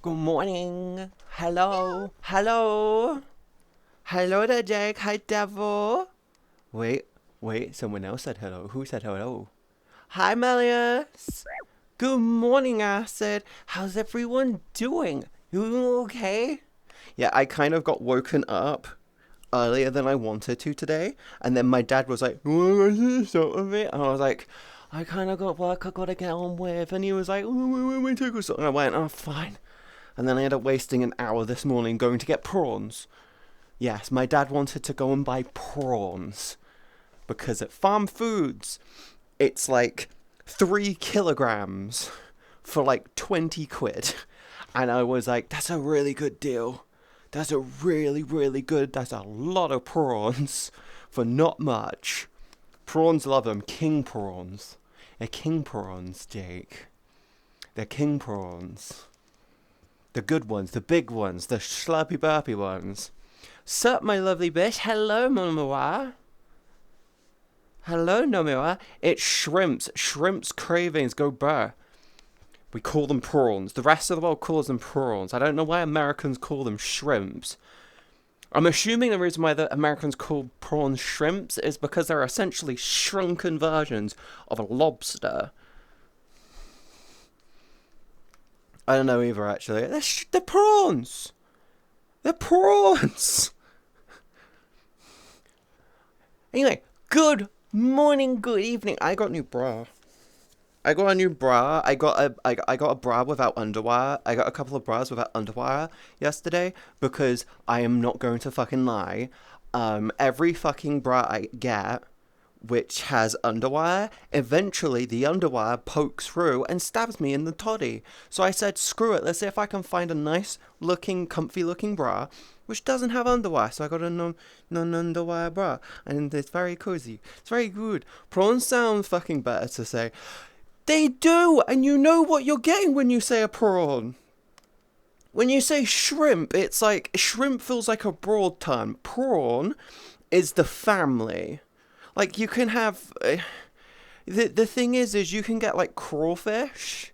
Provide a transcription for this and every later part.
Good morning. Hello. Hello. Hello there, Jake. Hi, Devil. Wait, someone else said hello. Who said hello? Hi, Melius. Good morning, Acid. How's everyone doing? You okay? Yeah, I kind of got woken up earlier than I wanted to today, and then my dad was like, "Oh, sort of it," and I was like, "I kind of got work I gotta get on with," and he was like, "Oh, we take us," and I went, "Oh, fine." And then I ended up wasting an hour this morning going to get prawns. Yes, my dad wanted to go and buy prawns because at Farm Foods, it's like 3 kilograms for like 20 quid. And I was like, that's a really good deal. That's a really, really good, that's a lot of prawns for not much. Prawns love them, king prawns. They're king prawns, Jake. They're king prawns. The good ones, the big ones, the slurpy burpy ones. Sup, my lovely bitch. Hello, Momoa. Hello, Nomoa. It's shrimps. Shrimps cravings go burr. We call them prawns. The rest of the world calls them prawns. I don't know why Americans call them shrimps. I'm assuming the reason why the Americans call prawns shrimps is because they're essentially shrunken versions of a lobster. I don't know either, actually. They're prawns. They're prawns. Anyway, good morning, good evening. I got a new bra. I got a new bra. I got a bra without underwire. I got a couple of bras without underwire yesterday because I am not going to fucking lie. Every fucking bra I get which has underwire, eventually the underwire pokes through and stabs me in the toddy. So I said, screw it, let's see if I can find a nice looking, comfy looking bra which doesn't have underwire. So I got a non-underwire bra, and it's very cozy. It's very good. Prawns sound fucking better to say. They do, and you know what you're getting when you say a prawn. When you say shrimp, it's like, shrimp feels like a broad term. Prawn is the family. Like, you can have... the thing is you can get, like, crawfish.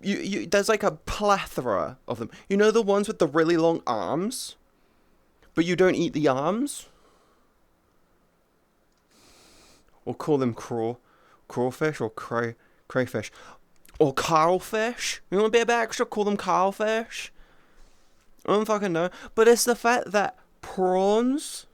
There's, like, a plethora of them. You know the ones with the really long arms? But you don't eat the arms? Or call them crawfish or crayfish. Or carlfish? You want a bit of extra? Call them carlfish? I don't fucking know. But it's the fact that prawns...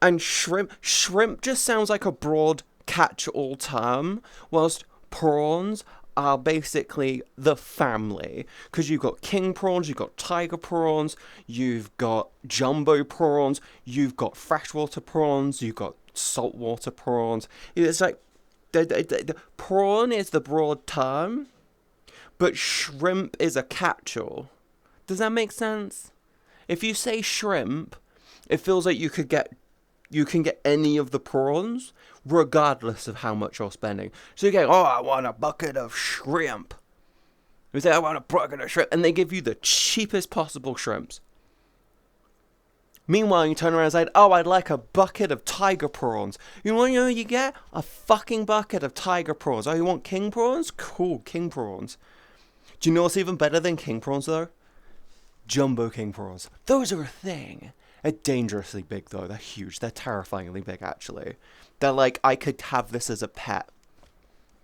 and shrimp just sounds like a broad catch-all term, whilst prawns are basically the family. Because you've got king prawns, you've got tiger prawns, you've got jumbo prawns, you've got freshwater prawns, you've got saltwater prawns. It's like, the prawn is the broad term, but shrimp is a catch-all. Does that make sense? If you say shrimp, it feels like you can get any of the prawns, regardless of how much you're spending. So you go, oh, I want a bucket of shrimp. You say, I want a bucket of shrimp. And they give you the cheapest possible shrimps. Meanwhile, you turn around and say, oh, I'd like a bucket of tiger prawns. You know what you get? A fucking bucket of tiger prawns. Oh, you want king prawns? Cool, king prawns. Do you know what's even better than king prawns, though? Jumbo king prawns. Those are a thing. They're dangerously big, though. They're huge. They're terrifyingly big, actually. They're like, I could have this as a pet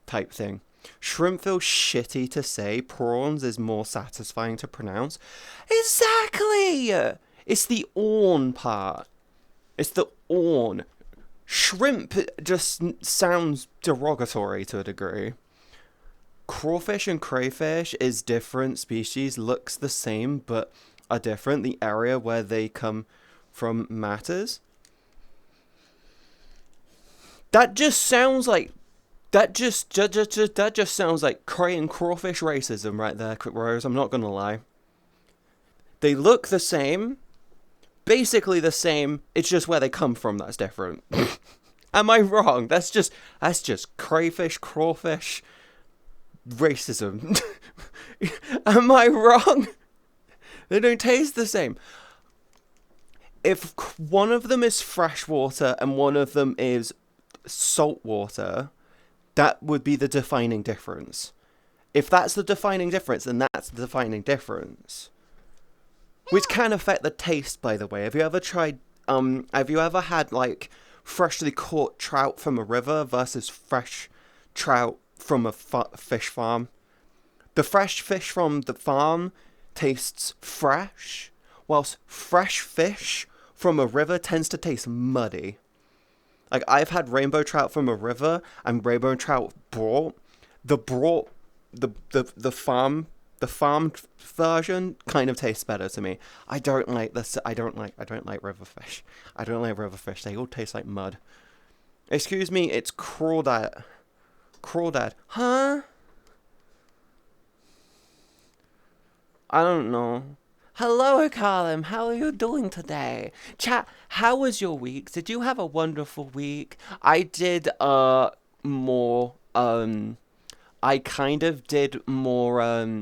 type thing. Shrimp feels shitty to say. Prawns is more satisfying to pronounce. Exactly! It's the orn part. It's the orn. Shrimp just sounds derogatory to a degree. Crawfish and crayfish is different species, looks the same, but are different. The area where they come from matters. That just sounds like that just sounds like cray and crawfish racism right there, Rose. I'm not gonna lie. They look the same, basically the same. It's just where they come from that's different. Am I wrong? That's just crayfish, crawfish racism. Am I wrong? They don't taste the same. If one of them is freshwater and one of them is saltwater, that would be the defining difference. If that's the defining difference, then that's the defining difference. Which can affect the taste, by the way. Have you ever tried, have you ever had, like, freshly caught trout from a river versus fresh trout from a fish farm? The fresh fish from the farm tastes fresh, whilst fresh fish from a river tends to taste muddy. Like, I've had rainbow trout from a river and rainbow trout brought. The farmed version kind of tastes better to me. I don't like river fish. I don't like river fish. They all taste like mud. Excuse me, it's crawdad. Crawdad. Huh? I don't know. Hello, Carlin. How are you doing today? Chat, how was your week? Did you have a wonderful week? I did, more, I kind of did more,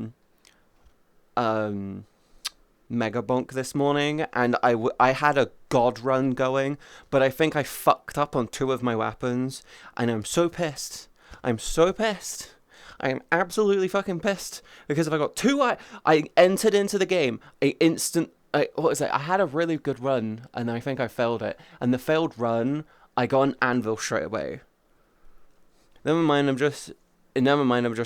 Mega Bonk this morning, and I had a god run going, but I think I fucked up on 2 of my weapons, and I'm so pissed. I'm so pissed. I am absolutely fucking pissed, because if I got 2, I entered into the game, I had a really good run, and I think I failed it, and the failed run, I got an anvil straight away. Never mind, I'm just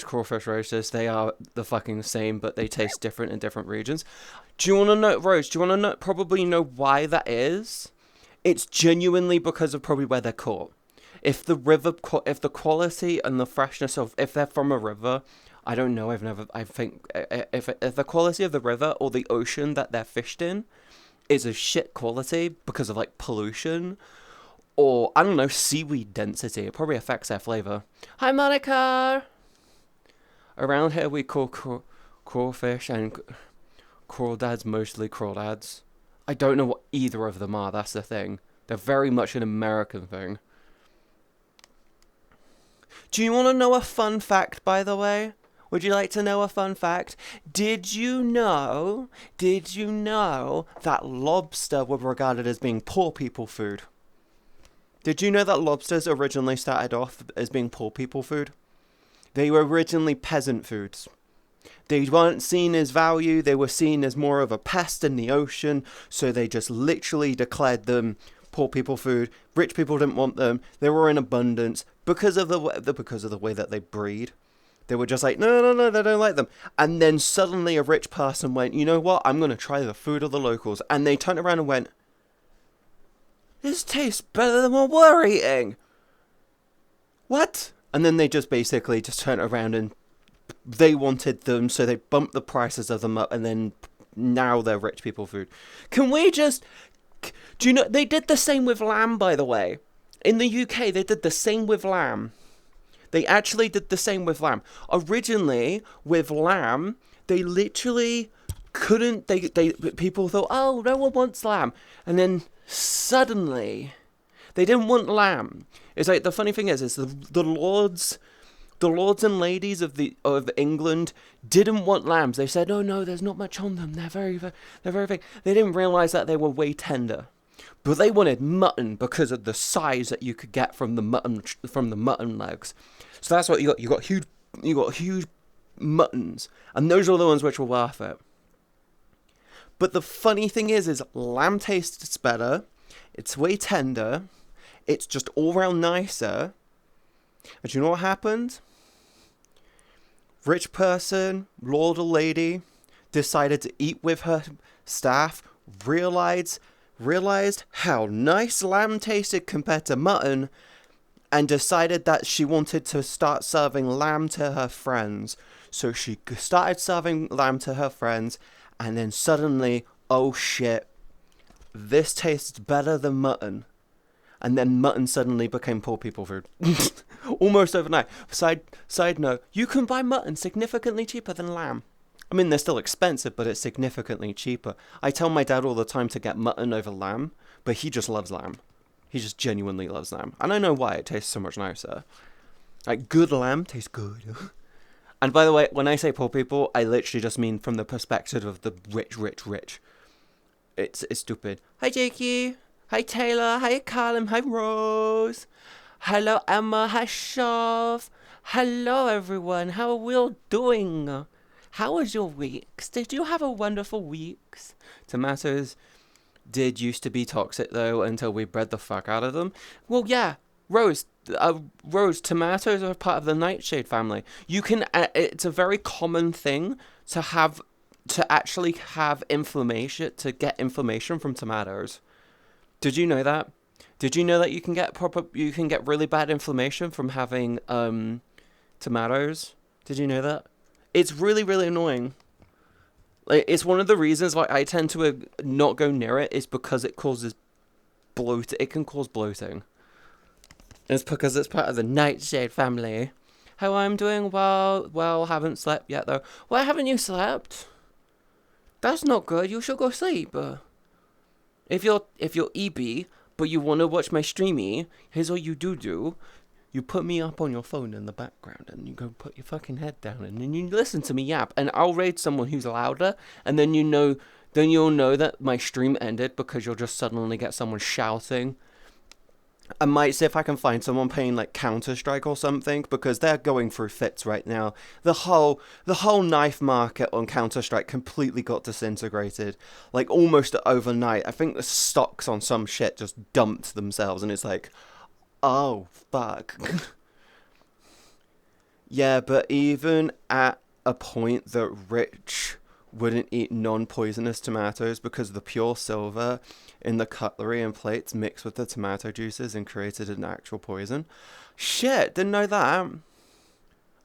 crawfish roasters. They are the fucking same, but they taste different in different regions. Do you want to know, Rose? Do you want to probably know why that is? It's genuinely because of probably where they're caught. If the quality and the freshness of, if they're from a river, I don't know. I think if the quality of the river or the ocean that they're fished in is a shit quality because of like pollution. Or, I don't know, seaweed density. It probably affects their flavour. Hi, Monica! Around here we call crawfish and crawdads mostly crawdads. I don't know what either of them are, that's the thing. They're very much an American thing. Do you want to know a fun fact, by the way? Would you like to know a fun fact? Did you know that lobster were regarded as being poor people food? Did you know that lobsters originally started off as being poor people food? They were originally peasant foods. They weren't seen as value, they were seen as more of a pest in the ocean, so they just literally declared them poor people food. Rich people didn't want them, they were in abundance, because of the way that they breed. They were just like, no, they don't like them. And then suddenly a rich person went, you know what, I'm going to try the food of the locals. And they turned around and went, this tastes better than what we're eating. What? And then they just basically just turned around and they wanted them, so they bumped the prices of them up, and then now they're rich people food. Can we just... Do you know... They did the same with lamb, by the way. In the UK, they did the same with lamb. They actually did the same with lamb. Originally, with lamb, they literally couldn't... People thought, oh, no one wants lamb. And then... Suddenly, they didn't want lamb. It's like, the funny thing is the lords and ladies of England didn't want lambs. They said, oh no, there's not much on them. They're very big. They didn't realize that they were way tender, but they wanted mutton because of the size that you could get from the mutton legs. So that's what you got. You got huge muttons, and those are the ones which were worth it. But the funny thing is lamb tastes better, it's way tender, it's just all round nicer. And do you know what happened? Rich person, lord or lady, decided to eat with her staff, realized how nice lamb tasted compared to mutton, and decided that she wanted to start serving lamb to her friends. So she started serving lamb to her friends, and then suddenly, oh shit, this tastes better than mutton. And then mutton suddenly became poor people food. Almost overnight. Side note, you can buy mutton significantly cheaper than lamb. I mean, they're still expensive, but it's significantly cheaper. I tell my dad all the time to get mutton over lamb, but he just loves lamb. He just genuinely loves lamb. And I know why, it tastes so much nicer. Like, good lamb tastes good. And by the way, when I say poor people, I literally just mean from the perspective of the rich. It's stupid. Hi, Jakey. Hi, Taylor. Hi, Callum. Hi, Rose. Hello, Emma. Hi, Shov. Hello, everyone. How are we all doing? How was your weeks? Did you have a wonderful weeks? Tomatoes did used to be toxic though until we bred the fuck out of them. Well, yeah, Rose. Rose, tomatoes are part of the nightshade family. You can. It's a very common thing to have to actually have inflammation to get inflammation from tomatoes. Did you know that? Did you know that you can get really bad inflammation from having tomatoes? Did you know that? It's really really annoying. Like it's one of the reasons why I tend to not go near it is because it causes bloat. It can cause bloating. It's because it's part of the nightshade family. How I'm doing? Well, haven't slept yet though. Why haven't you slept? That's not good. You should go sleep. If you're EB, but you want to watch my streamy, here's what you do. You put me up on your phone in the background, and you go put your fucking head down, and then you listen to me yap, and I'll raid someone who's louder, and then you'll know that my stream ended because you'll just suddenly get someone shouting. I might see if I can find someone playing like Counter-Strike or something because they're going through fits right now. The whole knife market on Counter-Strike completely got disintegrated, like almost overnight. I think the stocks on some shit just dumped themselves, and it's like, oh fuck. Yeah, but even at a point that Rich wouldn't eat non-poisonous tomatoes because the pure silver in the cutlery and plates mixed with the tomato juices and created an actual poison. Shit, didn't know that.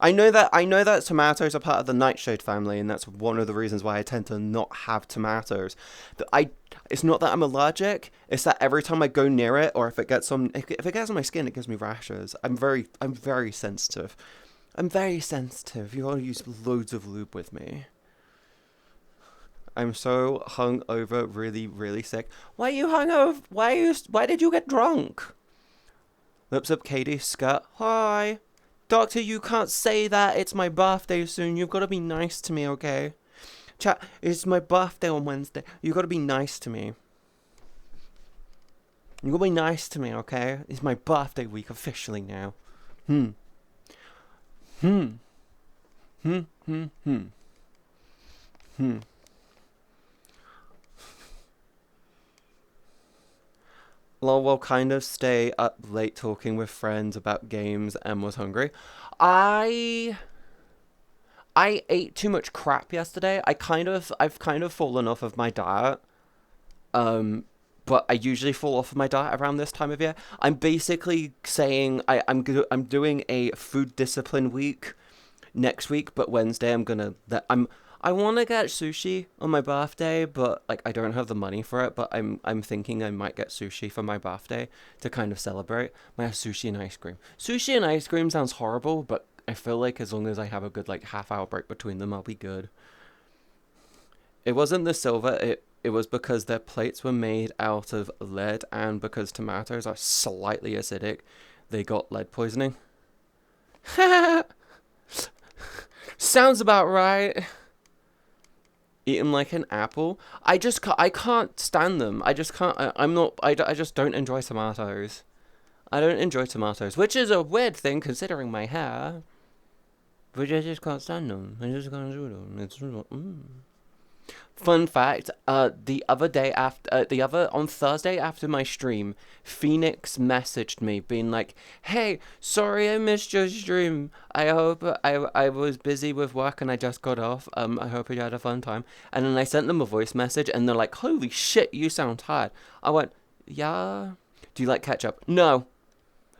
I know that tomatoes are part of the nightshade family, and that's one of the reasons why I tend to not have tomatoes. It's not that I'm allergic, it's that every time I go near it, or if it gets on my skin, it gives me rashes. I'm very sensitive. I'm very sensitive. You gotta use loads of lube with me. I'm so hungover, really, really sick. Why are you hungover? Why did you get drunk? Lips up, Katie. Scut. Hi. Doctor, you can't say that. It's my birthday soon. You've got to be nice to me, okay? Chat, it's my birthday on Wednesday. You've got to be nice to me. You've got to be nice to me, okay? It's my birthday week officially now. Hmm. Lol, will kind of stay up late talking with friends about games and was hungry. I ate too much crap yesterday. I've kind of fallen off of my diet. But I usually fall off of my diet around this time of year. I'm basically saying I'm doing a food discipline week next week, but Wednesday I want to get sushi on my birthday, but like I don't have the money for it. But I'm thinking I might get sushi for my birthday to kind of celebrate. Might have sushi and ice cream. Sushi and ice cream sounds horrible, but I feel like as long as I have a good like half-hour break between them, I'll be good. It wasn't the silver. It was because their plates were made out of lead, and because tomatoes are slightly acidic, they got lead poisoning. Sounds about right. Eat them like an apple. I can't stand them. I just can't. I just don't enjoy tomatoes. I don't enjoy tomatoes, which is a weird thing considering my hair. But I just can't stand them. I just can't do them. Fun fact, on Thursday after my stream, Phoenix messaged me being like, "Hey, sorry I missed your stream. I hope I was busy with work and I just got off. I hope you had a fun time." And then I sent them a voice message and they're like, "Holy shit, you sound tired." I went, "Yeah. Do you like ketchup?" No.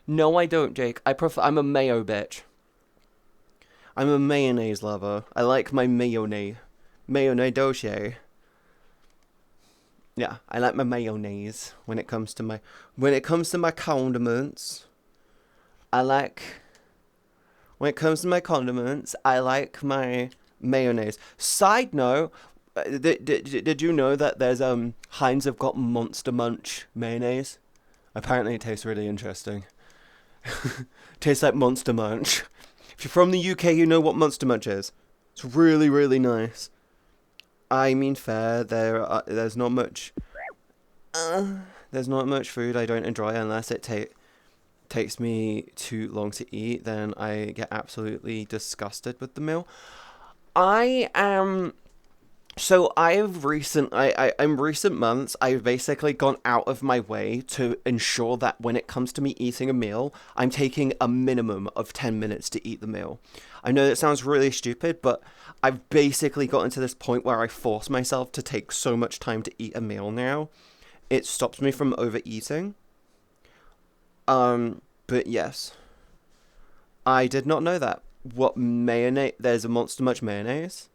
No, I don't, Jake. I'm a mayo bitch. I'm a mayonnaise lover. I like my mayonnaise. Mayonnaise dossier. Yeah, I like my mayonnaise when it comes to my condiments. When it comes to my condiments, I like my mayonnaise. Side note, did you know that there's Heinz have got Monster Munch mayonnaise? Apparently it tastes really interesting. Tastes like Monster Munch. If you're from the UK, you know what Monster Munch is. It's really, really nice. I mean, fair. There's not much. There's not much food I don't enjoy unless it takes me too long to eat, then I get absolutely disgusted with the meal. I am So in recent months, I've basically gone out of my way to ensure that when it comes to me eating a meal, I'm taking a minimum of 10 minutes to eat the meal. I know that sounds really stupid, but I've basically gotten to this point where I force myself to take so much time to eat a meal now. It stops me from overeating. But yes, I did not know that. What mayonnaise? There's a Monster Much mayonnaise.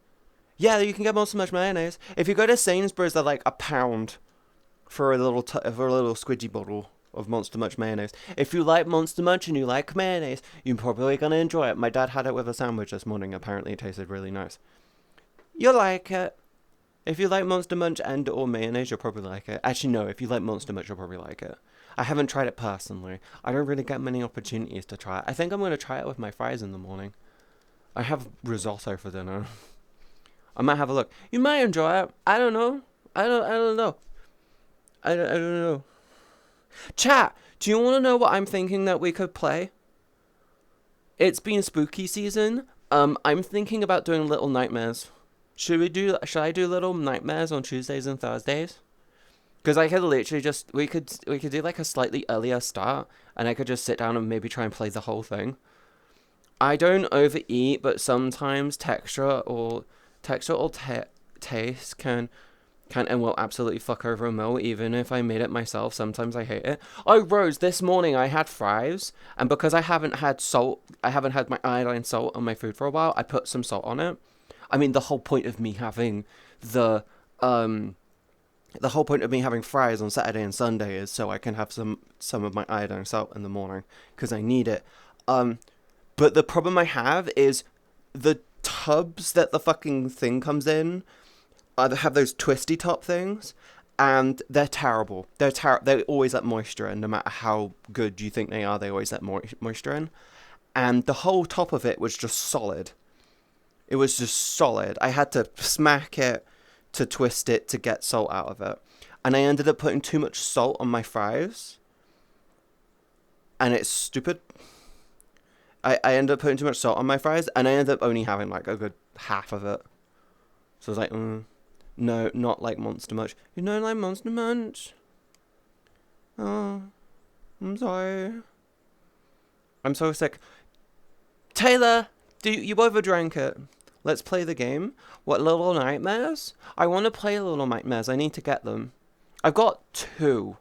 Yeah, you can get Monster Much mayonnaise. If you go to Sainsbury's, they're like £1 for for a little squidgy bottle of Monster Much mayonnaise. If you like Monster Much and you like mayonnaise, you're probably gonna enjoy it. My dad had it with a sandwich this morning. Apparently, it tasted really nice. You'll like it. If you like Monster Munch and or mayonnaise, you'll probably like it. Actually, no. If you like Monster Munch, you'll probably like it. I haven't tried it personally. I don't really get many opportunities to try it. I think I'm gonna try it with my fries in the morning. I have risotto for dinner. I might have a look. You might enjoy it. I don't know. I don't know. I don't know. Chat, do you want to know what I'm thinking that we could play? It's been spooky season. I'm thinking about doing Little Nightmares. Should I do Little Nightmares on Tuesdays and Thursdays? Because I could literally we could do like a slightly earlier start, and I could just sit down and maybe try and play the whole thing. I don't overeat, but sometimes texture or taste can and will absolutely fuck over a meal, even if I made it myself. Sometimes I hate it. Oh, Rose, this morning I had fries, and because I haven't had my iodine salt on my food for a while, I put some salt on it. I mean, the whole point of me having the whole point of me having fries on Saturday and Sunday is so I can have some of my iodine salt in the morning, because I need it. But the problem I have is the tubs that the fucking thing comes in have those twisty top things, and they're terrible. They always let moisture in, no matter how good you think they are. They always let moisture in, and the whole top of it was just solid. It was just solid. I had to smack it to twist it to get salt out of it, and I ended up putting too much salt on my fries, and it's stupid. I ended up putting too much salt on my fries, and I ended up only having like a good half of it. So I was like, no, not like Monster Munch. You don't like Monster Munch? Oh, I'm sorry. I'm so sick. Taylor, you overdrank it. Let's play the game. What, Little Nightmares? I want to play Little Nightmares. I need to get them. I've got 2.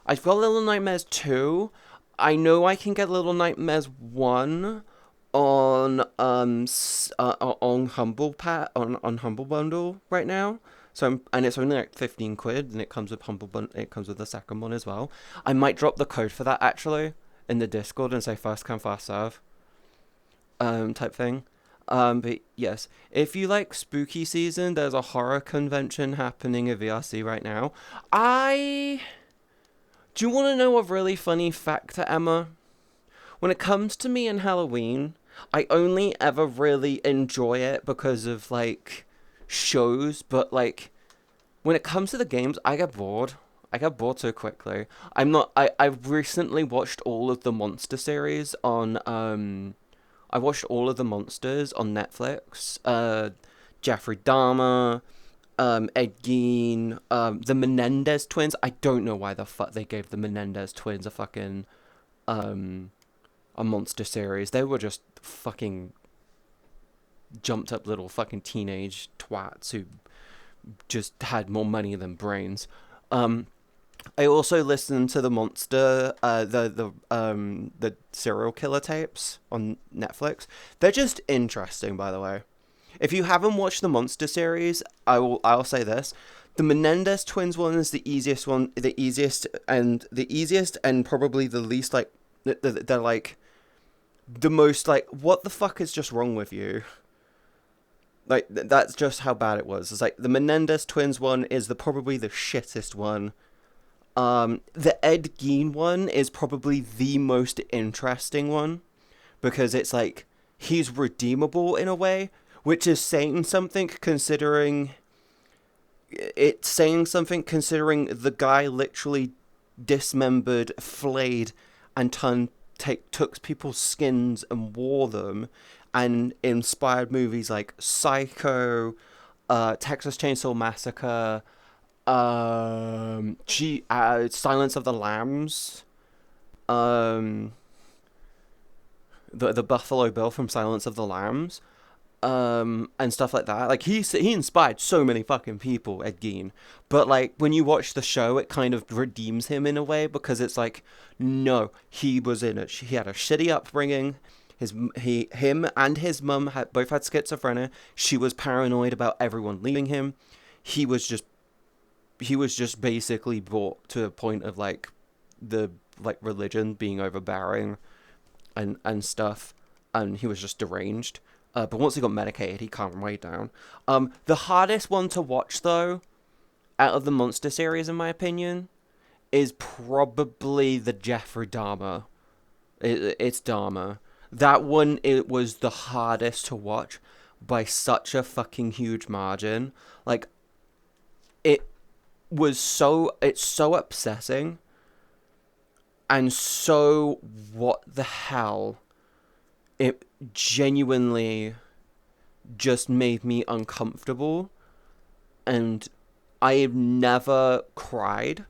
I've got Little Nightmares 2. I know I can get Little Nightmares 1 on Humble Bundle right now. And it's only like 15 quid, and it comes with it comes with the second one as well. I might drop the code for that actually in the Discord and say first come first serve type thing. But yes, if you like spooky season, there's a horror convention happening in VRC right now. Do you want to know a really funny fact, Emma? When it comes to me and Halloween, I only ever really enjoy it because of, like, shows, but, like, when it comes to the games, I get bored. I get bored so quickly. I've recently watched all of the Monster series on, I watched all of the Monsters on Netflix. Jeffrey Dahmer, Ed Gein, the Menendez twins. I don't know why the fuck they gave the Menendez twins a fucking, a monster series. They were just fucking jumped up little fucking teenage twats who just had more money than brains. I also listened to the monster, the serial killer tapes on Netflix. They're just interesting, by the way. If you haven't watched the Monster series, I'll say this: the Menendez twins one is the easiest and probably the least like they're like the most like what the fuck is just wrong with you? Like that's just how bad it was. It's like the Menendez twins one is probably the shittest one. The Ed Gein one is probably the most interesting one because it's like he's redeemable in a way. Which is saying something considering the guy literally dismembered, flayed, and turned took people's skins and wore them, and inspired movies like Psycho, Texas Chainsaw Massacre, Silence of the Lambs, the Buffalo Bill from Silence of the Lambs, and stuff like that. Like he inspired so many fucking people, Ed Gein. But like when you watch the show, it kind of redeems him in a way, because it's like, no, he was in it. He had a shitty upbringing. Him and his mum both had schizophrenia. She was paranoid about everyone leaving him. He was just basically brought to a point of like the religion being overbearing and stuff, and he was just deranged. But once he got medicated, he calmed way down. The hardest one to watch, though, out of the Monster series, in my opinion, is probably the Jeffrey Dahmer. It's Dahmer. That one, it was the hardest to watch by such a fucking huge margin. Like, it's so upsetting, and so what the hell. It genuinely just made me uncomfortable, and I have never cried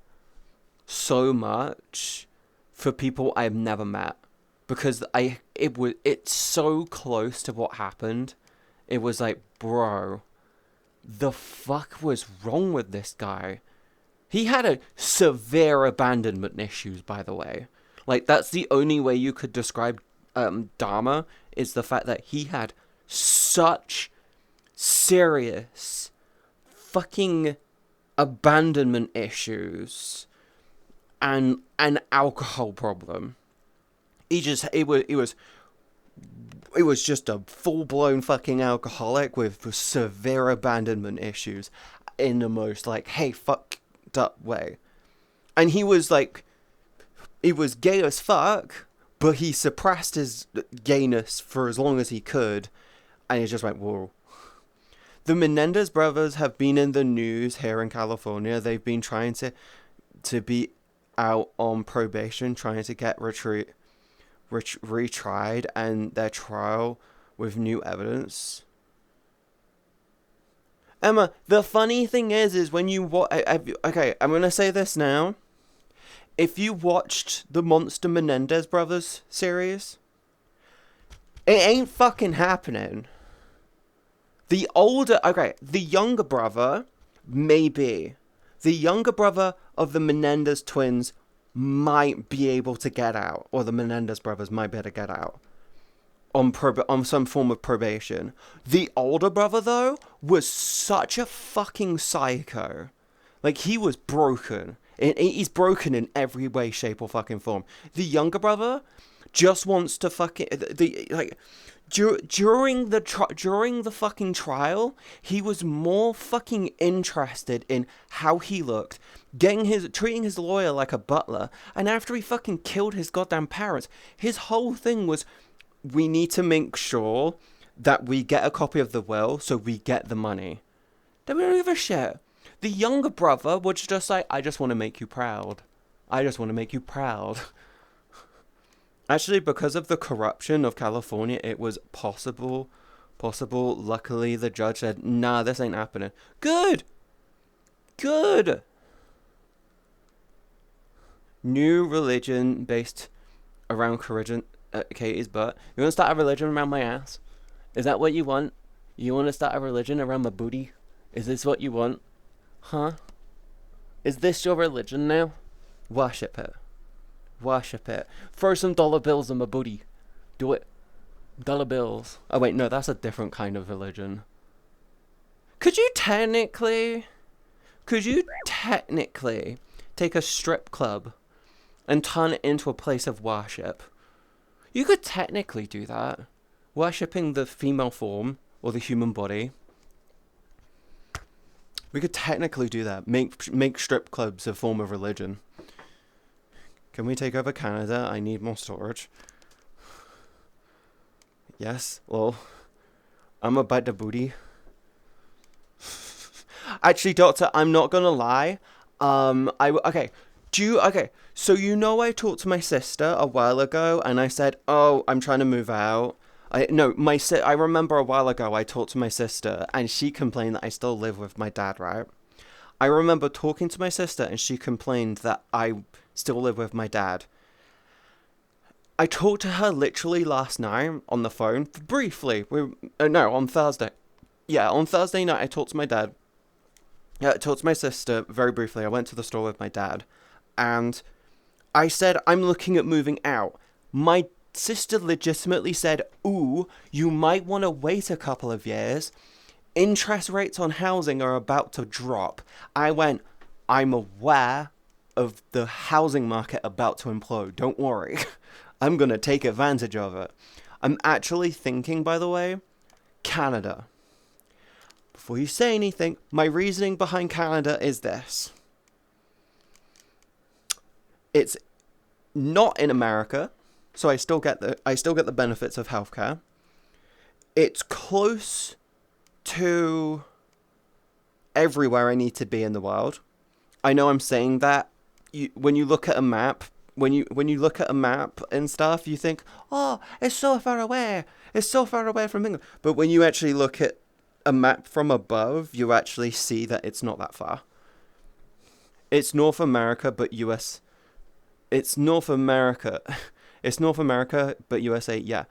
so much for people I've never met, because it's so close to what happened. It was like, bro, the fuck was wrong with this guy? He had a severe abandonment issues, by the way. Like, that's the only way you could describe Dahmer, is the fact that he had such serious fucking abandonment issues and an alcohol problem. It was just a full-blown fucking alcoholic with severe abandonment issues in the most like, hey, fucked up way. And he was gay as fuck, but he suppressed his gayness for as long as he could, and he just went, whoa. The Menendez brothers have been in the news here in California. They've been trying to be out on probation, trying to get retried, and their trial with new evidence. Emma, the funny thing is when you okay, I'm gonna say this now. If you watched the Monster Menendez Brothers series, it ain't fucking happening. The younger brother, maybe. The younger brother of the Menendez twins might be able to get out, or the Menendez brothers might be able to get out on some form of probation. The older brother, though, was such a fucking psycho. Like, he was broken. He's broken in every way, shape, or fucking form. The younger brother just wants to fucking during the fucking trial, he was more fucking interested in how he looked, treating his lawyer like a butler, and after he fucking killed his goddamn parents, his whole thing was, we need to make sure that we get a copy of the will so we get the money. They don't give a shit. The younger brother was just like, I just want to make you proud. I just want to make you proud. Actually, because of the corruption of California, it was possible. Luckily, the judge said, nah, this ain't happening. Good. New religion based around Katie's butt. You want to start a religion around my ass? Is that what you want? You want to start a religion around my booty? Is this what you want? Huh? Is this your religion now? Worship it. Throw some dollar bills on my booty. Do it. Dollar bills. Oh wait, no, that's a different kind of religion. Could you technically take a strip club and turn it into a place of worship? You could technically do that. Worshipping the female form or the human body. We could technically do that. Make strip clubs a form of religion. Can we take over Canada? I need more storage. Yes, well, I'm about the booty. Actually, Doctor, I'm not gonna lie. Okay. Okay, so I talked to my sister a while ago and I said, oh, I'm trying to move out. I remember a while ago I talked to my sister and she complained that I still live with my dad, right? I remember talking to my sister and she complained that I still live with my dad. I talked to her literally last night on the phone, briefly. On Thursday. Yeah, on Thursday night I talked to my dad. Yeah, I talked to my sister very briefly. I went to the store with my dad. And I said, I'm looking at moving out. My sister legitimately said, ooh, you might want to wait a couple of years. Interest rates on housing are about to drop. I went, I'm aware of the housing market about to implode. Don't worry. I'm going to take advantage of it. I'm actually thinking, by the way, Canada. Before you say anything, my reasoning behind Canada is this. It's not in America, so I still get the benefits of healthcare. It's close to everywhere I need to be in the world. I know I'm saying that. When you look at a map, when you look at a map and stuff, you think, oh, it's so far away. It's so far away from England. But when you actually look at a map from above, you actually see that it's not that far. It's North America, but US. It's North America. It's North America, but USA, yeah.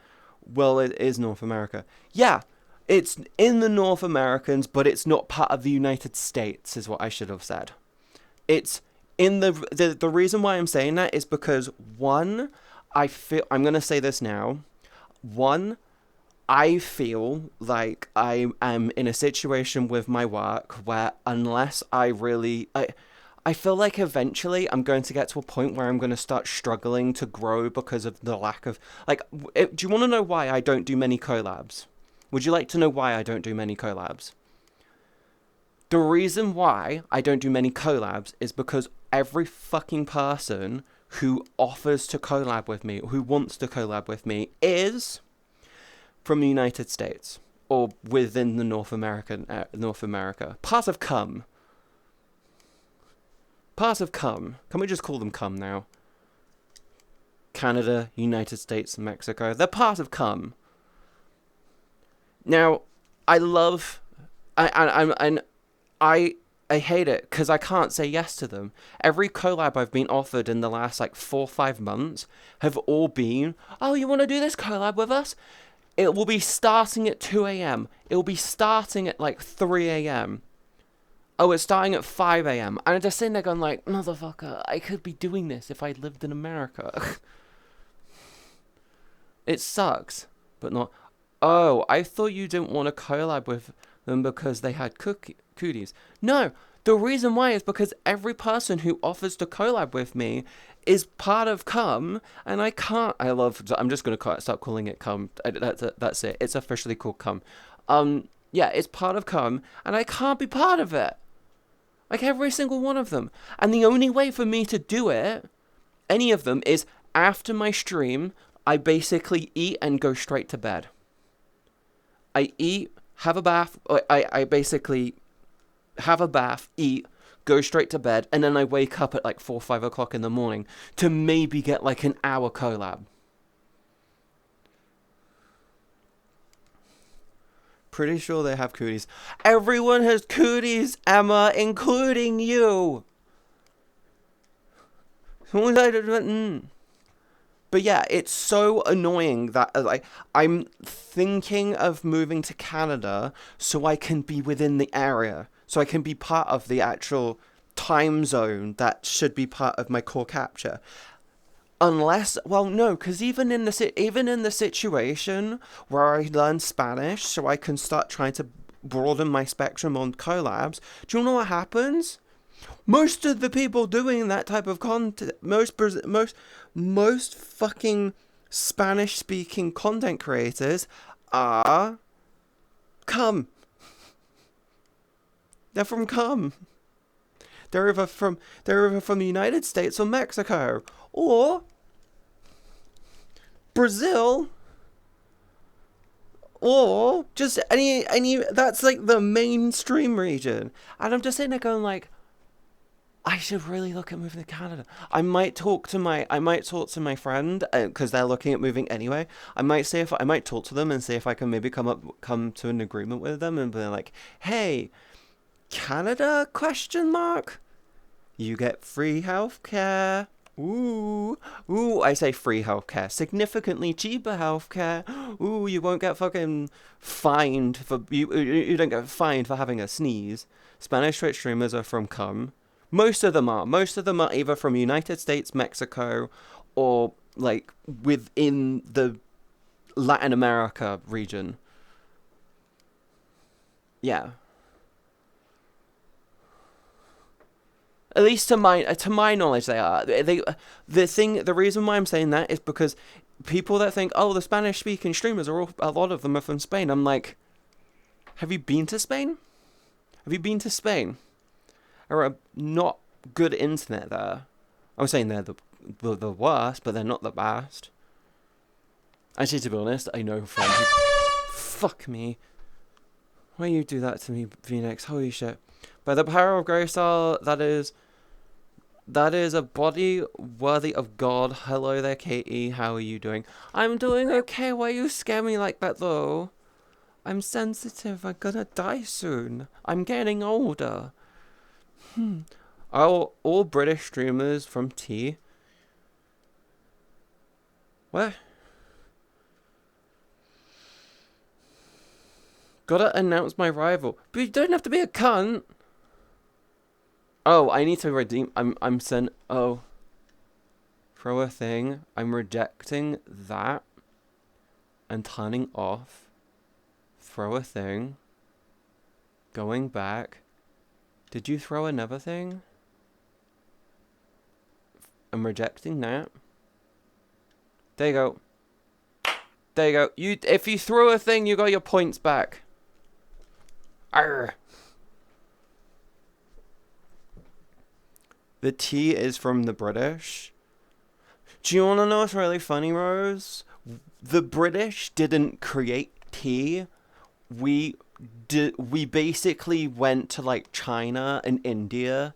Well, it is North America. Yeah, it's in the North Americans, but it's not part of the United States, is what I should have said. It's in the reason why I'm saying that is because, one, I'm going to say this now. One, I feel like I am in a situation with my work where unless I feel like eventually I'm going to get to a point where I'm going to start struggling to grow because of the lack of... do you want to know why I don't do many collabs? Would you like to know why I don't do many collabs? The reason why I don't do many collabs is because every fucking person who offers to collab with me, who wants to collab with me, is from the United States or within the North America. Part of cum. Part of cum. Can we just call them cum now? Canada, United States, Mexico. They're part of cum. Now, I hate it because I can't say yes to them. Every collab I've been offered in the last 4 or 5 months have all been, oh, you want to do this collab with us? It will be starting at 2 a.m. It will be starting at 3 a.m. Oh, it's starting at 5 a.m. And I'm just sitting there going motherfucker, I could be doing this if I lived in America. It sucks, but not... Oh, I thought you didn't want to collab with them because they had cooties. No, the reason why is because every person who offers to collab with me is part of cum, and I can't... I'm just going to start calling it cum. That's it. It's officially called cum. Yeah, it's part of cum, and I can't be part of it. Every single one of them. And the only way for me to do it, any of them, is after my stream, I basically eat and go straight to bed. I eat, have a bath, I basically have a bath, eat, go straight to bed, and then I wake up at 4 or 5 o'clock in the morning to maybe get an hour collab. Pretty sure they have cooties. Everyone has cooties, Emma, including you. But yeah, it's so annoying that I'm thinking of moving to Canada so I can be within the area, so I can be part of the actual time zone that should be part of my core capture. Unless, well, no, because even in the situation where I learn Spanish so I can start trying to broaden my spectrum on collabs, do you know what happens? Most of the people doing that type of content, most fucking Spanish-speaking content creators are cum. They're from cum. They're either from the United States or Mexico or Brazil or just any that's the mainstream region. And I'm just sitting there going I should really look at moving to Canada. I might talk to my friend because they're looking at moving anyway. I might talk to them and see if I can maybe come to an agreement with them and be like, hey, Canada? Question mark. You get free healthcare. Ooh, I say free healthcare. Significantly cheaper healthcare. Ooh, you won't get fucking fined for you don't get fined for having a sneeze. Spanish Twitch streamers are from cum. Most of them are. Most of them are either from United States, Mexico, or like within the Latin America region. Yeah. At least to my knowledge, they are. The reason why I'm saying that is because people that think, oh, the Spanish-speaking streamers a lot of them are from Spain. I'm like, have you been to Spain? Have you been to Spain? There are not good internet there. I'm saying they're the worst, but they're not the best. Actually, to be honest, I know from fuck me. Why you do that to me, Phoenix? Holy shit! By the power of Graystar, that is a body worthy of God. Hello there, Katie. How are you doing? I'm doing okay. Why you scare me like that, though? I'm sensitive. I'm gonna die soon. I'm getting older. Are all British streamers from T? What? Gotta announce my rival. But you don't have to be a cunt. Oh, I need to redeem. I'm sent. Oh. Throw a thing. I'm rejecting that. And turning off. Throw a thing. Going back. Did you throw another thing? I'm rejecting that. There you go. There you go. If you throw a thing, you got your points back. Arr. The T is from the British. Do you want to know what's really funny, Rose? The British didn't create tea. We basically went to like China and India.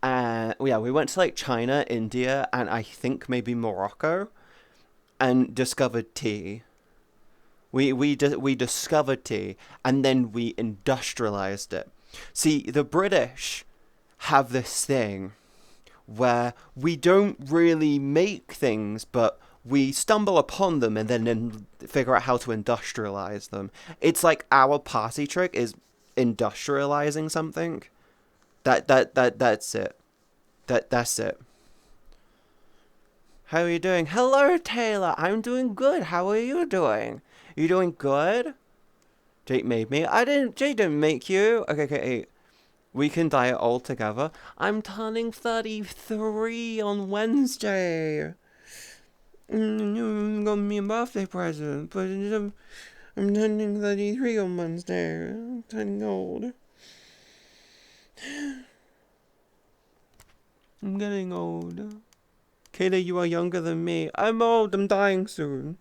We went to like China, India, and I think maybe Morocco, and discovered tea. We discovered tea, and then we industrialized it. See, the British have this thing where we don't really make things, but we stumble upon them and then figure out how to industrialize them. It's like our party trick is industrializing something. That's it. That's it. How are you doing? Hello, Taylor. I'm doing good. How are you doing? You doing good? Jake made me. Jake didn't make you. Okay. We can diet all together. I'm turning 33 on Wednesday. Got me a birthday present, but I'm turning 33 on Wednesday. I'm turning old. I'm getting old. Kayla, you are younger than me. I'm old. I'm dying soon.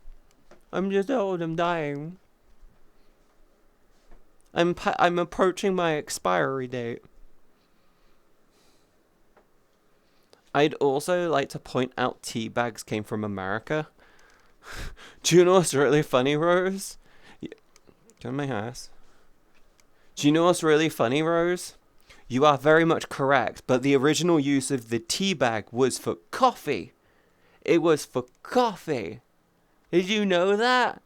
I'm just old. I'm dying. I'm approaching my expiry date. I'd also like to point out tea bags came from America. Do you know what's really funny, Rose? Get on my ass. Do you know what's really funny, Rose? You are very much correct, but the original use of the tea bag was for coffee. It was for coffee. Did you know that?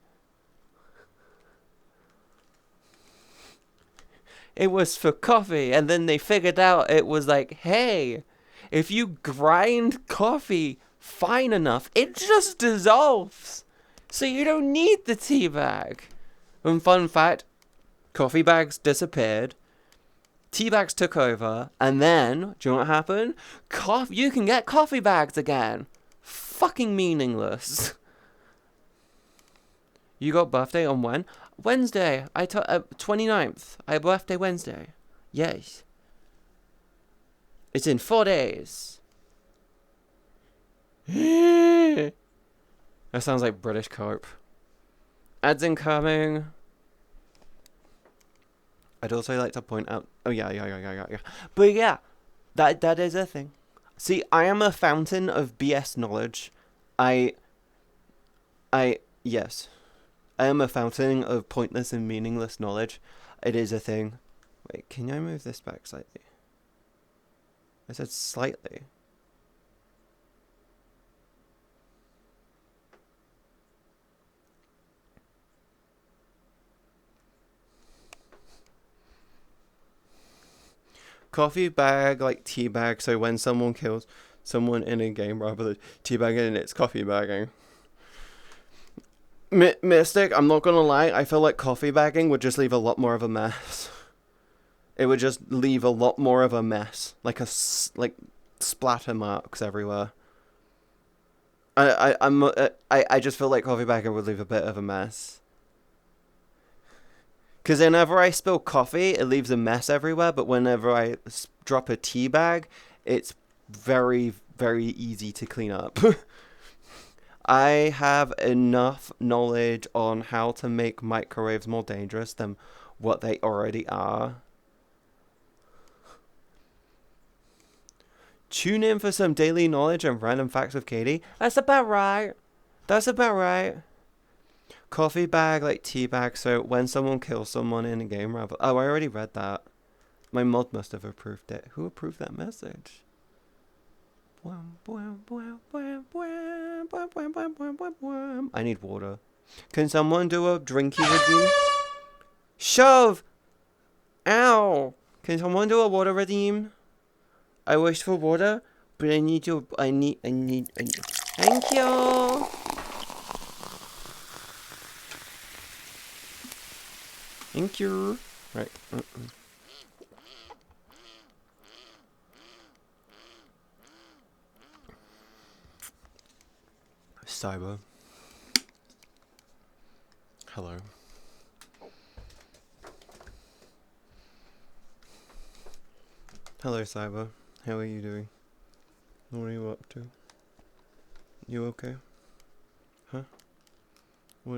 It was for coffee, and then they figured out it was like, hey, if you grind coffee fine enough, it just dissolves. So you don't need the tea bag. And fun fact, coffee bags disappeared. Tea bags took over, and then, do you know what happened? You can get coffee bags again. Fucking meaningless. You got birthday on when? Wednesday. 29th. I have birthday Wednesday. Yes. It's in 4 days. That sounds like British cope. Ads incoming. I'd also like to point out... Oh, yeah. But yeah, That is a thing. See, I am a fountain of BS knowledge. I yes. I am a fountain of pointless and meaningless knowledge. It is a thing. Wait, can I move this back slightly? I said slightly. Coffee bag like tea bag, so when someone kills someone in a game rather than teabagging, it's coffee bagging. Mystic, I'm not gonna lie, I feel like coffee bagging would just leave a lot more of a mess. It would just leave a lot more of a mess. Like splatter marks everywhere. I just feel like coffee bagging would leave a bit of a mess. Because whenever I spill coffee, it leaves a mess everywhere, but whenever I drop a tea bag, it's very, very easy to clean up. I have enough knowledge on how to make microwaves more dangerous than what they already are. Tune in for some daily knowledge and random facts with Katie. That's about right. That's about right. Coffee bag like tea bag, so when someone kills someone in a game rather... Oh, I already read that. My mod must have approved it. Who approved that message? I need water. Can someone do a drinky redeem? Shove! Ow! Can someone do a water redeem? I wish for water, but I need to... I need... Thank you! Thank you. Right. Cyber. Hello. Hello, Cyber. How are you doing? What are you up to? You okay? Huh? What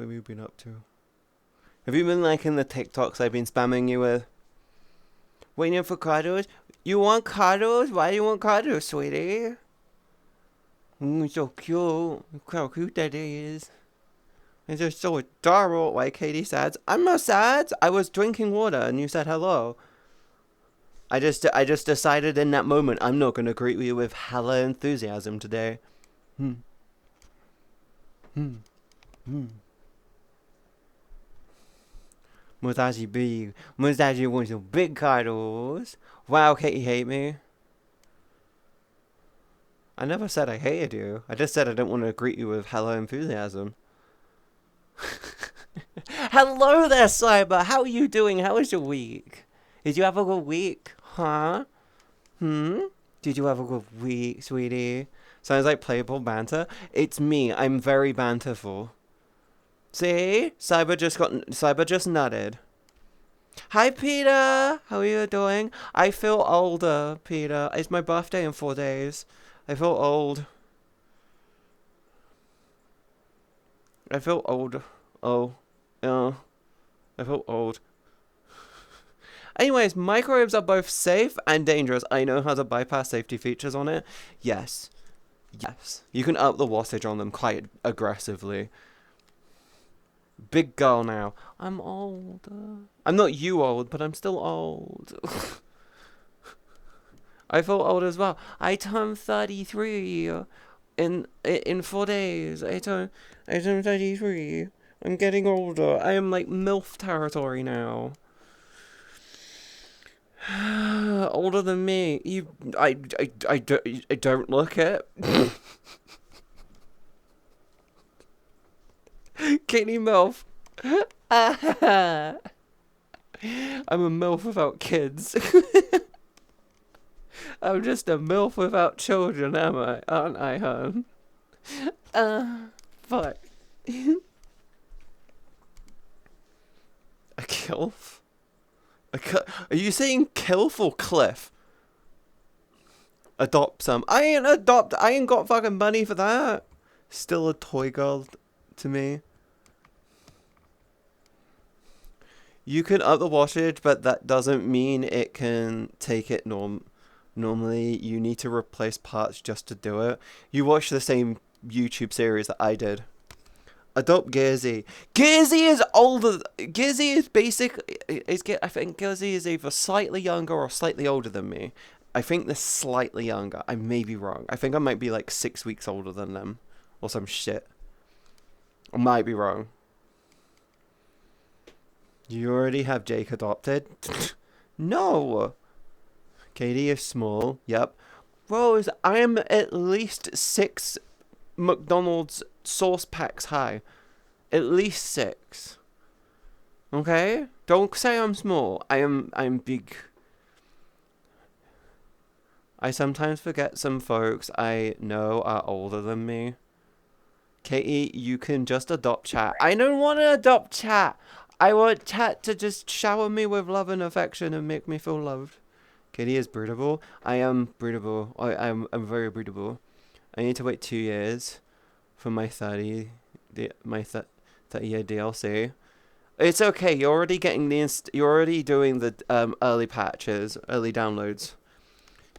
have you been up to? Have you been liking the TikToks I've been spamming you with? Waiting for cuddles? You want cuddles? Why do you want cuddles, sweetie? So cute. Look how cute that is. It's just so adorable. Why Katie sad? I'm not sad. I was drinking water and you said hello. I just decided in that moment I'm not going to greet you with hella enthusiasm today. MzCatieB wants some big cuddles. Wow, Katie hate me. I never said I hated you. I just said I don't want to greet you with hello enthusiasm. Hello there, Cyber. How are you doing? How was your week? Did you have a good week? Huh? Did you have a good week, sweetie? Sounds like playable banter. It's me. I'm very banterful. See? Cyber just nutted. Hi, Peter. How are you doing? I feel older, Peter. It's my birthday in 4 days. I feel old. I feel old. Oh. I feel old. Anyways, microwaves are both safe and dangerous. I know how to bypass safety features on it. Yes. Yes. You can up the wattage on them quite aggressively. Big girl now. I'm old. I'm not you old, but I'm still old. I feel old as well. I turned 33 in 4 days. I turned 33. I'm getting older. I am like MILF territory now. Older than me. I don't look it. Katie MILF. I'm a MILF without kids. I'm just a MILF without children, am I? Aren't I, hon? Fuck. A kilf? Are you saying kilf or cliff? Adopt some. I ain't got fucking money for that. Still a toy girl to me. You can up the wattage, but that doesn't mean it can take it Normally, you need to replace parts just to do it. You watch the same YouTube series that I did. Adopt Gizzy. Gizzy is older. Gizzy is basically. I think Gizzy is either slightly younger or slightly older than me. I think they're slightly younger. I may be wrong. I think I might be like 6 weeks older than them. Or some shit. I might be wrong. You already have Jake adopted? No! Katie is small. Yep. Rose, I am at least 6 McDonald's sauce packs high. At least 6. Okay? Don't say I'm small. I'm big. I sometimes forget some folks I know are older than me. Katie, you can just adopt chat. I don't want to adopt chat. I want chat to just shower me with love and affection and make me feel loved. Katie is breedable. I am breedable. I'm very breedable. I need to wait 2 years for my 30 30-year DLC. It's okay. You're already getting you're already doing the early patches, early downloads.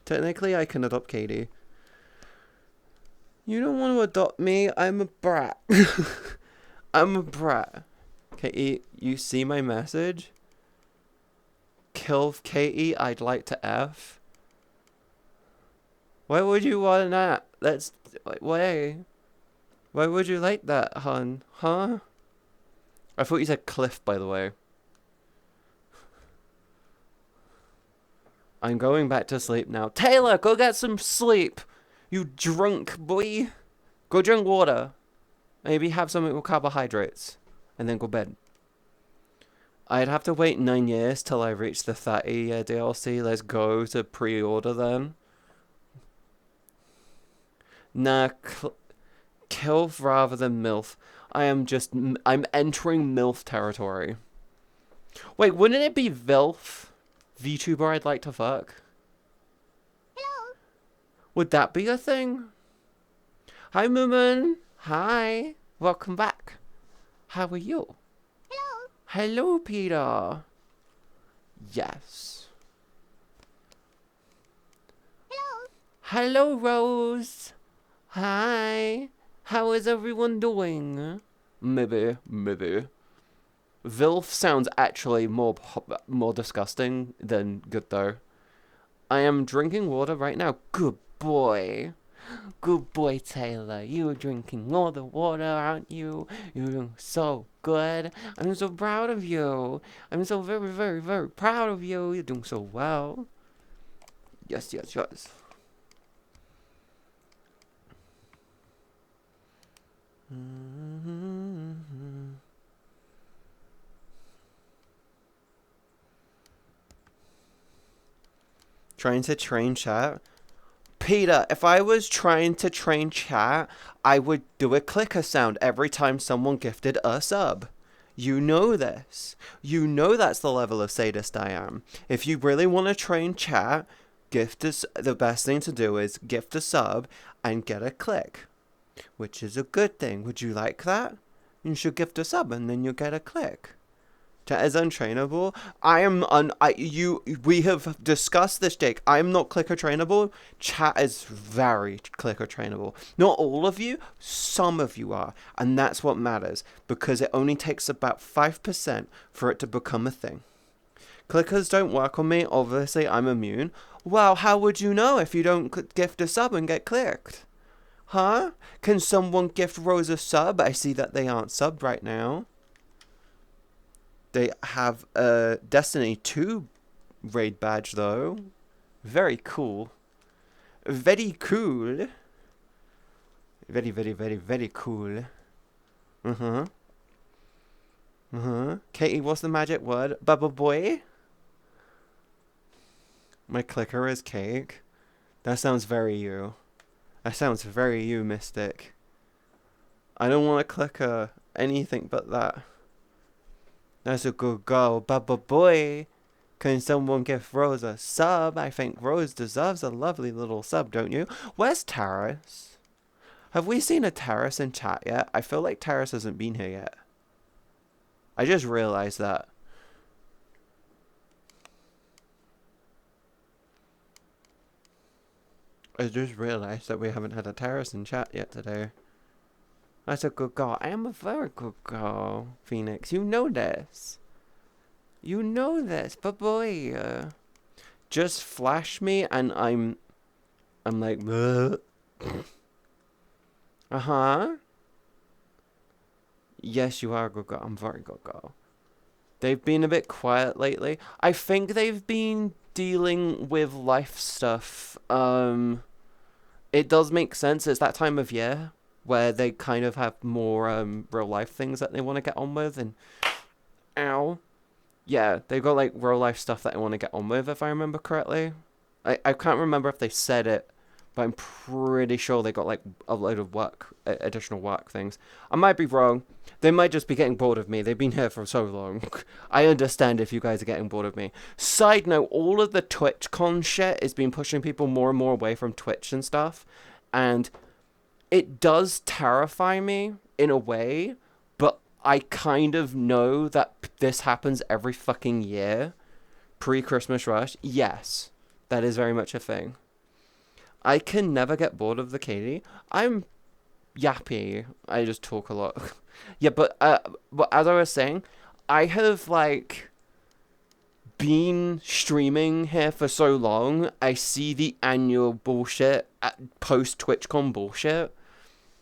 Technically, I can adopt Katie. You don't want to adopt me. I'm a brat. I'm a brat. Katie, you see my message? Kill Katie, I'd like to F. Why would you want that? That's... Why? Why would you like that, hun? Huh? I thought you said Cliff, by the way. I'm going back to sleep now. Taylor, go get some sleep! You drunk boy! Go drink water. Maybe have something with carbohydrates. And then go bed. I'd have to wait 9 years till I reach the 30-year DLC. Let's go to pre-order then. Nah, Kilf rather than MILF. I'm entering MILF territory. Wait, wouldn't it be VILF? VTuber I'd like to fuck? Hello. Would that be a thing? Hi, Moomin. Hi. Welcome back. How are you? Hello. Hello, Peter. Yes. Hello. Hello, Rose. Hi. How is everyone doing? Maybe. VILF sounds actually more disgusting than good, though. I am drinking water right now. Good boy. Good boy, Taylor. You're drinking all the water, aren't you? You're doing so good. I'm so proud of you. I'm so very, very, very proud of you. You're doing so well. Yes. Trying to train chat? Peter, if I was trying to train chat, I would do a clicker sound every time someone gifted a sub. You know this. You know that's the level of sadist I am. If you really want to train chat, the best thing to do is gift a sub and get a click. Which is a good thing. Would you like that? You should gift a sub and then you'll get a click. Chat is untrainable. We have discussed this, Jake. I am not clicker trainable. Chat is very clicker trainable. Not all of you, some of you are. And that's what matters. Because it only takes about 5% for it to become a thing. Clickers don't work on me. Obviously, I'm immune. Well, how would you know if you don't gift a sub and get clicked? Huh? Can someone gift Rose a sub? I see that they aren't subbed right now. They have a Destiny 2 raid badge, though. Very cool. Very cool. Very, very, very, very cool. Katie, what's the magic word? Bubble boy? My clicker is cake. That sounds very you. That sounds very you, Mystic. I don't want to clicker anything but that. That's a good girl, Bubba boy. Can someone give Rose a sub? I think Rose deserves a lovely little sub, don't you? Where's Taris? Have we seen a Taris in chat yet? I feel like Taris hasn't been here yet. I just realized that. I just realised that we haven't had a terrace in chat yet today. That's a good girl. I am a very good girl, Phoenix. You know this. You know this, but boy, just flash me and I'm like, uh-huh. Yes, you are a good girl. I'm a very good girl. They've been a bit quiet lately. I think they've been dealing with life stuff. It does make sense. It's that time of year where they kind of have more real life things that they want to get on with, and ow. Yeah, they've got like real life stuff that they want to get on with, if I remember correctly. I can't remember if they said it, but I'm pretty sure they got like a load of work, additional work things. I might be wrong. They might just be getting bored of me. They've been here for so long. I understand if you guys are getting bored of me. Side note, all of the TwitchCon shit has been pushing people more and more away from Twitch and stuff. And it does terrify me in a way, but I kind of know that this happens every fucking year. Pre-Christmas rush. Yes, that is very much a thing. I can never get bored of the Katie. I'm yappy. I just talk a lot. Yeah, but as I was saying, I have like been streaming here for so long. I see the annual bullshit, post TwitchCon bullshit,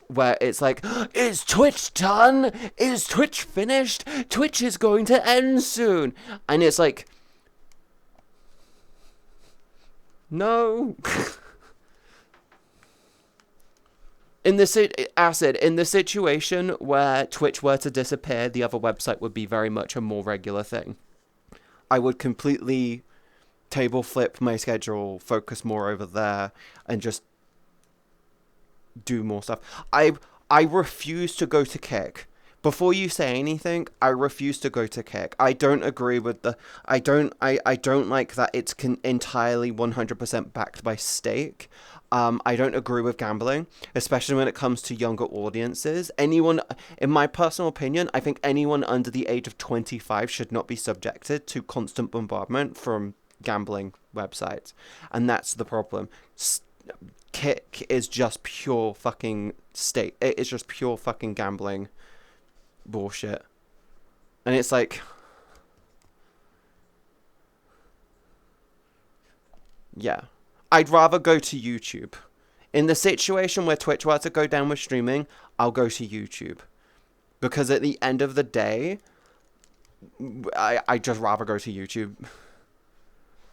where it's like, is Twitch done? Is Twitch finished? Twitch is going to end soon. And it's like, no. In the situation where Twitch were to disappear, the other website would be very much a more regular thing. I would completely table flip my schedule, focus more over there, and just do more stuff. I refuse to go to Kick. Before you say anything, I refuse to go to Kick. I don't agree with the... I don't like that it's entirely 100% backed by stake. I don't agree with gambling, especially when it comes to younger audiences. Anyone, in my personal opinion, I think anyone under the age of 25 should not be subjected to constant bombardment from gambling websites. And that's the problem. Kick is just pure fucking stake. It is just pure fucking gambling bullshit. And it's like... yeah. I'd rather go to YouTube. In the situation where Twitch were to go down with streaming, I'll go to YouTube. Because at the end of the day, I'd just rather go to YouTube.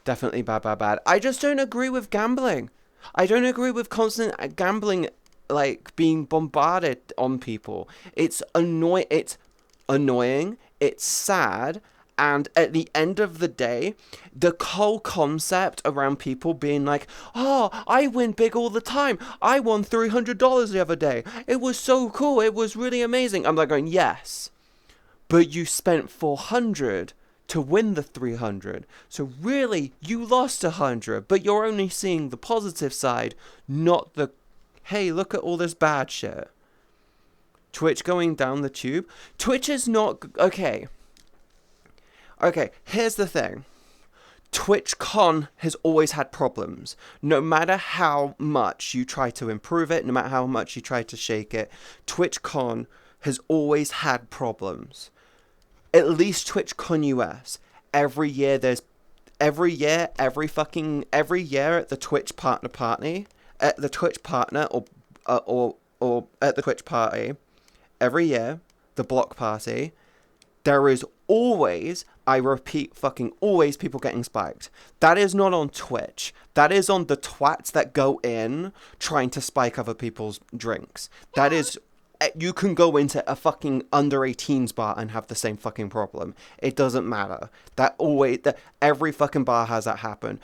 Definitely bad. I just don't agree with gambling. I don't agree with constant gambling, like, being bombarded on people. It's annoying, it's sad, and at the end of the day, the whole concept around people being like, oh, I win big all the time. I won $300 the other day. It was so cool. It was really amazing. I'm like going, yes, but you spent $400 to win the 300. So really, you lost 100, but you're only seeing the positive side, not the, hey, look at all this bad shit. Twitch going down the tube. Twitch is not, okay, here's the thing. TwitchCon has always had problems. No matter how much you try to improve it, no matter how much you try to shake it, TwitchCon has always had problems. At least TwitchCon US. Every year at the Twitch partner party, at the Twitch partner or at the Twitch party, every year, the block party, there is always, I repeat, fucking always people getting spiked. That is not on Twitch. That is on the twats that go in trying to spike other people's drinks. That is, you can go into a fucking under 18s bar and have the same fucking problem. It doesn't matter. Every fucking bar has that happen.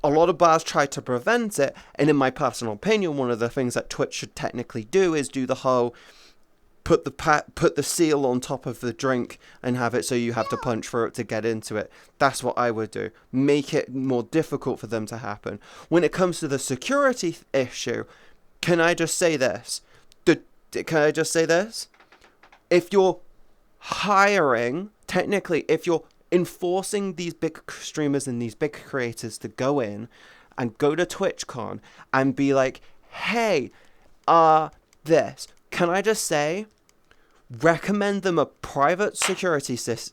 A lot of bars try to prevent it, and in my personal opinion, one of the things that Twitch should technically do is do the whole put the seal on top of the drink and have it so you have to punch for it to get into it. That's what I would do. Make it more difficult for them to happen. When it comes to the security issue, can I just say this? If you're hiring, technically, if you're enforcing these big streamers and these big creators to go in and go to TwitchCon and be like, hey, this. Can I just say, recommend them a private security service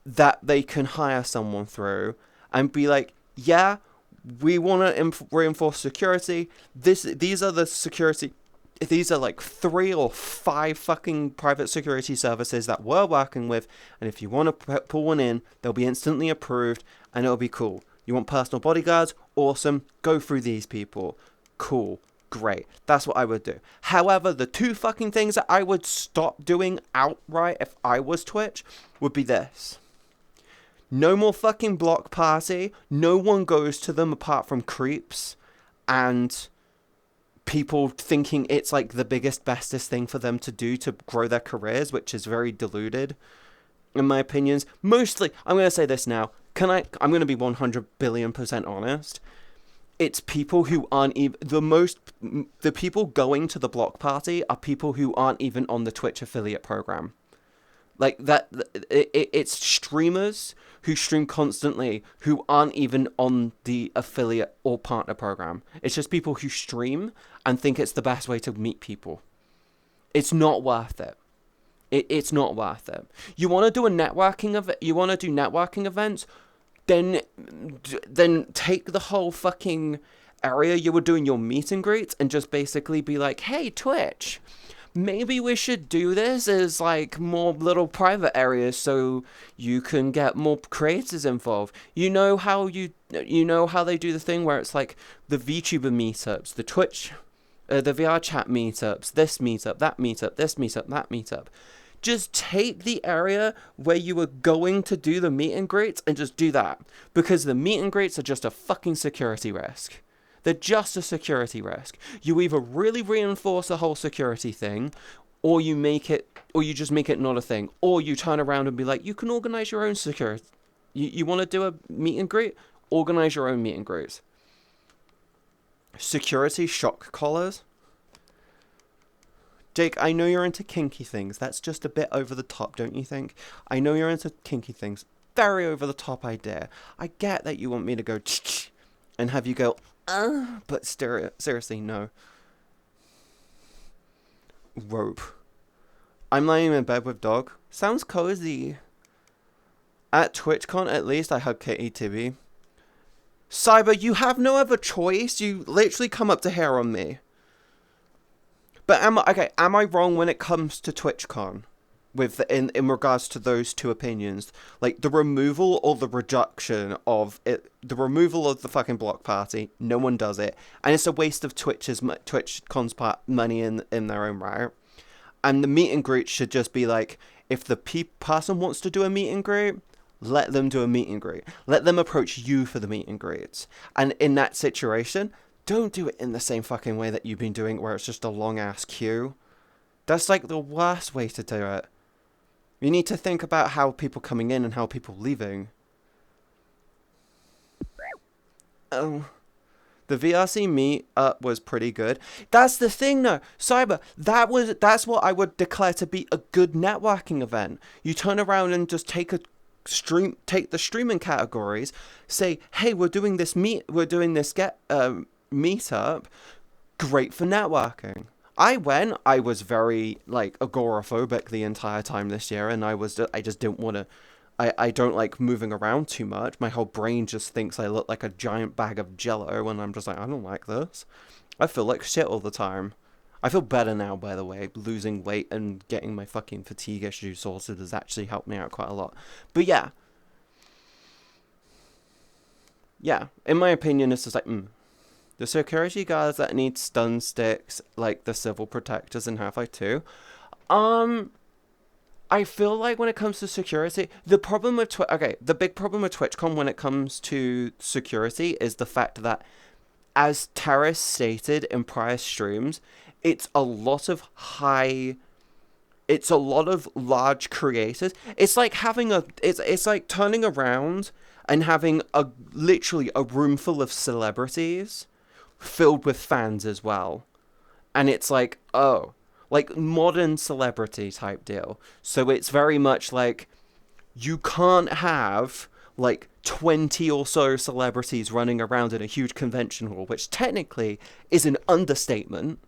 that they can hire someone through, and be like, yeah, we want to reinforce security. These are like 3 or 5 fucking private security services that we're working with, and if you want to pull one in, they'll be instantly approved, and it'll be cool. You want personal bodyguards? Awesome. Go through these people. Cool. Great. That's what I would do. However, the 2 fucking things that I would stop doing outright if I was Twitch would be this. No more fucking block party. No one goes to them apart from creeps and people thinking it's like the biggest, bestest thing for them to do to grow their careers, which is very deluded, in my opinions. Mostly, I'm going to say this now. I'm going to be 100 billion% honest. It's people who aren't even, the people going to the block party are people who aren't even on the Twitch affiliate program. Like that, it's streamers who stream constantly who aren't even on the affiliate or partner program. It's just people who stream and think it's the best way to meet people. It's not worth it. It's not worth it. You want to do networking events, then take the whole fucking area you were doing your meet and greets and just basically be like, hey, Twitch, maybe we should do this as like more little private areas so you can get more creators involved. You know how they do the thing where it's like the VTuber meetups, the Twitch, the VR chat meetups, this meetup, that meetup, this meetup, that meetup. Just take the area where you were going to do the meet and greets and just do that. Because the meet and greets are just a fucking security risk. They're just a security risk. You either really reinforce the whole security thing, or you just make it not a thing. Or you turn around and be like, you can organize your own security. You want to do a meet and greet? Organize your own meet and greets. Security shock collars. Jake, I know you're into kinky things. That's just a bit over the top, don't you think? I know you're into kinky things. Very over the top idea. I get that you want me to go and have you go, but seriously, no. Rope. I'm lying in bed with dog. Sounds cozy. At TwitchCon, at least, I hug MzCatieB. Cyber, you have no other choice. You literally come up to here on me. But am I wrong when it comes to TwitchCon? In regards to those 2 opinions, like the removal or the reduction of it, the removal of the fucking block party, no one does it, and it's a waste of TwitchCon's money in their own right. And the meet and greet should just be like, if the person wants to do a meet and greet, let them do a meet and greet. Let them approach you for the meet and greets. And in that situation, don't do it in the same fucking way that you've been doing, where it's just a long ass queue. That's like the worst way to do it. You need to think about how people coming in and how people leaving. Oh, the VRC meetup was pretty good. That's the thing, though, Cyber. That's what I would declare to be a good networking event. You turn around and just take the streaming categories, say, hey, we're doing this meetup. Great for networking. I was very, like, agoraphobic the entire time this year, and I just didn't want to, I don't like moving around too much. My whole brain just thinks I look like a giant bag of jello, and I'm just like, I don't like this. I feel like shit all the time. I feel better now, by the way. Losing weight and getting my fucking fatigue issue sorted has actually helped me out quite a lot. But yeah. Yeah, in my opinion, it's just like, The security guards that need stun sticks, like the civil protectors in Half-Life 2, I feel like when it comes to security, the big problem with TwitchCon when it comes to security is the fact that, as Terrace stated in prior streams, it's a lot of large creators. It's like it's like turning around and having literally a room full of celebrities filled with fans as well. And it's like, like modern celebrity type deal. So it's very much like, you can't have like 20 or so celebrities running around in a huge convention hall, which technically is an understatement,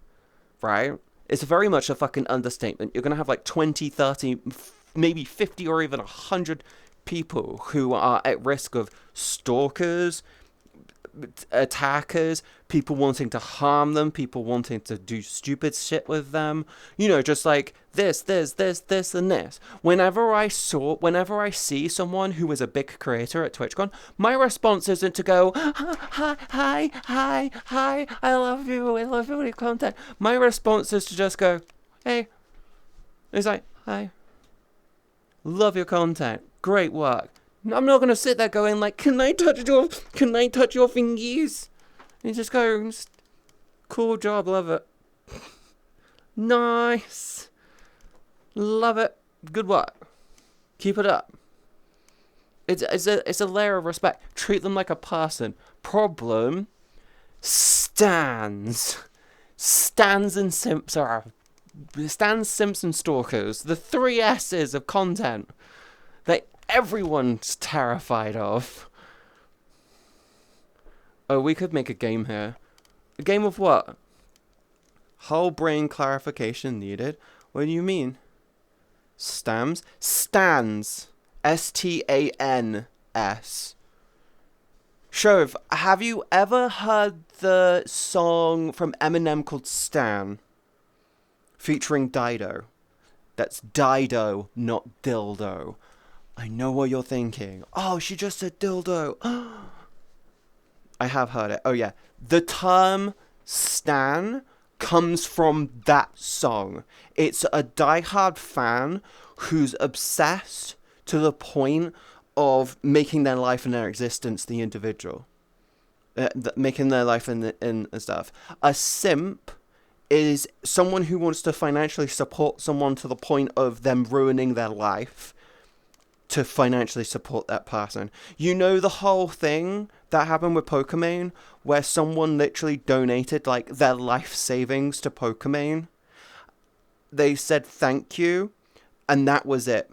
right? It's very much a fucking understatement. You're going to have like 20, 30, maybe 50 or even 100 people who are at risk of stalkers, attackers, people wanting to harm them, people wanting to do stupid shit with them. You know, just like this, and this. Whenever I see someone who is a big creator at TwitchCon, my response isn't to go, hi, I love your content. My response is to just go, hey. It's like, hi. Love your content. Great work. I'm not gonna sit there going like, can I touch your fingies? And just go, cool job, love it. Nice. Love it. Good work. Keep it up. It's a layer of respect. Treat them like a person. Problem, Stans and simps are Stans, simps, and stalkers. The 3 S's of content that everyone's terrified of. Oh, we could make a game here. A game of what? Whole brain clarification needed. What do you mean? Stans? Stans. S-T-A-N-S. Shove, have you ever heard the song from Eminem called Stan? Featuring Dido. That's Dido, not dildo. I know what you're thinking. Oh, she just said dildo. I have heard it. Oh, yeah. The term stan comes from that song. It's a diehard fan who's obsessed to the point of making their life and their existence the individual. Making their life in stuff. A simp is someone who wants to financially support someone to the point of them ruining their life to financially support that person. You know the whole thing that happened with Pokemon, where someone literally donated like their life savings to Pokemon. They said thank you, and that was it.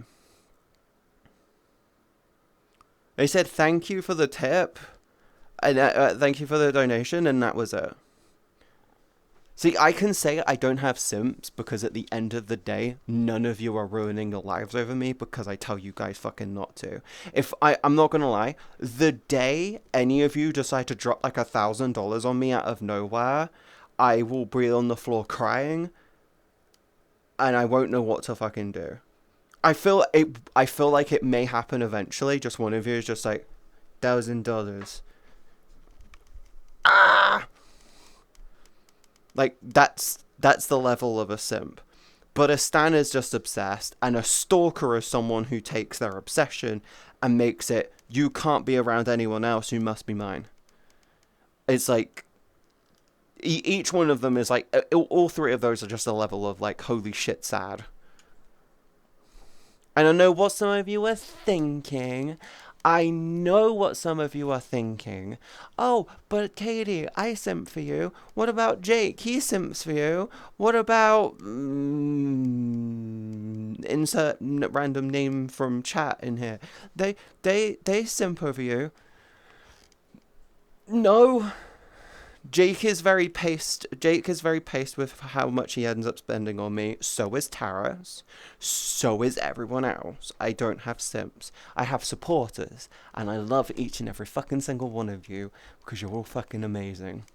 They said thank you for the tip, and thank you for the donation, and that was it. See, I can say I don't have simps because at the end of the day, none of you are ruining your lives over me because I tell you guys fucking not to. I'm not gonna lie, the day any of you decide to drop like $1,000 on me out of nowhere, I will be on the floor crying, and I won't know what to fucking do. I feel like it may happen eventually. Just one of you is just like, $1,000. Ah! Like, that's the level of a simp. But a stan is just obsessed, and a stalker is someone who takes their obsession and makes it, you can't be around anyone else, you must be mine. It's like, each one of them is like, all 3 of those are just a level of like, holy shit sad. And I know what some of you are thinking. Oh, but Katie, I simp for you. What about Jake? He simps for you. What about... insert random name from chat in here. They simp over you. No. Jake is very paced with how much he ends up spending on me. So is Taras. So is everyone else. I don't have simps. I have supporters. And I love each and every fucking single one of you because you're all fucking amazing.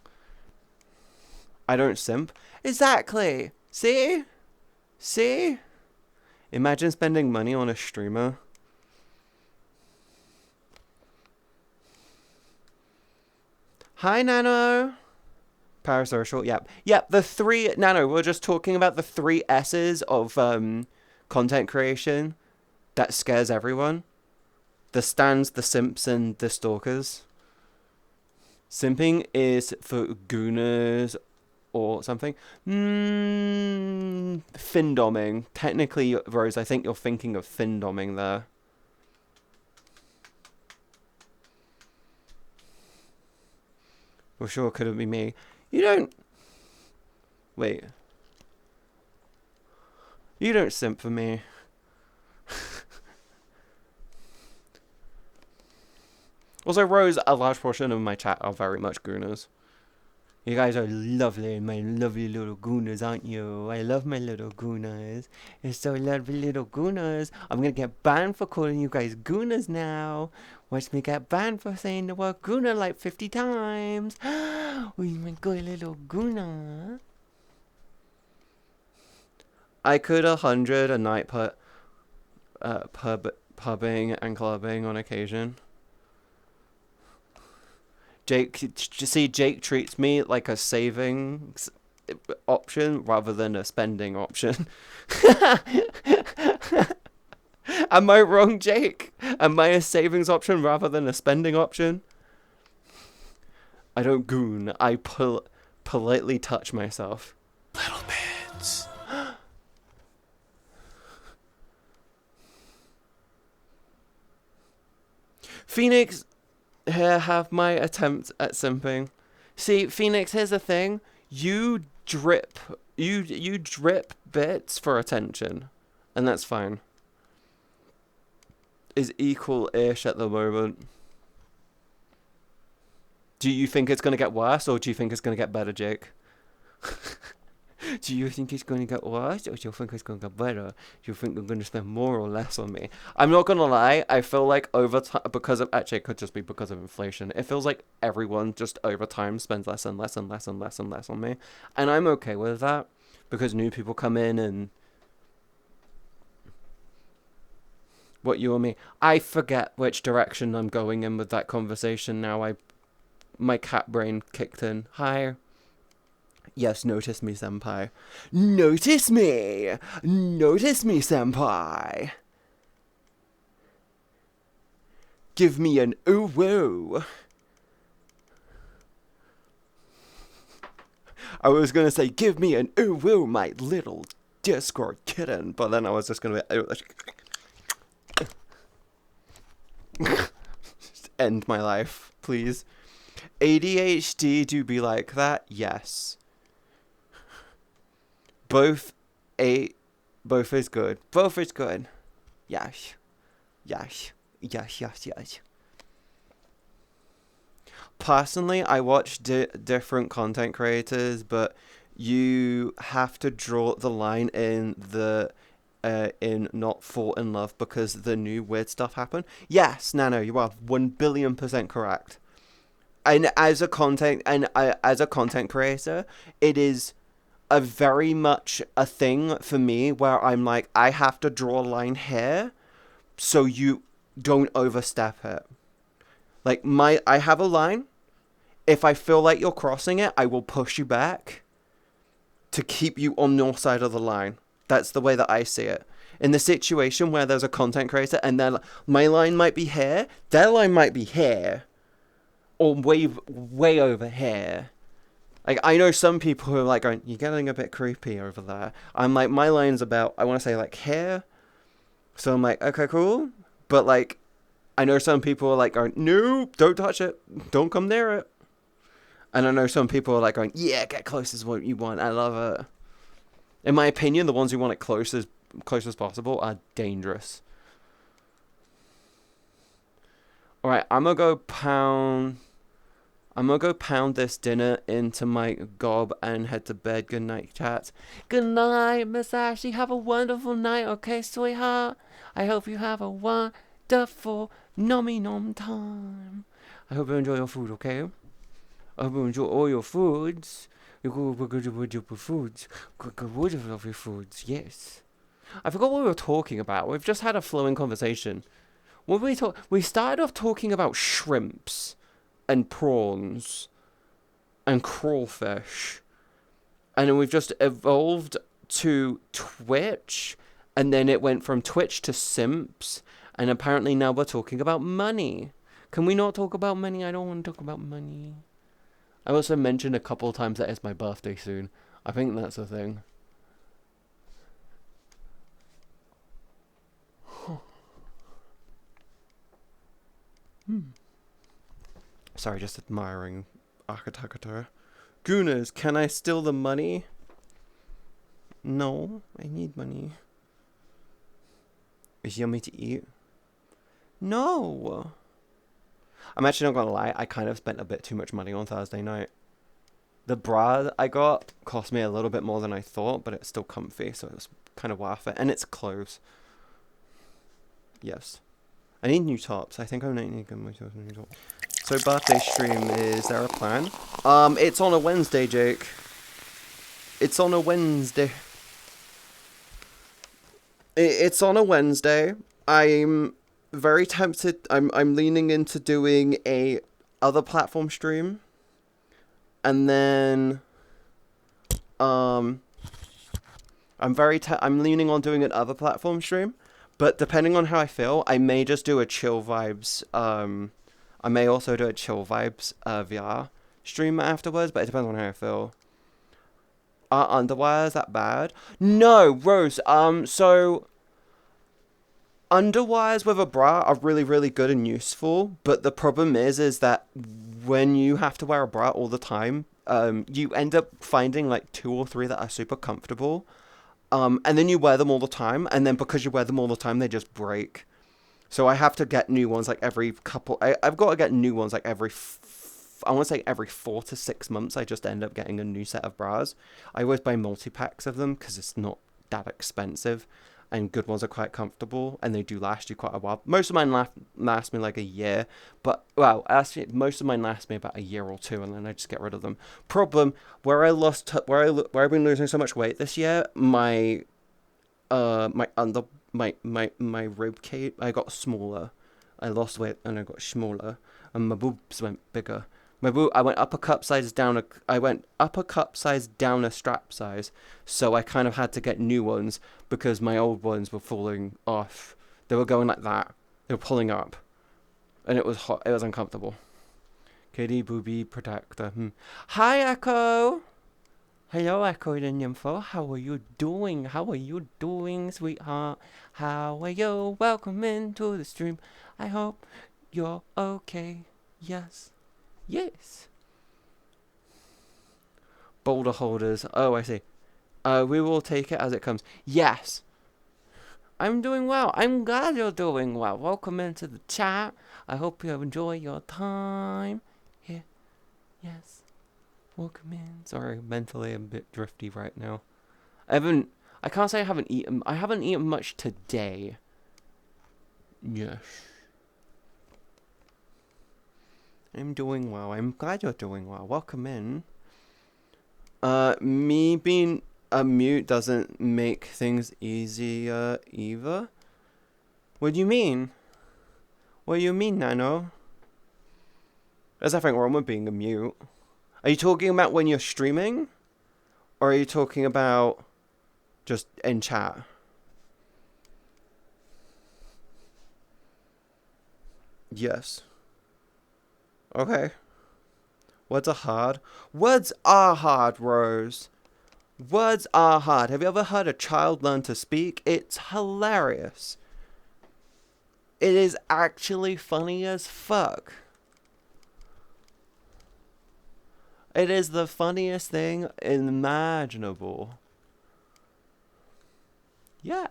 I don't simp. Exactly. See? Imagine spending money on a streamer. Hi, Nano. Parasocial, yep. Yep, the 3... Nano, we're just talking about the 3 S's of content creation that scares everyone. The stans, the simps, and the stalkers. Simping is for gooners or something. Findoming. Technically, Rose, I think you're thinking of findoming there. For sure, couldn't be me. You don't... Wait. You don't simp for me. Also, Rose, a large portion of my chat are very much gooners. You guys are lovely, my lovely little gooners, aren't you? I love my little gooners. You're so lovely little gooners. I'm gonna get banned for calling you guys gooners now. Watch me get banned for saying the word gooner like 50 times. Oh, my good little gooner. I could 100 a night pubbing and clubbing on occasion. Jake treats me like a savings option rather than a spending option. Am I wrong, Jake? Am I a savings option rather than a spending option? I don't goon. I politely touch myself. Little bits. Phoenix, here have my attempt at simping. See, Phoenix, here's the thing. You drip bits for attention, and that's fine. Is equal-ish at the moment. Do you think it's gonna get worse, or do you think it's gonna get better, Jake? Do you think it's going to get worse, or do you think it's going to get better? Do you think you're going to spend more or less on me? I'm not going to lie, I feel like over time, actually it could just be because of inflation, it feels like everyone just over time spends less and less and less and less and less on me. And I'm okay with that, because new people come in and... What, you or me? I forget which direction I'm going in with that conversation now. My cat brain kicked in. Hi. Yes, notice me, senpai. Notice me! Notice me, senpai! Give me an ooh woo! I was gonna say, give me an ooh woo, my little Discord kitten, but then I was just gonna be... Just end my life, please. ADHD do be like that? Yes. Both is good. Both is good. Yes. Yes. Yes, yes, yes. Personally, I watch different content creators, but you have to draw the line in in not fall in love because the new weird stuff happened. Yes, Nano, you are 1,000,000,000% correct. And as a content creator, it is a very much a thing for me where I'm like, I have to draw a line here so you don't overstep it. Like, I have a line. If I feel like you're crossing it, I will push you back to keep you on your side of the line. That's the way that I see it. In the situation where there's a content creator and my line might be here, their line might be here, or way over here. Like, I know some people who are like going, you're getting a bit creepy over there. I'm like, my line's about, I want to say like here. So I'm like, okay, cool. But like, I know some people are like going, no, don't touch it. Don't come near it. And I know some people are like going, yeah, get close as what you want. I love it. In my opinion, the ones who want it close as possible are dangerous. All right, I'm going to go pound this dinner into my gob and head to bed. Good night, chat. Good night, Miss Ashley. Have a wonderful night, okay, sweetheart? I hope you have a wonderful nommy nom time. I hope you enjoy your food, okay? I hope you enjoy all your foods. Foods. Lovely foods, yes. I forgot what we were talking about. We've just had a flowing conversation. What were we talking? We started off talking about shrimps and prawns and crawfish, and then we've just evolved to Twitch, and then it went from Twitch to simps, and apparently now we're talking about money. Can we not talk about money? I don't want to talk about money. I also mentioned a couple of times that it's my birthday soon. I think that's the thing. Sorry, just admiring architecture. Gooners, can I steal the money? No, I need money. Is yummy to eat? No. I'm actually not gonna lie, I kind of spent a bit too much money on Thursday night. The bra that I got cost me a little bit more than I thought, but it's still comfy, so it was kind of worth it. And it's clothes. Yes. I need new tops. I think I need to get myself a new top. So birthday stream, is there a plan? It's on a Wednesday, Jake. It's on a Wednesday. It's on a Wednesday. I'm very tempted. I'm leaning into doing a other platform stream. And then I'm leaning on doing an other platform stream, but depending on how I feel, I may just do a chill vibes I may also do a chill vibes VR stream afterwards, but it depends on how I feel. Are underwires that bad? No, Rose. So underwires with a bra are really, really good and useful, but the problem is that when you have to wear a bra all the time, you end up finding like 2 or 3 that are super comfortable, and then you wear them all the time, and then because you wear them all the time, they just break. So I have to get new ones like every couple. I've got to get new ones like every. I want to say every 4 to 6 months. I just end up getting a new set of bras. I always buy multi packs of them because it's not that expensive, and good ones are quite comfortable, and they do last you quite a while. Most of mine last me like a year, but well, actually, most of mine last me about a year or 2, and then I just get rid of them. Problem where I've been losing so much weight this year, my rib cage, I got smaller. I lost weight and I got smaller, and my boobs went bigger. I went up a cup size down a strap size, so I kind of had to get new ones because my old ones were falling off. They were going like that. They were pulling up, and it was hot. It was uncomfortable. Kitty booby protector. Hi, Echo. Hello, Echo the Nympho. How are you doing? How are you doing, sweetheart? How are you? Welcome into the stream. I hope you're okay. Yes. Yes. Boulder holders. Oh, I see. We will take it as it comes. Yes. I'm doing well. I'm glad you're doing well. Welcome into the chat. I hope you enjoy your time here. Yes. Welcome in. Sorry, mentally I'm a bit drifty right now. I can't say I haven't eaten. I haven't eaten much today. Yes. I'm doing well. I'm glad you're doing well. Welcome in. Me being a mute doesn't make things easier either. What do you mean? What do you mean, Nano? There's nothing wrong with being a mute. Are you talking about when you're streaming? Or are you talking about just in chat? Yes. Okay. Words are hard. Words are hard, Rose. Words are hard. Have you ever heard a child learn to speak? It's hilarious. It is actually funny as fuck. It is the funniest thing imaginable. Yeah.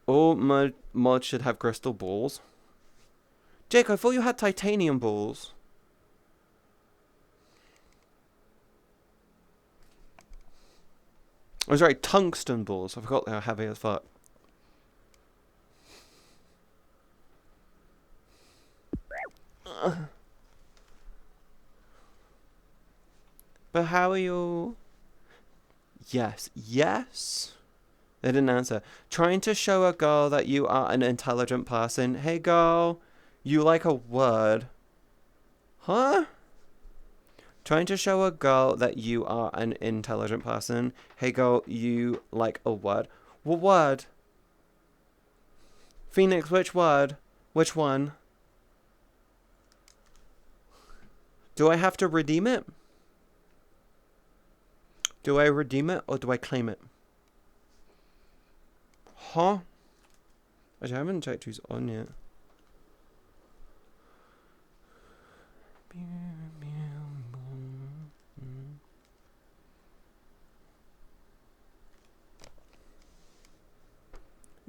All mods should have crystal balls. Jake, I thought you had titanium balls. Oh, sorry, tungsten balls. I forgot they were heavy as fuck. But how are you? Yes. Yes? They didn't answer. Trying to show a girl that you are an intelligent person. Hey girl, you like a word. Huh? Trying to show a girl that you are an intelligent person. Hey girl, you like a word. What word? Phoenix, which word? Which one? Do I have to redeem it? Do I redeem it or do I claim it? Huh? Actually, I haven't checked who's on yet.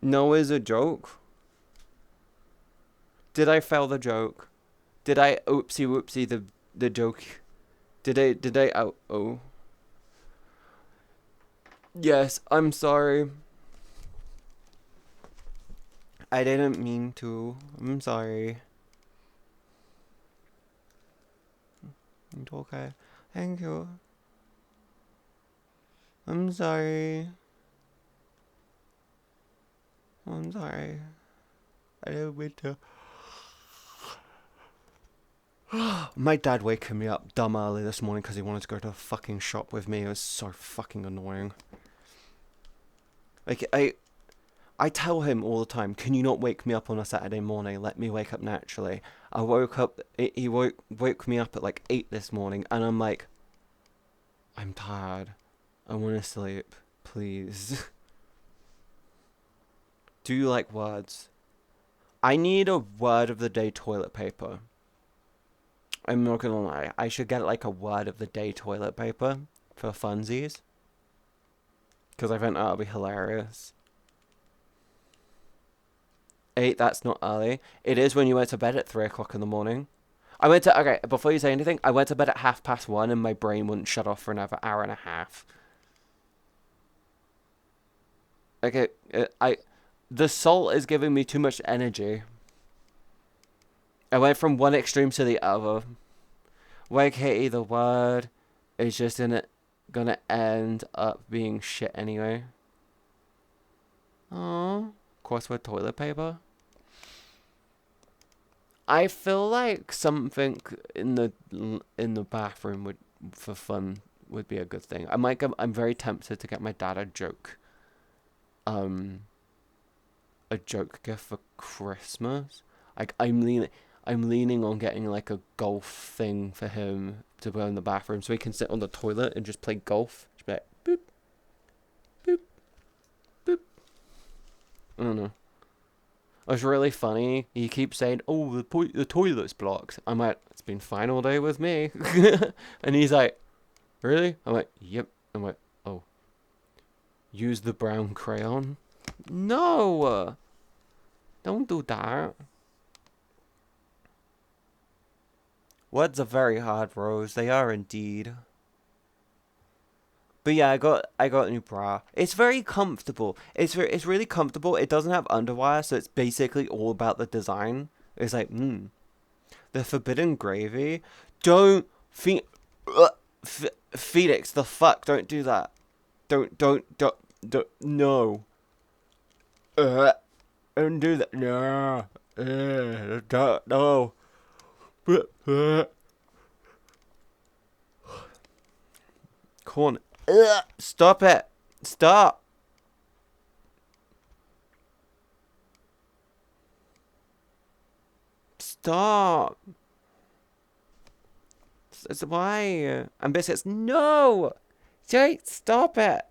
No is a joke. Did I fail the joke? Did I oopsie whoopsie the joke? Did I oh. Yes, I'm sorry. I didn't mean to. I'm sorry. It's okay. Thank you. I'm sorry. I'm sorry. I didn't mean to. My dad waking me up dumb early this morning because he wanted to go to the fucking shop with me. It was so fucking annoying. Like, I tell him all the time, can you not wake me up on a Saturday morning? Let me wake up naturally. I woke up, he woke me up at like 8 this morning, and I'm like, I'm tired. I want to sleep. Please. Do you like words? I need a word of the day toilet paper. I'm not gonna lie. I should get like a word of the day toilet paper for funsies. Because I think that'll be hilarious. 8, that's not early. It is when you went to bed at 3 o'clock in the morning. Okay, before you say anything, I went to bed at 1:30 and my brain wouldn't shut off for another hour and a half. Okay, the salt is giving me too much energy. I went from one extreme to the other. Wake Katie, the word is just gonna end up being shit anyway. Oh, crossword toilet paper. I feel like something in the bathroom would, for fun, would be a good thing. I'm very tempted to get my dad a joke gift for Christmas. Like I'm leaning on getting like a golf thing for him to put in the bathroom so he can sit on the toilet and just play golf. Just be like boop, boop, boop. I don't know. It was really funny. He keeps saying, "Oh, the toilet's blocked." I'm like, "It's been fine all day with me." And he's like, "Really?" I'm like, "Yep." I'm like, "Oh, use the brown crayon." No, don't do that. Words are very hard, Rose. They are indeed. But yeah, I got a new bra. It's very comfortable. It's really comfortable. It doesn't have underwire, so it's basically all about the design. It's like, the forbidden gravy. Don't Felix, the fuck, don't do that. Don't no. Don't do that. No. No. Corn. Stop it. Stop. Stop. It's why. And Biscuits, no. Jay, stop it.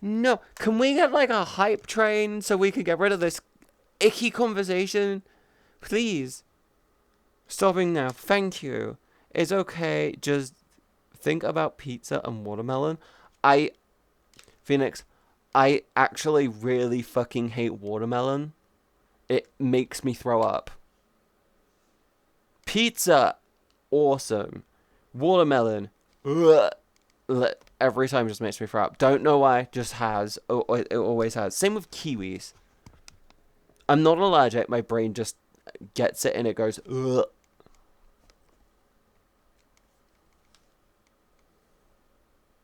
No. Can we get like a hype train so we can get rid of this icky conversation? Please. Stopping now. Thank you. It's okay. Just think about pizza and watermelon. Phoenix, I actually really fucking hate watermelon. It makes me throw up. Pizza, awesome. Watermelon, ugh. Every time just makes me throw up. Don't know why, just has. It always has. Same with kiwis. I'm not allergic, my brain just gets it and it goes, ugh.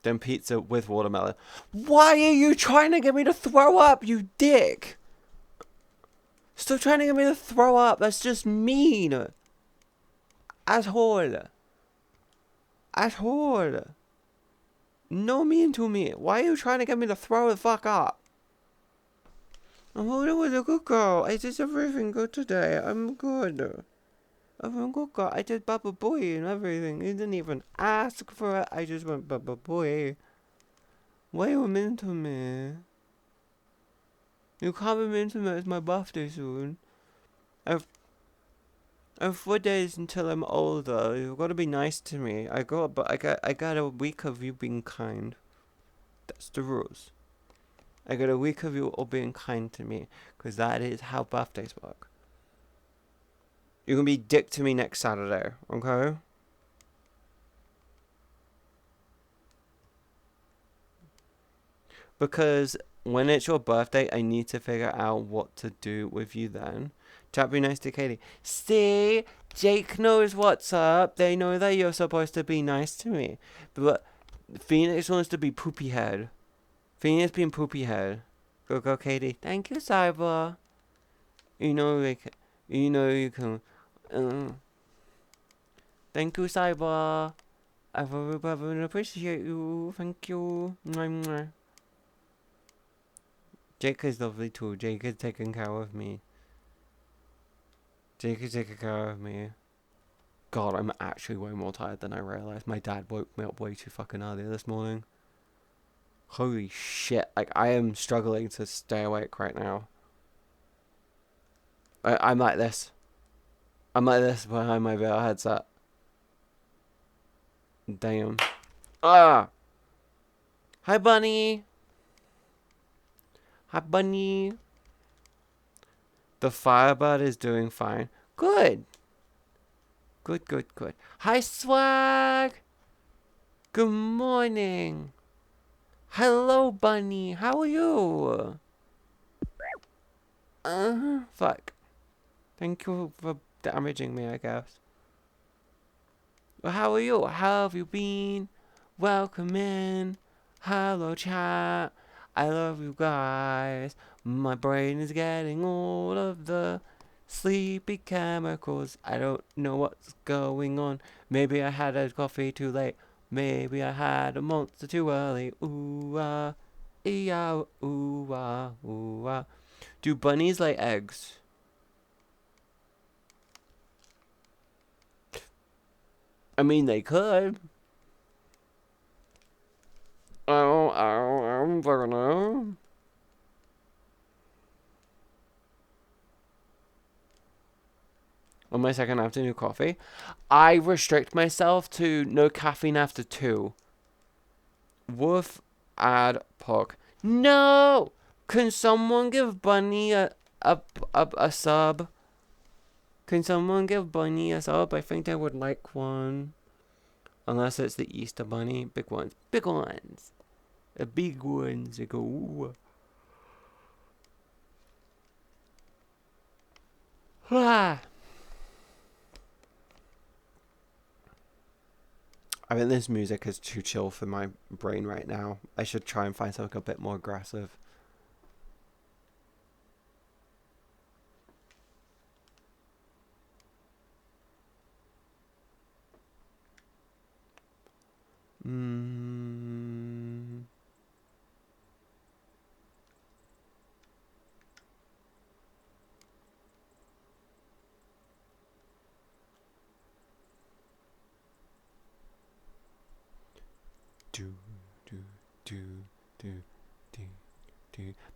Then pizza with watermelon. Why are you trying to get me to throw up, you dick? Stop trying to get me to throw up. That's just mean. Asshole. Asshole. No mean to me. Why are you trying to get me to throw the fuck up? I'm holding with a good girl. I did everything good today. I'm good. I'm a good girl. I did Baba Boy and everything. You didn't even ask for it. I just went Baba Boy. Why are you mean to me? You can't be mean to me. It's my birthday soon. I've 4 days until I'm older. You've got to be nice to me. I got a week of you being kind. That's the rules. I got a week of you all being kind to me, because that is how birthdays work. You're gonna be dick to me next Saturday, okay? Because when it's your birthday, I need to figure out what to do with you then. Chat, be nice to Katie. See? Jake knows what's up. They know that you're supposed to be nice to me. But Phoenix wants to be poopy head. Phoenix being poopy head. Go, Katie. Thank you, Cyber. You know, like, you know you can. Thank you, Cyber. I really appreciate you. Thank you. Mwah, mwah. Jake is lovely too. Jake is taking care of me. Jake is taking care of me. God, I'm actually way more tired than I realized. My dad woke me up way too fucking early this morning. Holy shit. Like, I am struggling to stay awake right now. I'm like this. I'm like this behind my VR headset. Damn. Ah! Hi, Bunny. Hi, Bunny. The Firebird is doing fine. Good. Good. Hi, Swag. Good morning. Hello, Bunny. How are you? Fuck. Thank you for damaging me, I guess. Well, how are you? How have you been? Welcome in. Hello, chat. I love you guys. My brain is getting all of the sleepy chemicals. I don't know what's going on. Maybe I had a coffee too late. Maybe I had a monster too early. Ooh ah, ooh ah, ooh ah. Do bunnies lay eggs? I mean, they could. I don't know. On my second afternoon coffee, I restrict myself to no caffeine after 2. Woof ad poc. No! Can someone give Bunny a sub? Can someone give Bunny a sub? I think I would like one. Unless it's the Easter Bunny. Big ones. Big ones. The big ones. They go, ooh. Ah. I think this music is too chill for my brain right now. I should try and find something a bit more aggressive.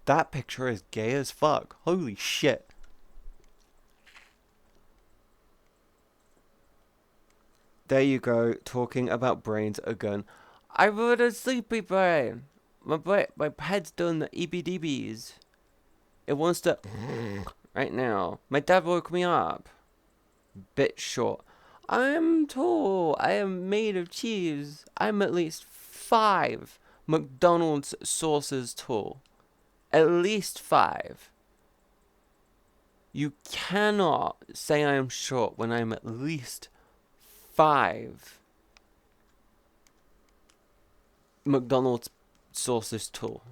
That picture is gay as fuck. Holy shit. There you go, talking about brains again. I've got a sleepy brain. My head's done the EBDBs. It wants to right now. My dad woke me up. Bit short. I'm tall. I am made of cheese. I'm at least 5 McDonald's sauces tall. At least 5. You cannot say I am short when I'm at least 5 McDonald's sauces tall.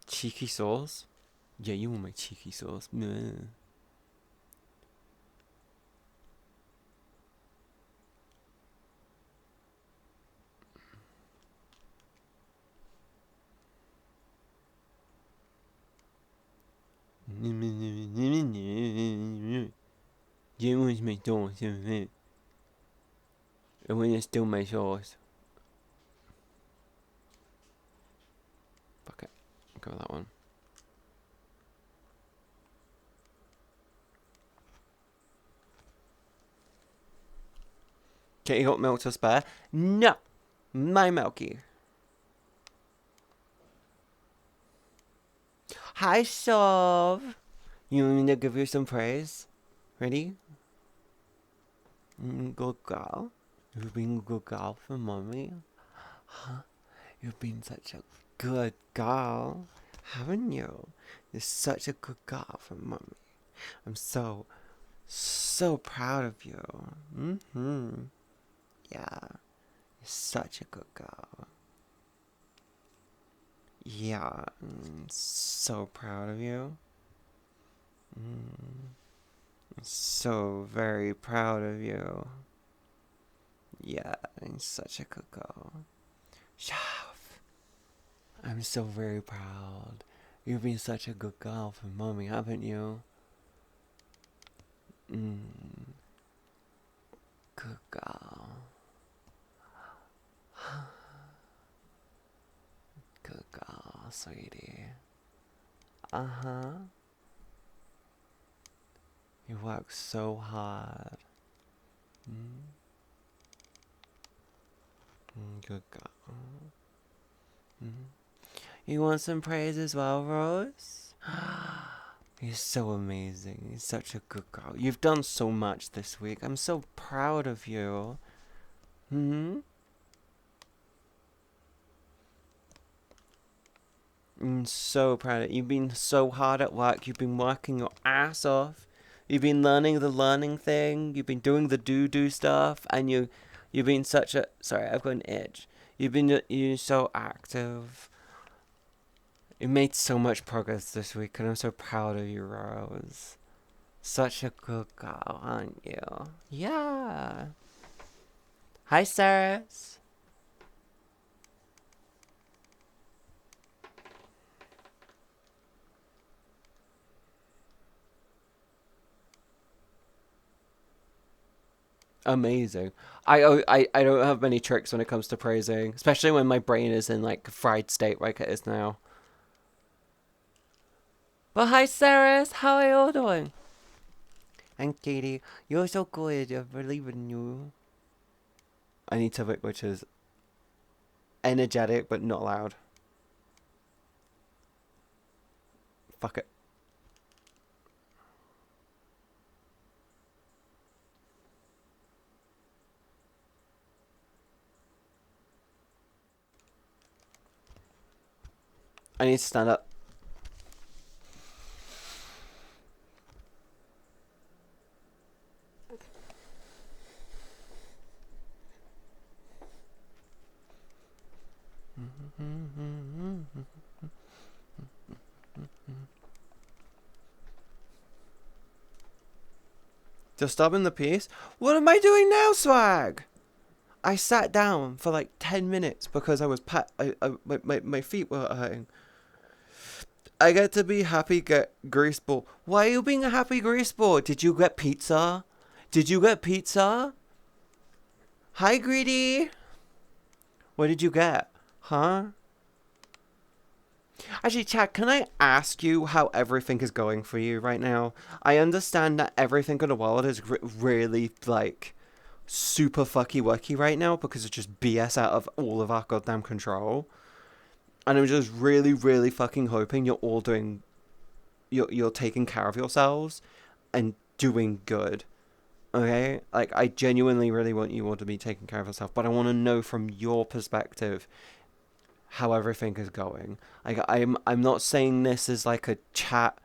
Cheeky sauce? Yeah, you want my cheeky sauce. Meh. You want my sauce, and when you steal my sauce. Fuck it. I'll go with that one. Katie got milk to spare? No! My Milky. Hi, Shove. You want me to give you some praise? Ready? Good girl. You've been a good girl for mommy. Huh? You've been such a good girl, haven't you? You're such a good girl for mommy. I'm so proud of you. Yeah, you're such a good girl. Yeah, I'm so proud of you. So very proud of you. Yeah, I'm such a good girl. Shav. I'm so very proud. You've been such a good girl for mommy, haven't you? Good girl. Good girl, sweetie. Uh-huh. You work so hard. Good girl. You want some praise as well, Rose? You're so amazing. You're such a good girl. You've done so much this week. I'm so proud of you. I'm so proud of you. You've been so hard at work. You've been working your ass off. You've been learning the learning thing. You've been doing the do stuff, and you've been such a sorry. I've got an itch. You're so active. You made so much progress this week, and I'm so proud of you, Rose. Such a good girl, aren't you? Yeah. Hi, Sarahs. Amazing. I don't have many tricks when it comes to praising, especially when my brain is in like fried state like it is now. But hi, Sarahs. How are you all doing? And Katie, you're so good. I believe in you. I need something which is energetic but not loud. Fuck it. I need to stand up. Disturbing the peace? What am I doing now, swag? I sat down for like 10 minutes because I was my feet were hurting. I get to be happy get greaseball. Why are you being a happy greaseball? Did you get pizza? Did you get pizza? Hi, Greedy. What did you get? Huh? Actually, Chad, can I ask you how everything is going for you right now? I understand that everything in the world is really, like, super fucky wucky right now because it's just BS out of all of our goddamn control. And I'm just really, really fucking hoping you're all doing... You're taking care of yourselves and doing good. Okay? Like, I genuinely really want you all to be taking care of yourself, but I want to know from your perspective how everything is going. Like, I'm not saying this as like a chat,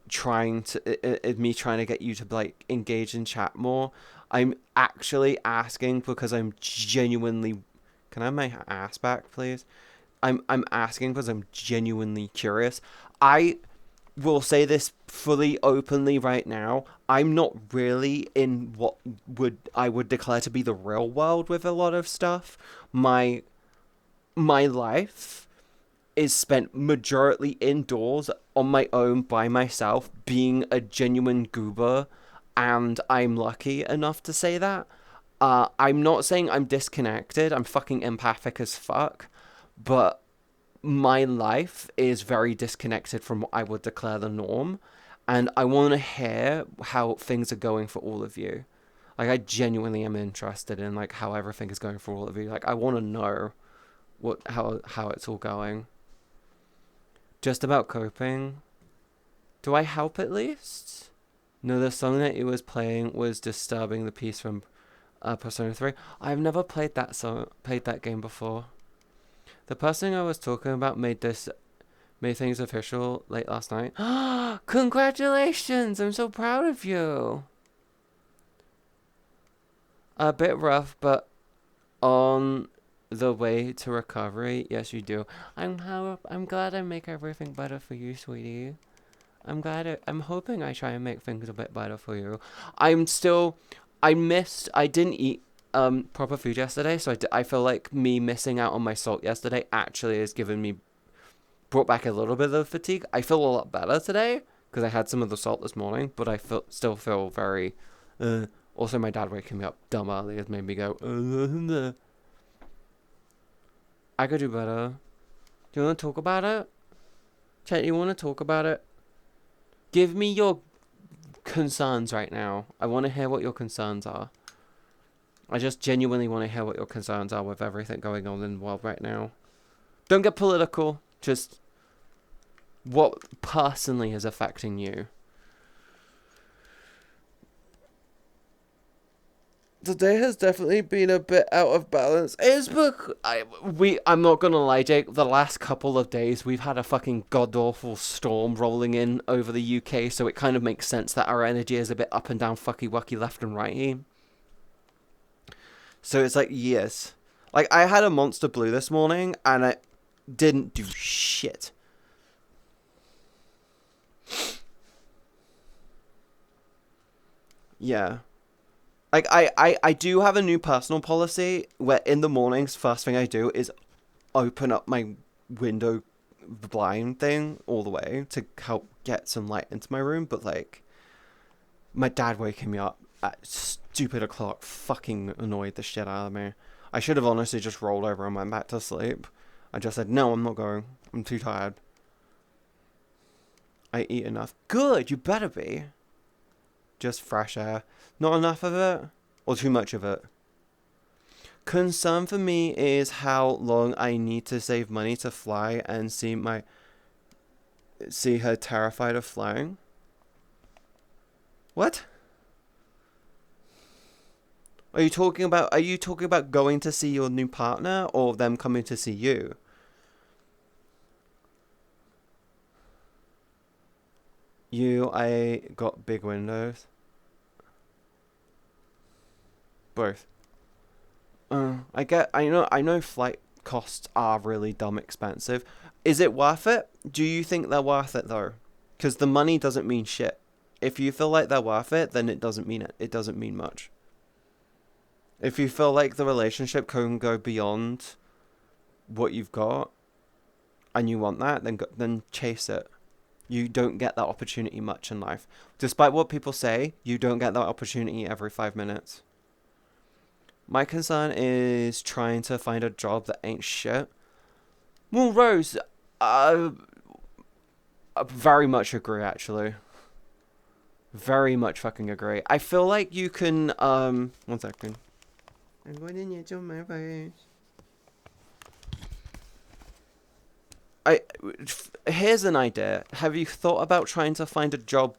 trying to me trying to get you to like engage in chat more. I'm actually asking because I'm genuinely. Can I have my ass back, please? I'm asking because I'm genuinely curious. I will say this fully openly right now. I'm not really in what I would declare to be the real world with a lot of stuff. My life is spent majority indoors on my own by myself, being a genuine goober, and I'm lucky enough to say that. I'm not saying I'm disconnected. I'm fucking empathic as fuck, but my life is very disconnected from what I would declare the norm, and I want to hear how things are going for all of you. Like, I genuinely am interested in like how everything is going for all of you. Like, I want to know how it's all going. Just about coping. Do I help at least? No, the song that he was playing was Disturbing the Peace from Persona 3. I've never played that game before. The person I was talking about made things official late last night. Congratulations! I'm so proud of you. A bit rough, but on the way to recovery. Yes, you do. I'm glad I make everything better for you, sweetie. I'm hoping I try and make things a bit better for you. I didn't eat proper food yesterday, so I feel like me missing out on my salt yesterday actually has brought back a little bit of fatigue. I feel a lot better today because I had some of the salt this morning, but I still feel very. Also, my dad waking me up dumb early has made me go. I could do better. Do you want to talk about it? Chet, you want to talk about it? Give me your concerns right now. I want to hear what your concerns are. I just genuinely want to hear what your concerns are with everything going on in the world right now. Don't get political. Just what personally is affecting you. Today has definitely been a bit out of balance. I'm not gonna lie, Jake. The last couple of days we've had a fucking god awful storm rolling in over the UK, so it kind of makes sense that our energy is a bit up and down, fucky wucky, left and righty. So it's like, yes, like I had a Monster Blue this morning and I didn't do shit. Yeah. Like, I do have a new personal policy where in the mornings, first thing I do is open up my window blind thing all the way to help get some light into my room. But, like, my dad waking me up at stupid o'clock fucking annoyed the shit out of me. I should have honestly just rolled over and went back to sleep. I just said, no, I'm not going. I'm too tired. I eat enough. Good, you better be. Just fresh air. Not enough of it, or too much of it. Concern for me is how long I need to save money to fly and see her terrified of flying. What? Are you talking about going to see your new partner or them coming to see you? I got big windows. Both. I know flight costs are really dumb expensive. Is it worth it? Do you think they're worth it though? Because the money doesn't mean shit. If you feel like they're worth it, then it doesn't mean it. It doesn't mean much. If you feel like the relationship can go beyond what you've got, and you want that, then chase it. You don't get that opportunity much in life. Despite what people say, you don't get that opportunity every 5 minutes. My concern is trying to find a job that ain't shit. Well, Rose, I very much agree, actually. Very much fucking agree. I feel like you can, 1 second. I'm going to need your face. Here's an idea. Have you thought about trying to find a job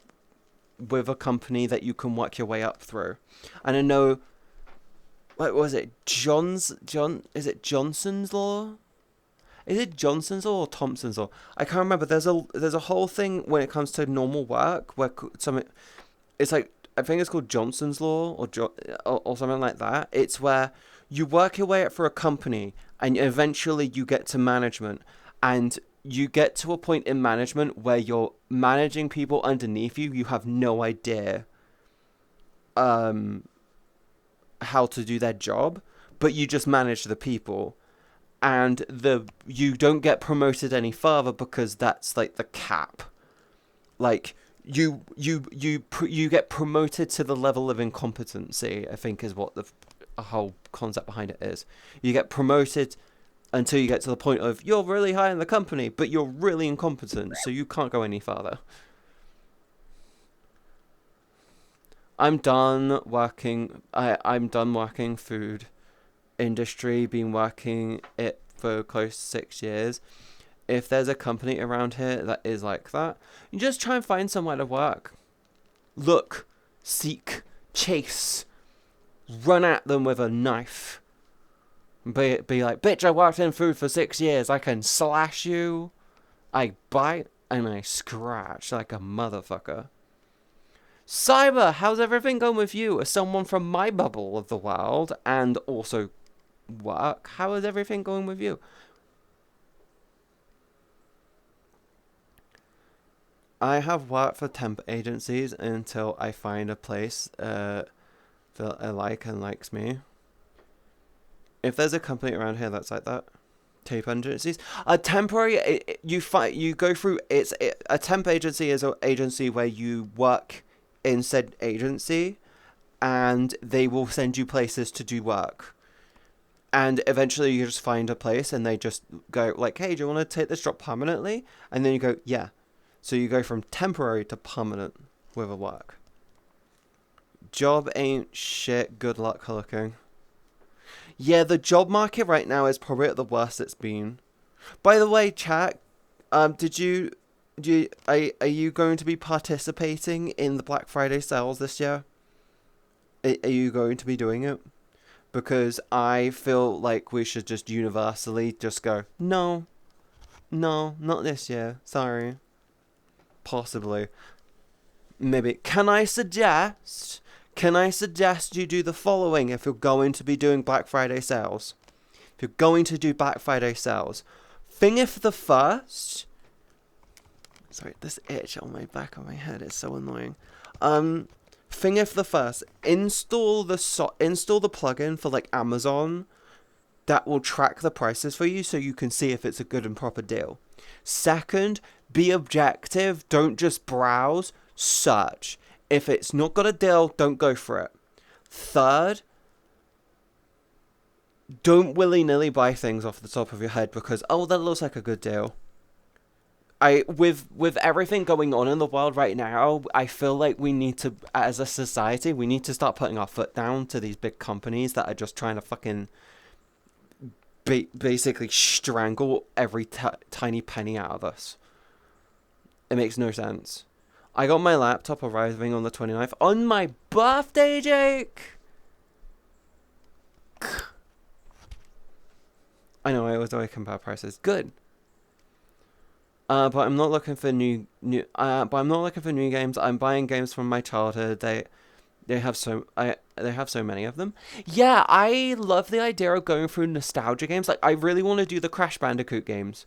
with a company that you can work your way up through? And I know, what was it? Is it Johnson's Law? Is it Johnson's Law or Thompson's Law? I can't remember. There's a whole thing when it comes to normal work where it's like, I think it's called Johnson's Law or something like that. It's where you work your way up for a company and eventually you get to management. And you get to a point in management where you're managing people underneath you. You have no idea how to do their job, but you just manage the people. And you don't get promoted any further because that's like the cap. Like you get promoted to the level of incompetency, I think is what the whole concept behind it is. You get promoted until you get to the point of you're really high in the company, but you're really incompetent, so you can't go any further. I'm done working food industry, been working it for close to 6 years. If there's a company around here that is like that, you just try and find somewhere to work. look, seek, chase, run at them with a knife. Be like, bitch, I worked in food for 6 years. I can slash you. I bite and I scratch like a motherfucker. Cyber, how's everything going with you? As someone from my bubble of the world and also work, how is everything going with you? I have worked for temp agencies until I find a place that I like and likes me. If there's a company around here that's like that, temp agencies, a temporary you go through. A temp agency is an agency where you work in said agency, and they will send you places to do work. And eventually you just find a place and they just go like, hey, do you want to take this job permanently? And then you go, yeah. So you go from temporary to permanent with a work. Job ain't shit. Good luck looking. Yeah, the job market right now is probably at the worst it's been. By the way, chat, are you going to be participating in the Black Friday sales this year? Are you going to be doing it? Because I feel like we should just universally just go, no, not this year. Sorry. Possibly. Maybe. Can I suggest you do the following if you're going to be doing Black Friday sales? If you're going to do Black Friday sales, Thingif the first. Sorry, this itch on my back of my head is so annoying. Thingif the first. Install the plugin for like Amazon that will track the prices for you so you can see if it's a good and proper deal. Second, be objective. Don't just browse. Search. If it's not got a deal, don't go for it. Third, don't willy-nilly buy things off the top of your head because, oh, that looks like a good deal. With everything going on in the world right now, I feel like we need to, as a society, we need to start putting our foot down to these big companies that are just trying to fucking basically strangle every tiny penny out of us. It makes no sense. I got my laptop arriving on the 29th. On my birthday, Jake! I know, I always compare prices. Good. But I'm not looking for new games. I'm buying games from my childhood. They have so many of them. Yeah, I love the idea of going through nostalgia games. Like, I really want to do the Crash Bandicoot games.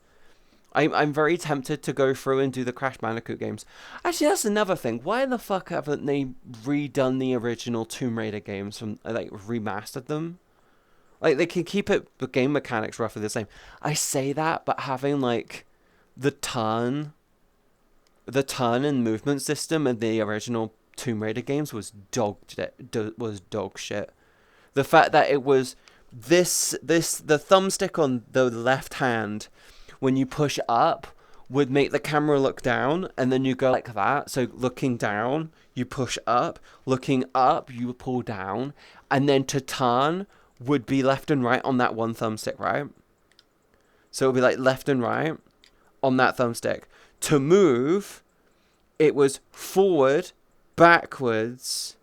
I'm very tempted to go through and do the Crash Bandicoot games. Actually, that's another thing. Why the fuck haven't they redone the original Tomb Raider games from, like, remastered them? Like, they can keep the game mechanics roughly the same. I say that, but having, like, the turn and movement system in the original Tomb Raider games was dog shit. The fact that it was the thumbstick on the left hand, when you push up, would make the camera look down, and then you go like that. So looking down, you push up. Looking up, you pull down. And then to turn would be left and right on that one thumbstick, right? So it would be like left and right on that thumbstick. To move, it was forward, backwards,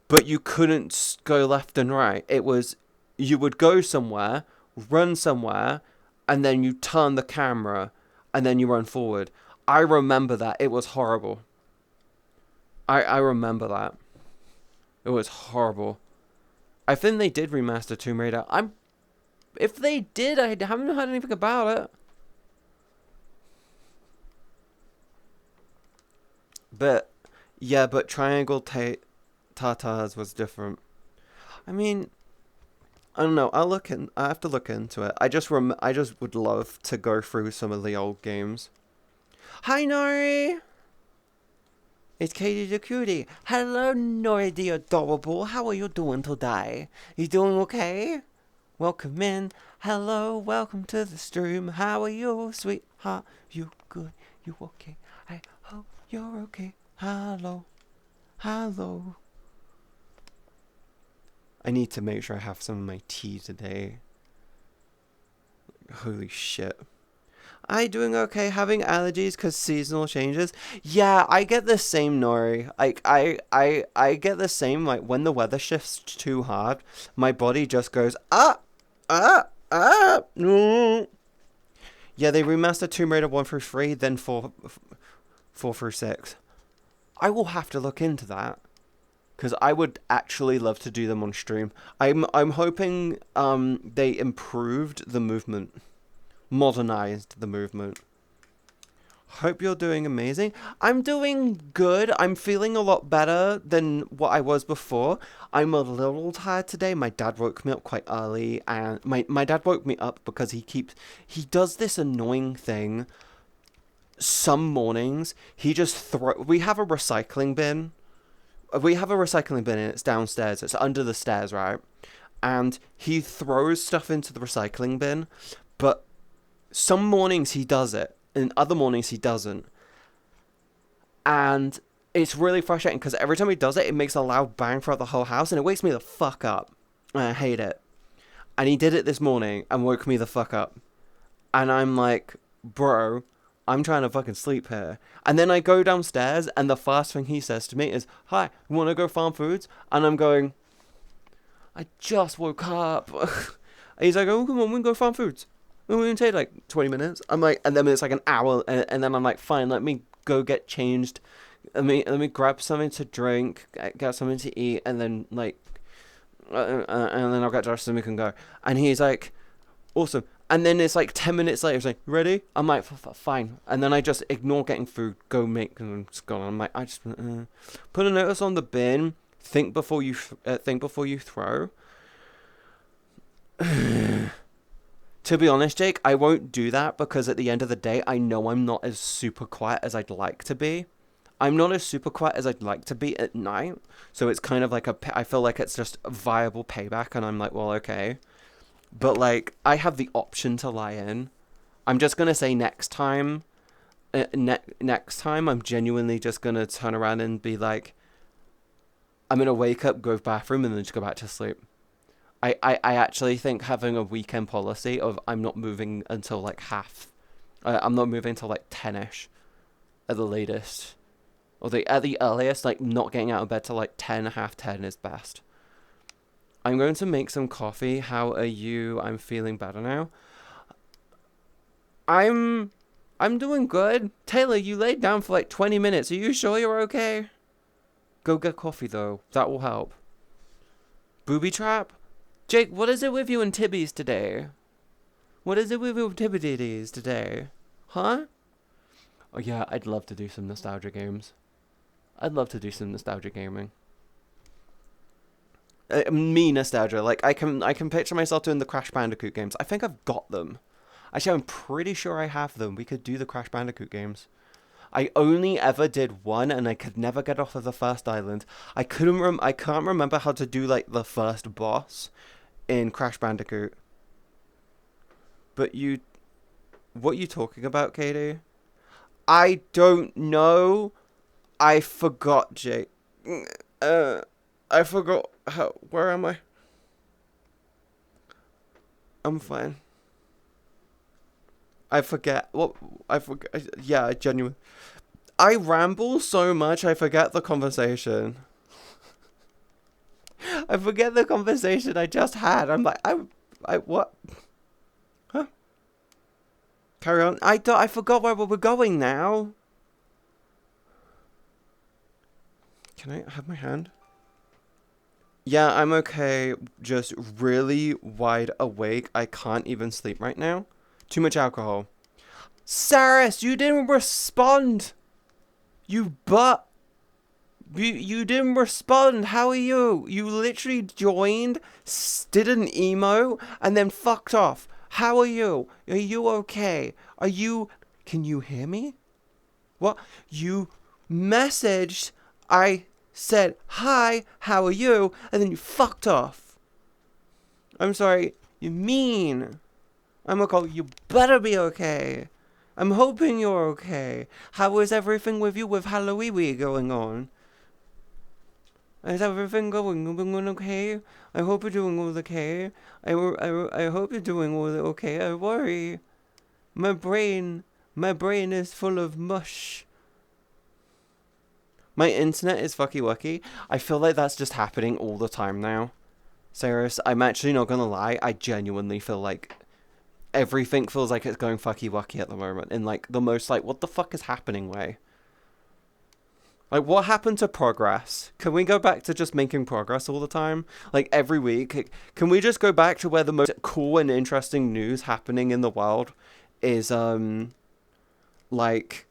but you couldn't go left and right. It was, you would go somewhere, run somewhere, and then you turn the camera, and then you run forward. I remember that. It was horrible. I remember that. It was horrible. I think they did remaster Tomb Raider. If they did, I haven't heard anything about it. But, yeah, but Triangle Tartars was different. I mean, I don't know. I have to look into it. I just would love to go through some of the old games. Hi, Nori! It's Katie the Cutie. Hello, Nori the Adorable. How are you doing today? You doing okay? Welcome in. Hello, welcome to the stream. How are you, sweetheart? You good? You okay? I hope you're okay. Hello. I need to make sure I have some of my tea today. Holy shit. I doing okay, having allergies because seasonal changes. Yeah, I get the same, Nori. Like, I get the same, like, when the weather shifts too hard, my body just goes, no. Yeah, they remastered Tomb Raider 1 through 3, then 4 through 6. I will have to look into that. Because I would actually love to do them on stream. I'm hoping they improved the movement. Modernized the movement. Hope you're doing amazing. I'm doing good. I'm feeling a lot better than what I was before. I'm a little tired today. My dad woke me up quite early, and my dad woke me up because he does this annoying thing. Some mornings he just we have a recycling bin. We have a recycling bin and it's downstairs. It's under the stairs, right? And he throws stuff into the recycling bin, but some mornings he does it, and other mornings he doesn't. And it's really frustrating because every time he does it, it makes a loud bang throughout the whole house, and it wakes me the fuck up. And I hate it. And he did it this morning and woke me the fuck up. And I'm like, bro, I'm trying to fucking sleep here. And then I go downstairs, and the first thing he says to me is, hi, you want to go farm foods? And I'm going, I just woke up. He's like, oh, come on, we can go farm foods. It will take like 20 minutes. I'm like, and then it's like an hour, and then I'm like, fine, let me go get changed. Let me grab something to drink, get something to eat, and then like, and then I'll get dressed and we can go. And he's like, awesome. And then it's like 10 minutes later, he's like, ready? I'm like, fine. And then I just ignore getting food, go make, and it's gone. I'm like, I just put a notice on the bin. Think before you throw. To be honest, Jake, I won't do that because at the end of the day, I know I'm not as super quiet as I'd like to be. I'm not as super quiet as I'd like to be at night. So it's kind of like I feel like it's just a viable payback, and I'm like, well, okay. But, like, I have the option to lie in. I'm just going to say next time, I'm genuinely just going to turn around and be like, I'm going to wake up, go to the bathroom, and then just go back to sleep. I actually think having a weekend policy of I'm not moving until, like, I'm not moving until, like, 10-ish at the latest. Or at the earliest, like, not getting out of bed till, like, 10, half 10 is best. I'm going to make some coffee. How are you? I'm feeling better now. I'm doing good. Taylor, you laid down for like 20 minutes. Are you sure you're okay? Go get coffee though. That will help. Booby trap? Jake, what is it with you and Tibbies today? What is it with you and Tibbies today? Huh? Oh yeah, I'd love to do some nostalgia games. I'd love to do some nostalgia gaming. Me nostalgia, like I can picture myself doing the Crash Bandicoot games. I think I've got them. Actually, I'm pretty sure I have them. We could do the Crash Bandicoot games. I only ever did one, and I could never get off of the first island. I can't remember how to do like the first boss in Crash Bandicoot. But what are you talking about, Katie? I don't know. I forgot, Jake. I forgot where am I? I'm fine. I forget. Yeah, I genuinely. I ramble so much, I forget the conversation. I forget the conversation I just had. I'm like, what? Huh? Carry on. I forgot where we were going now. Can I have my hand? Yeah, I'm okay. Just really wide awake. I can't even sleep right now. Too much alcohol. Saris, you didn't respond. You didn't respond. How are you? You literally joined, did an emo, and then fucked off. How are you? Are you okay? Can you hear me? What? You messaged, I said, hi, how are you? And then you fucked off. I'm sorry, you mean. I'm gonna call you better be okay. I'm hoping you're okay. How is everything with you with Halloween going on? Is everything going okay? I hope you're doing all okay. I hope you're doing all okay. I worry. My brain is full of mush. My internet is fucky wucky. I feel like that's just happening all the time now. Serious, I'm actually not gonna lie. I genuinely feel like everything feels like it's going fucky wucky at the moment. In like the most like, what the fuck is happening way. Like, what happened to progress? Can we go back to just making progress all the time? Like, every week? Can we just go back to where the most cool and interesting news happening in the world is, like,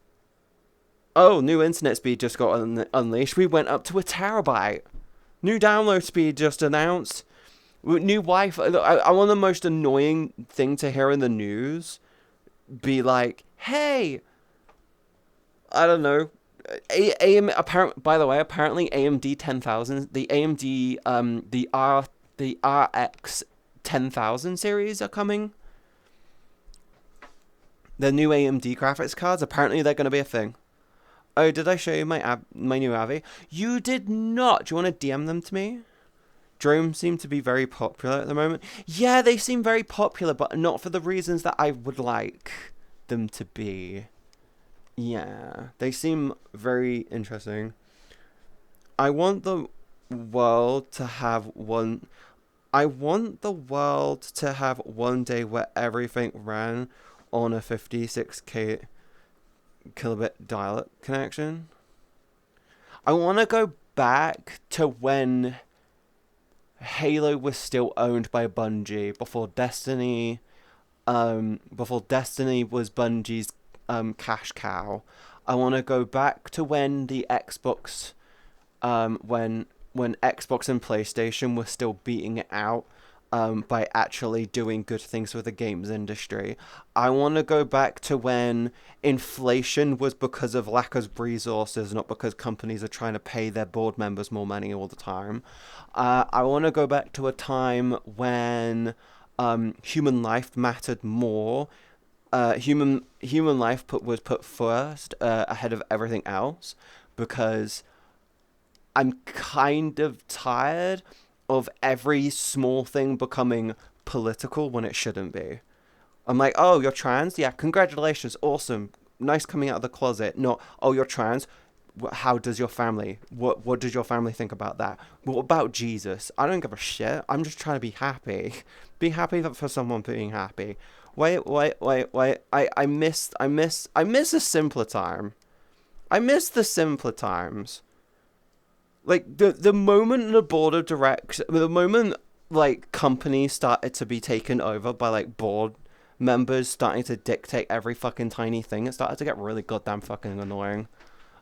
oh, new internet speed just got unleashed. We went up to 1 terabyte. New download speed just announced. New Wi-Fi. I want the most annoying thing to hear in the news be like, hey, I don't know. Apparently AMD 10,000, the AMD the RX 10,000 series are coming. The new AMD graphics cards, apparently they're going to be a thing. Oh, did I show you my new Avi? You did not. Do you want to DM them to me? Drones seem to be very popular at the moment. Yeah, they seem very popular, but not for the reasons that I would like them to be. Yeah, they seem very interesting. I want the world to have one... I want the world to have one day where everything ran on a 56k kilobit dial-up connection. I want to go back to when Halo was still owned by Bungie before Destiny was Bungie's cash cow. I want to go back to when the Xbox when Xbox and PlayStation were still beating it out by actually doing good things for the games industry. I want to go back to when inflation was because of lack of resources, not because companies are trying to pay their board members more money all the time. I want to go back to a time when human life mattered more. Human life was put first ahead of everything else, because I'm kind of tired of every small thing becoming political when it shouldn't be. I'm like, oh, you're trans? Yeah, congratulations, awesome, nice coming out of the closet. Not, oh, you're trans? How does your family? What does your family think about that? What about Jesus? I don't give a shit. I'm just trying to be happy. Be happy for someone being happy. Wait. I miss a simpler time. I miss the simpler times. Like, the moment the board of directors, the moment, like, companies started to be taken over by, like, board members starting to dictate every fucking tiny thing, it started to get really goddamn fucking annoying.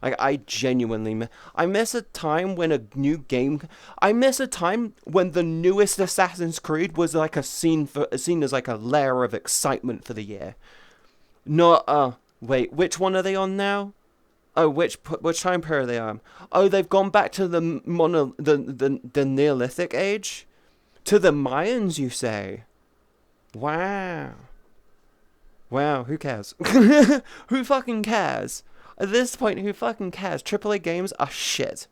Like, I genuinely I miss a time when a new game... I miss a time when the newest Assassin's Creed was, like, seen as, like, a layer of excitement for the year. Not, wait, which one are they on now? Oh, which time period are they on? Oh, they've gone back to the Neolithic age? To the Mayans, you say? Wow. Wow, who cares? Who fucking cares? At this point, who fucking cares? AAA games are shit.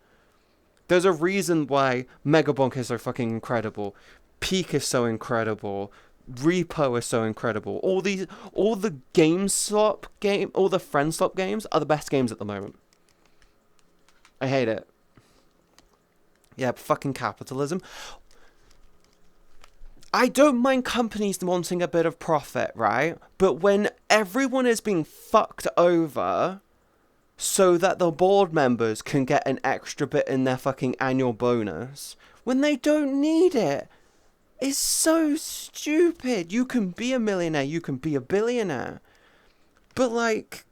There's a reason why Megabonk is so fucking incredible. Peak is so incredible. Repo is so incredible. All the friend swap games are the best games at the moment. I hate it. Yeah, fucking capitalism. I don't mind companies wanting a bit of profit, right? But when everyone is being fucked over so that the board members can get an extra bit in their fucking annual bonus when they don't need it, it's so stupid. You can be a millionaire, you can be a billionaire, but like,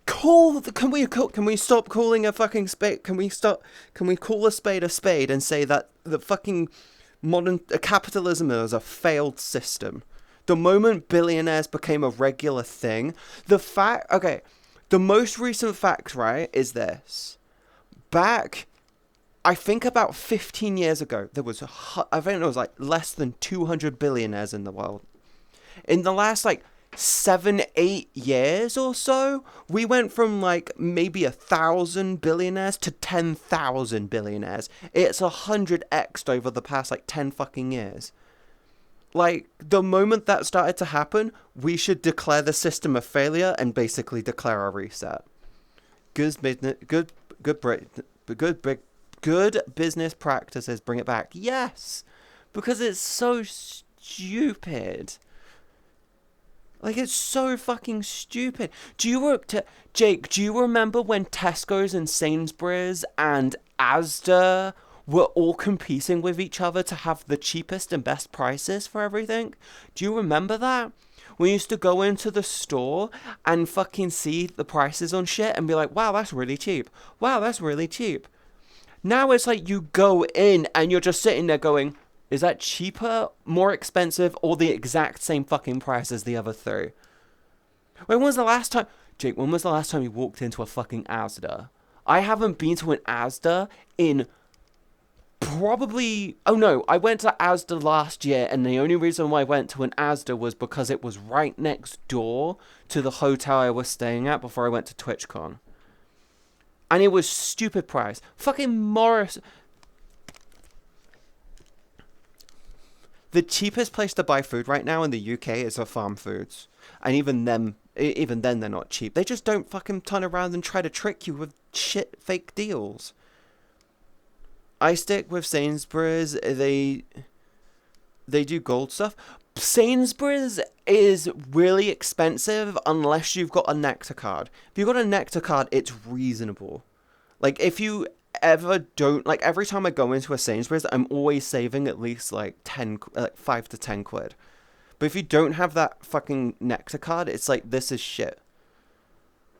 can we stop calling a fucking spade? Can we call a spade and say that the fucking modern capitalism is a failed system? The moment billionaires became a regular thing, the most recent fact, right, is this. Back, I think about 15 years ago, there was like less than 200 billionaires in the world. In the last, like, 7-8 years or so, we went from, like, maybe 1,000 billionaires to 10,000 billionaires. It's 100x'd over the past, like, 10 fucking years. Like, the moment that started to happen, we should declare the system a failure and basically declare a reset. Good business, good business practices, bring it back. Yes, because it's so stupid. Like, it's so fucking stupid. Jake, do you remember when Tesco's and Sainsbury's and Asda were all competing with each other to have the cheapest and best prices for everything? Do you remember that? We used to go into the store and fucking see the prices on shit and be like, wow, that's really cheap. Wow, that's really cheap. Now it's like you go in and you're just sitting there going, is that cheaper, more expensive, or the exact same fucking price as the other three? When was the last time... Jake, when was the last time you walked into a fucking Asda? I haven't been to an Asda in probably... Oh no, I went to Asda last year, and the only reason why I went to an Asda was because it was right next door to the hotel I was staying at before I went to TwitchCon. And it was stupid price. Fucking Morris... The cheapest place to buy food right now in the UK is Farm Foods. And even then they're not cheap. They just don't fucking turn around and try to trick you with shit fake deals. I stick with Sainsbury's. They do gold stuff. Sainsbury's is really expensive unless you've got a Nectar card. If you've got a Nectar card, it's reasonable. Like, if you ever don't, like, every time I go into a Sainsbury's, I'm always saving at least like 5 to 10 quid. But if you don't have that fucking Nectar card, it's like, this is shit.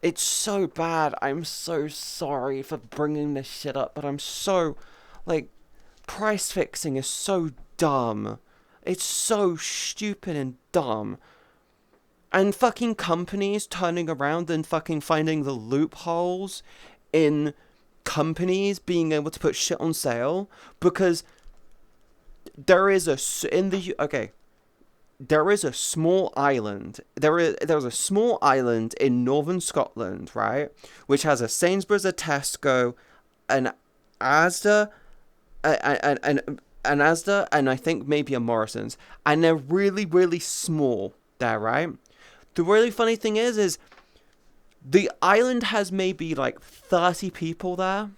It's so bad. I'm so sorry for bringing this shit up, but I'm so, like, price fixing is so dumb. It's so stupid and dumb. And fucking companies turning around and fucking finding the loopholes in companies being able to put shit on sale, because there is a small island. There's a small island in northern Scotland, right, which has a Sainsbury's, a Tesco, an Asda, an Asda, and I think maybe a Morrison's, and they're really, really small there, right? The really funny thing is the island has maybe like 30 people there.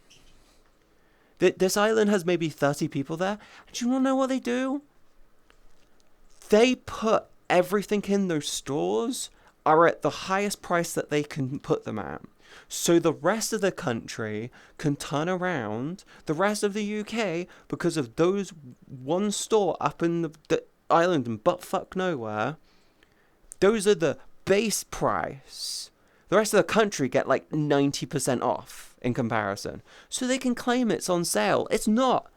This island has maybe 30 people there. Do you want to know what they do? They put everything in those stores are at the highest price that they can put them at. So the rest of the country can turn around, the rest of the UK, because of those one store up in the island and buttfuck nowhere. Those are the base price. The rest of the country get like 90% off in comparison. So they can claim it's on sale. It's not.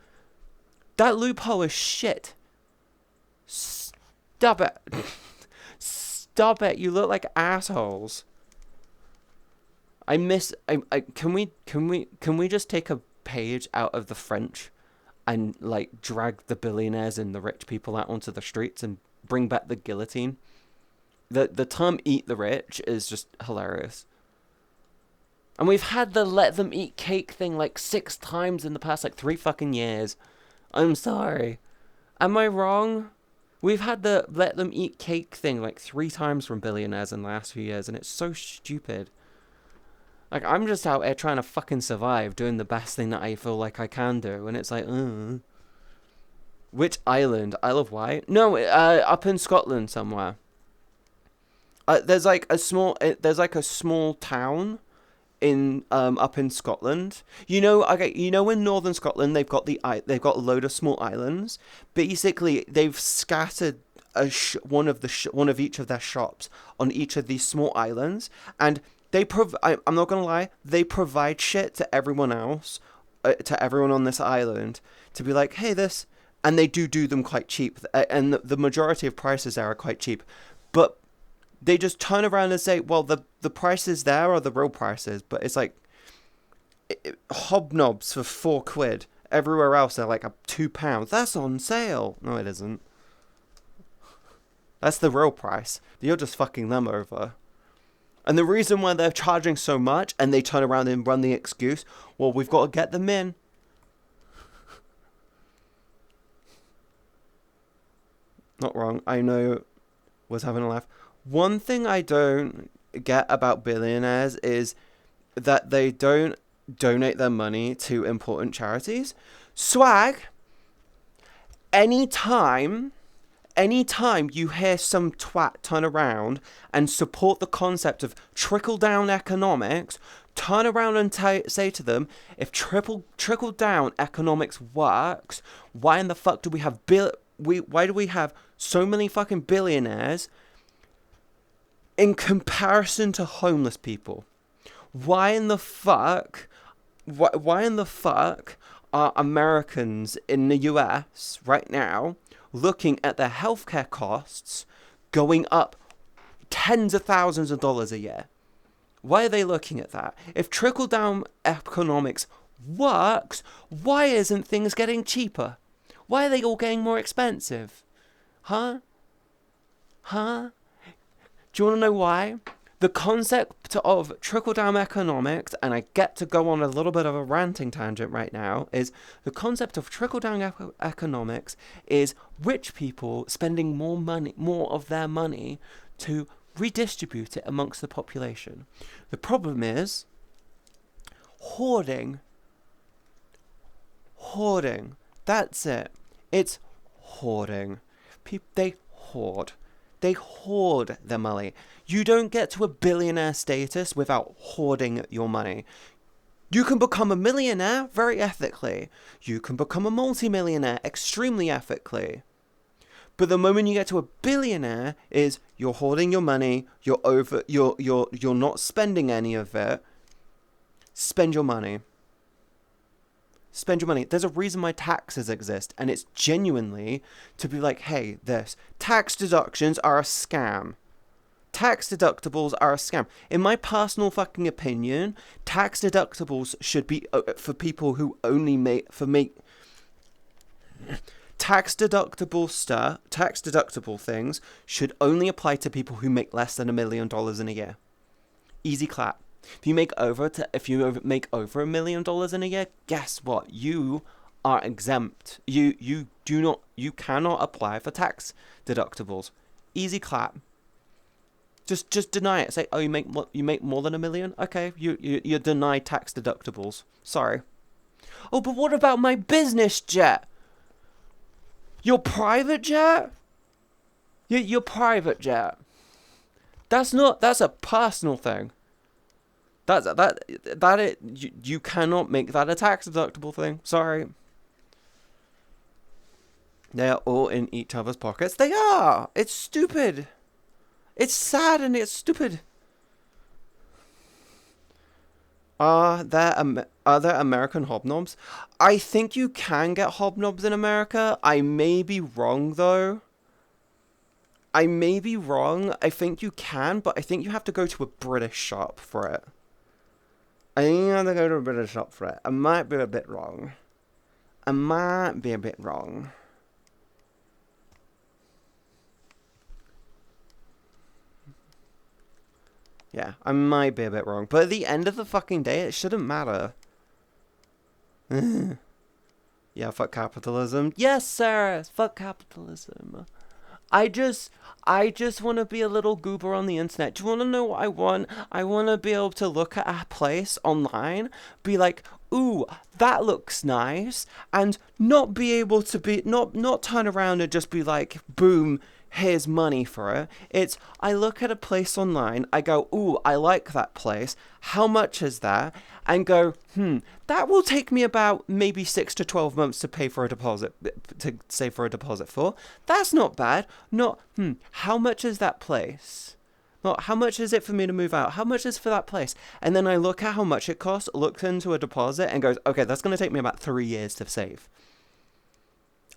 That loophole is shit. Stop it. Stop it. You look like assholes. Can we just take a page out of the French and like drag the billionaires and the rich people out onto the streets and bring back the guillotine? The term "eat the rich" is just hilarious. And we've had the "let them eat cake" thing like 6 times in the past like 3 fucking years. I'm sorry. Am I wrong? We've had the "let them eat cake" thing like 3 times from billionaires in the last few years, and it's so stupid. Like, I'm just out here trying to fucking survive, doing the best thing that I feel like I can do, and it's like, Which island? Isle of Wight? No, up in Scotland somewhere. There's like a small town in up in Scotland. You know in northern Scotland they've got a load of small islands. Basically, they've scattered one of each of their shops on each of these small islands, and I'm not gonna lie, they provide shit to everyone else, to everyone on this island, to be like, hey, this, and they do them quite cheap, and the majority of prices there are quite cheap, but they just turn around and say, well, the prices there are the real prices, but it's like hobnobs for 4 quid. Everywhere else they're like £2. That's on sale. No, it isn't. That's the real price. You're just fucking them over. And the reason why they're charging so much, and they turn around and run the excuse, well, we've got to get them in. Not wrong. I know was having a laugh. One thing I don't get about billionaires is that they don't donate their money to important charities. Swag, anytime you hear some twat turn around and support the concept of trickle-down economics, turn around and say to them, if trickle-down economics works, why in the fuck do we have why do we have so many fucking billionaires in comparison to homeless people? Why in the fuck are Americans in the US right now looking at their healthcare costs going up tens of thousands of dollars a year? Why are they looking at that? If trickle-down economics works, why isn't things getting cheaper? Why are they all getting more expensive? Huh? Do you want to know why? The concept of trickle-down economics, and I get to go on a little bit of a ranting tangent right now, is the concept of trickle-down economics is rich people spending more of their money to redistribute it amongst the population. The problem is hoarding. That's it. It's hoarding. They hoard. They hoard their money. You don't get to a billionaire status without hoarding your money. You can become a millionaire very ethically. You can become a multimillionaire extremely ethically. But the moment you get to a billionaire is you're hoarding your money, you're not spending any of it. Spend your money. Spend your money. There's a reason why taxes exist, and it's genuinely to be like, hey, tax deductions are a scam. Tax deductibles are a scam. In my personal fucking opinion, tax deductibles should be for people who only tax deductible things should only apply to people who make less than $1 million in a year. Easy clap. If you make over $1 million in a year, guess what? You are exempt. You cannot apply for tax deductibles. Easy clap. Just deny it. Say, oh, you make more than $1 million? Okay, you're denied tax deductibles. Sorry. Oh, but what about my business jet? Your private jet? Your private jet. That's a personal thing. You cannot make that a tax deductible thing. Sorry. They are all in each other's pockets. They are. It's stupid. It's sad and it's stupid. Are there American hobnobs? I think you can get hobnobs in America. I may be wrong though. I think you can, but I think you have to go to a British shop for it. I might be a bit wrong. Yeah, I might be a bit wrong. But at the end of the fucking day, it shouldn't matter. Yeah, fuck capitalism. Yes, sir. Fuck capitalism. I just want to be a little goober on the internet. Do you want to know what I want? I want to be able to look at a place online, be like, ooh, that looks nice, and not be able to not turn around and just be like, boom, here's money for it. It's, I look at a place online, I go, ooh, I like that place. How much is that? And go, that will take me about maybe 6 to 12 months to pay for a deposit, to save for a deposit for. That's not bad. Not, how much is that place? Not, how much is it for me to move out? How much is for that place? And then I look at how much it costs, looks into a deposit, and goes, okay, that's going to take me about 3 years to save.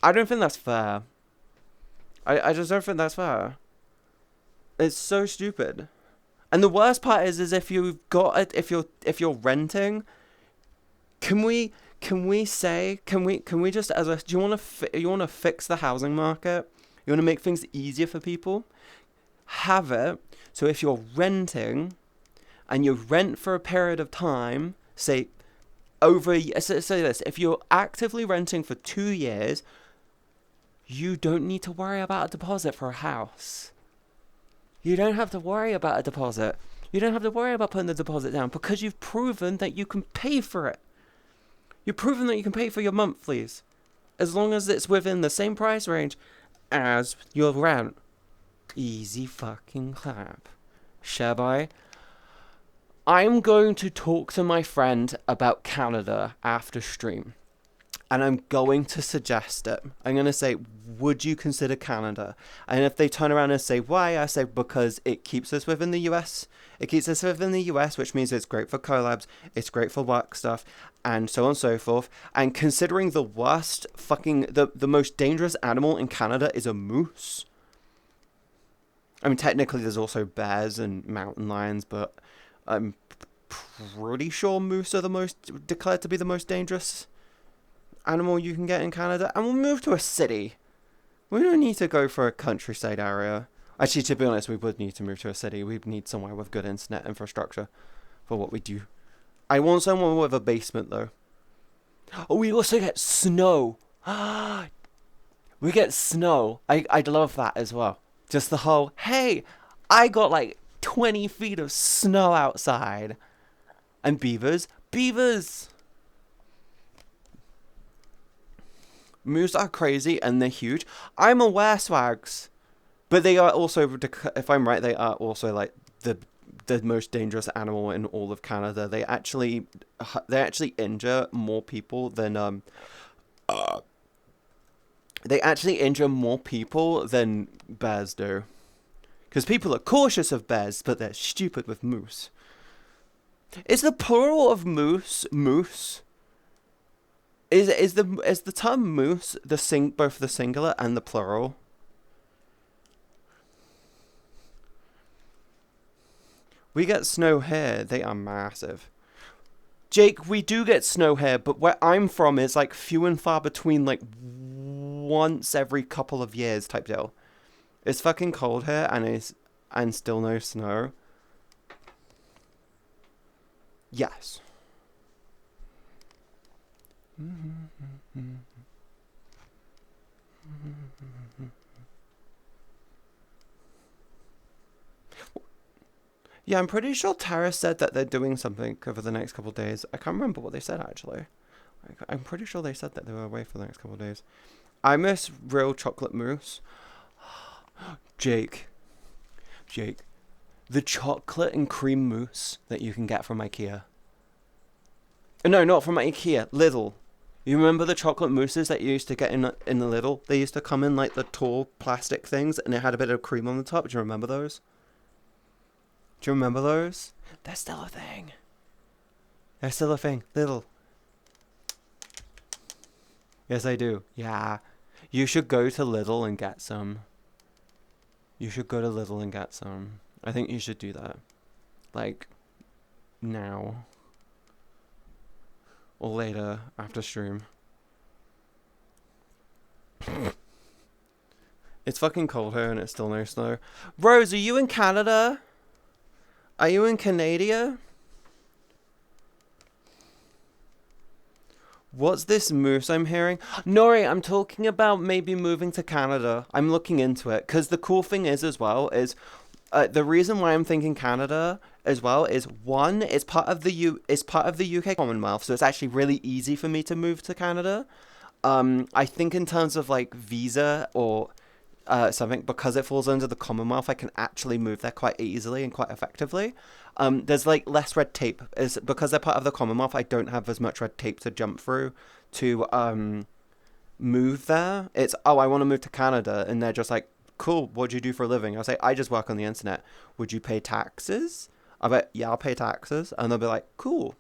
I don't think that's fair. I just don't think that's fair. It's so stupid. And the worst part is if you've got it, if you're renting, can we just do you want to fix the housing market? You want to make things easier for people? Have it so if you're renting and you rent for a period of time, say this, if you're actively renting for 2 years, you don't need to worry about a deposit for a house. You don't have to worry about a deposit. You don't have to worry about putting the deposit down because you've proven that you can pay for it. You've proven that you can pay for your monthlies as long as it's within the same price range as your rent. Easy fucking clap. Shall I? I'm going to talk to my friend about Canada after stream. And I'm going to suggest it. I'm going to say, would you consider Canada? And if they turn around and say, why? I say, because it keeps us within the US. It keeps us within the US, which means it's great for collabs, it's great for work stuff, and so on and so forth. And considering the worst the most dangerous animal in Canada is a moose. I mean, technically there's also bears and mountain lions, but I'm pretty sure moose are declared to be the most dangerous animal you can get in Canada. And we'll move to a city. We don't need to go for a countryside area. Actually, to be honest, we would need to move to a city. We'd need somewhere with good internet infrastructure for what we do. I want someone with a basement, though. Oh, we also get snow. We get snow. I'd love that as well. Just the whole, hey, I got like 20 feet of snow outside. And beavers. Moose are crazy and they're huge. I'm aware, Swags. But they are also, if I'm right, they are also like the most dangerous animal in all of Canada. They actually injure more people than bears do. Because people are cautious of bears, but they're stupid with moose. Is the plural of moose? Is the term moose both the singular and the plural? We get snow here. They are massive. Jake, we do get snow here, but where I'm from is like few and far between, like once every couple of years type deal. It's fucking cold here and still no snow. Yes. Yeah, I'm pretty sure Tara said that they're doing something over the next couple of days. I can't remember what they said, actually. I'm pretty sure they said that they were away for the next couple of days. I miss real chocolate mousse. Jake. The chocolate and cream mousse that you can get from IKEA. No, not from IKEA. Lidl. You remember the chocolate mousses that you used to get in the Lidl? They used to come in like the tall plastic things and it had a bit of cream on the top. Do you remember those? Do you remember those? They're still a thing. Lidl. Yes, I do. Yeah. You should go to Lidl and get some. I think you should do that. Like, now. Or later, after stream. It's fucking cold here and it's still no snow. Rose, are you in Canada? Are you in Canada? What's this moose I'm hearing? Nori, I'm talking about maybe moving to Canada. I'm looking into it. Because the cool thing is as well is... the reason why I'm thinking Canada as well is one, it's part of the UK Commonwealth, so it's actually really easy for me to move to Canada. I think in terms of like visa or something, because it falls under the Commonwealth, I can actually move there quite easily and quite effectively. There's like less red tape. Because they're part of the Commonwealth, I don't have as much red tape to jump through to move there. It's, oh, I want to move to Canada, and they're just like, cool, what do you do for a living? I'll say, I just work on the internet. Would you pay taxes? I'll be like, yeah, I'll pay taxes. And they'll be like, cool.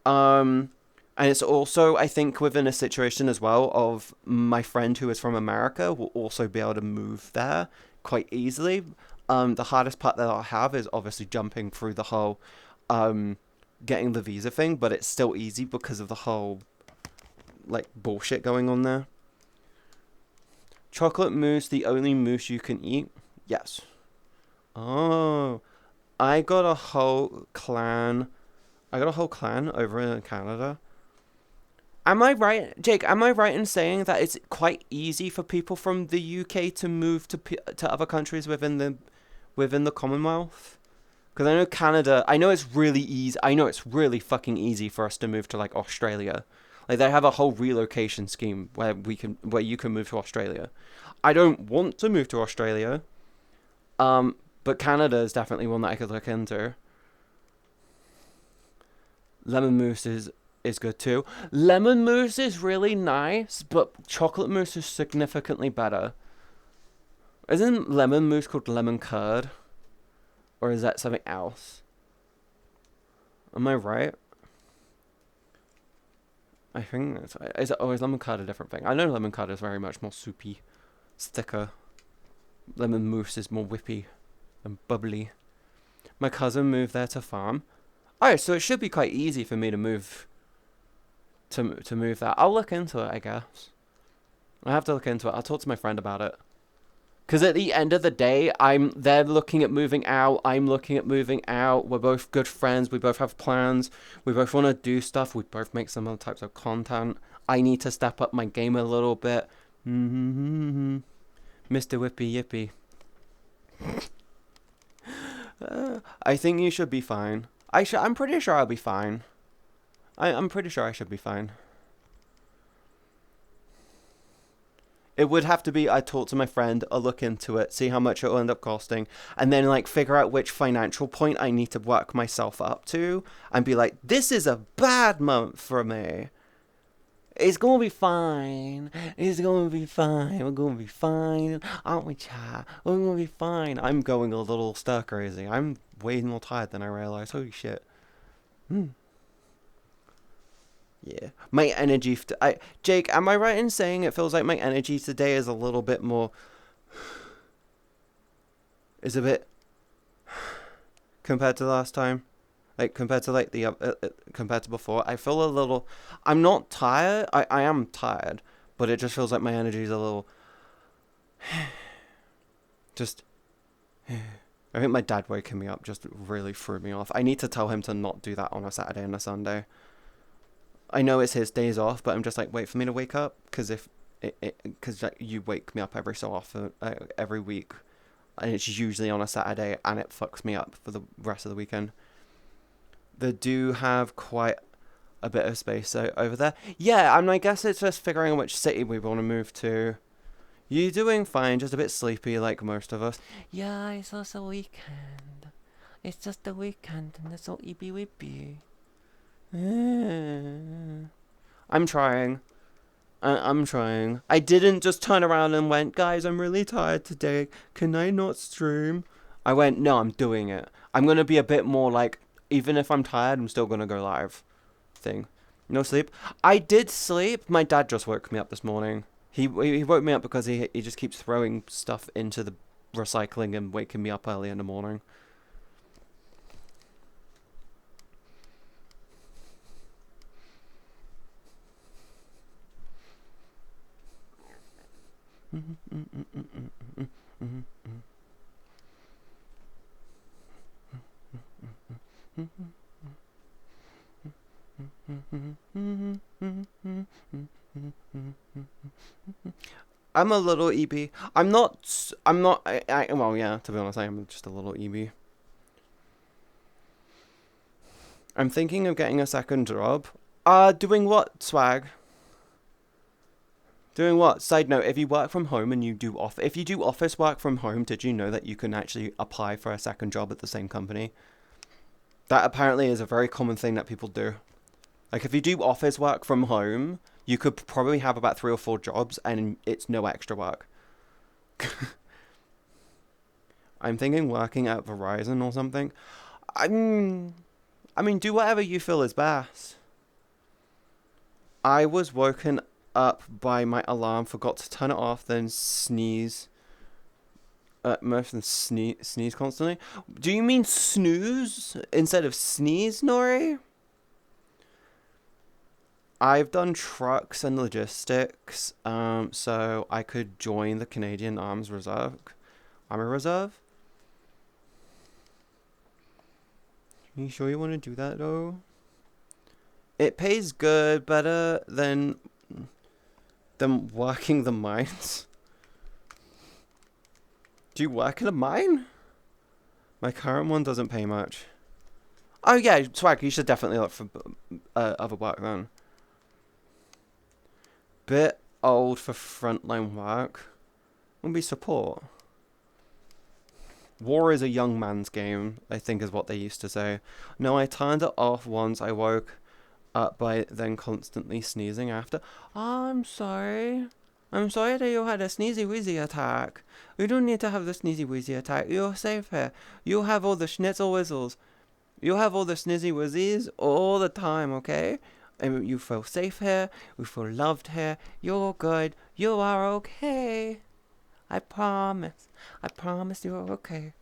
And it's also, I think, within a situation as well of my friend who is from America will also be able to move there quite easily. The hardest part that I'll have is obviously jumping through the whole getting the visa thing, but it's still easy because of the whole like bullshit going on there. Chocolate mousse, the only mousse you can eat? Yes. Oh, I got a whole clan over in Canada. Am I right, Jake? Am I right in saying that it's quite easy for people from the UK to move to other countries within the Commonwealth? Because I know Canada. I know it's really easy. I know it's really fucking easy for us to move to like Australia. Like they have a whole relocation scheme where you can move to Australia. I don't want to move to Australia. But Canada is definitely one that I could look into. Lemon mousse is good too. Lemon mousse is really nice, but chocolate mousse is significantly better. Isn't lemon mousse called lemon curd? Or is that something else? Am I right? I think that's right. Is lemon curd a different thing? I know lemon curd is very much more soupy. It's thicker. Lemon mousse is more whippy and bubbly. My cousin moved there to farm. Oh, so it should be quite easy for me to move to move that. I'll look into it, I guess. I have to look into it. I'll talk to my friend about it. Because at the end of the day, they're looking at moving out. I'm looking at moving out. We're both good friends. We both have plans. We both want to do stuff. We both make some other types of content. I need to step up my game a little bit. Mm-hmm. Mr. Whippy Yippy. I think you should be fine. I'm pretty sure I'll be fine. I'm pretty sure I should be fine. It would have to be, I talk to my friend, I'll look into it, see how much it'll end up costing, and then like figure out which financial point I need to work myself up to, and be like, this is a bad month for me. It's gonna be fine. It's gonna be fine. We're gonna be fine. Aren't we, chat? We're gonna be fine. I'm going a little stir crazy. I'm way more tired than I realized. Holy shit. Yeah. My energy. Jake, am I right in saying it feels like my energy today is a little bit more. Is a bit. Compared to last time? Like, compared to, like, compared to before? I feel a little. I'm not tired. I am tired. But it just feels like my energy is a little. Just. I think my dad waking me up just really threw me off. I need to tell him to not do that on a Saturday and a Sunday. I know it's his days off, but I'm just like, wait for me to wake up, because like, you wake me up every so often, every week, and it's usually on a Saturday, and it fucks me up for the rest of the weekend. They do have quite a bit of space over there. Yeah, I guess it's just figuring out which city we want to move to. You doing fine, just a bit sleepy like most of us. Yeah, it's just a weekend. It's just a weekend, and it's all eepy weepy. I'm trying. I'm trying. I didn't just turn around and went, guys, I'm really tired today. Can I not stream? I went, no, I'm doing it. I'm going to be a bit more like, even if I'm tired, I'm still going to go live thing. No sleep. I did sleep. My dad just woke me up this morning. He woke me up because he just keeps throwing stuff into the recycling and waking me up early in the morning. I'm a little EB. I'm not. Well, yeah. To be honest, I am just a little EB. I'm thinking of getting a second job. Doing what, swag? Doing what? Side note, if you work from home and you do if you do office work from home, did you know that you can actually apply for a second job at the same company? That apparently is a very common thing that people do. Like, if you do office work from home, you could probably have about 3 or 4 jobs and it's no extra work. I'm thinking working at Verizon or something. I mean, do whatever you feel is best. I was woken up by my alarm, forgot to turn it off, then sneeze. More than sneeze constantly. Do you mean snooze instead of sneeze, Nori? I've done trucks and logistics, so I could join the Canadian Army Reserve. You sure you want to do that, though? It pays good, better than working the mines. Do you work in a mine? My current one doesn't pay much. Oh yeah, Swag, you should definitely look for other work then. Bit old for frontline work. Wouldn't be support. War is a young man's game, I think is what they used to say. No, I turned it off once I woke up by then constantly sneezing after. Oh, I'm sorry. I'm sorry that you had a sneezy wheezy attack. You don't need to have the sneezy wheezy attack. You're safe here. You have all the schnitzel whistles. You have all the snizzy wizzies all the time, okay? And you feel safe here. You feel loved here. You're good. You are okay. I promise. I promise you're okay.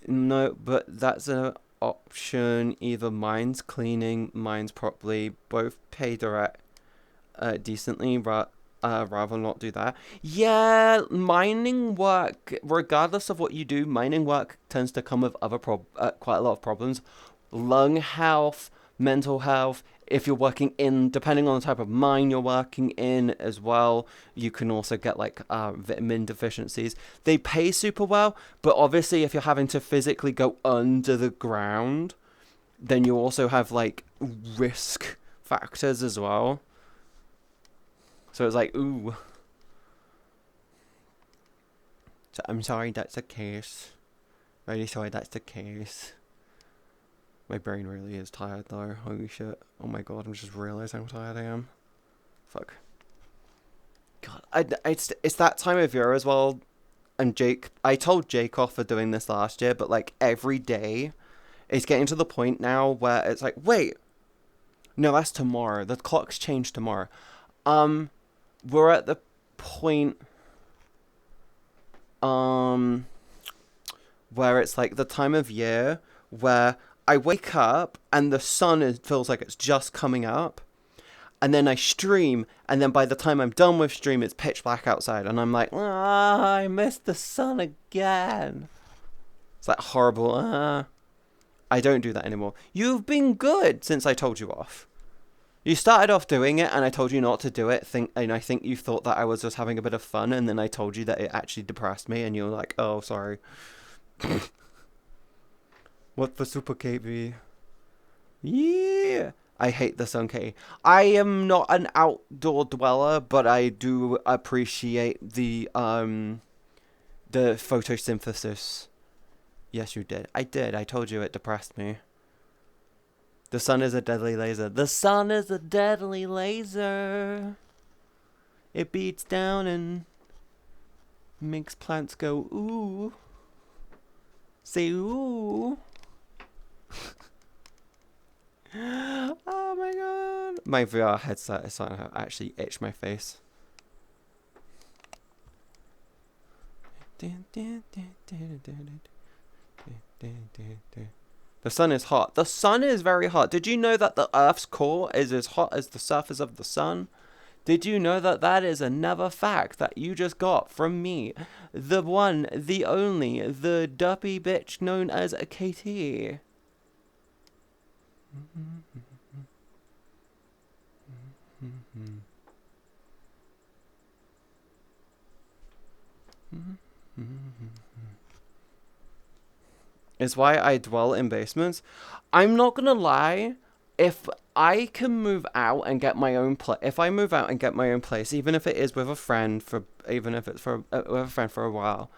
No, but that's an option. Either mines cleaning, mines properly. Both pay direct decently, rather not do that. Yeah, mining work, regardless of what you do, mining work tends to come with other quite a lot of problems. Lung health, mental health. If you're working in, depending on the type of mine you're working in as well, you can also get like vitamin deficiencies. They pay super well, but obviously if you're having to physically go under the ground, then you also have like risk factors as well. So it's like, ooh. So I'm sorry that's the case. Really sorry that's the case. My brain really is tired though. Holy shit. Oh my god, I'm just realizing how tired I am. Fuck. God, it's that time of year as well. And I told Jake off for doing this last year, but like every day, it's getting to the point now where it's like, wait. No, that's tomorrow. The clock's changed tomorrow. We're at the point where it's like the time of year where I wake up and the sun feels like it's just coming up, and then I stream, and then by the time I'm done with stream it's pitch black outside and I'm like, I missed the sun again. It's like horrible. I don't do that anymore. You've been good since I told you off. You started off doing it, and I told you not to do it. And I think you thought that I was just having a bit of fun, and then I told you that it actually depressed me, and you were like, "Oh, sorry." What for Super KB? Yeah, I hate the sun, Katie. I am not an outdoor dweller, but I do appreciate the photosynthesis. Yes, you did. I did. I told you it depressed me. The sun is a deadly laser. The sun is a deadly laser. It beats down and makes plants go ooh. Say ooh. Oh my god. My VR headset is starting to actually itch my face. The sun is hot. The sun is very hot. Did you know that the Earth's core is as hot as the surface of the sun? Did you know that that is another fact that you just got from me? The one, the only, the duppy bitch known as a KT. Is why I dwell in basements. I'm not gonna lie, if I can move out and get my own place, if I move out and get my own place, even if it is with a friend even if it's with a friend for a while,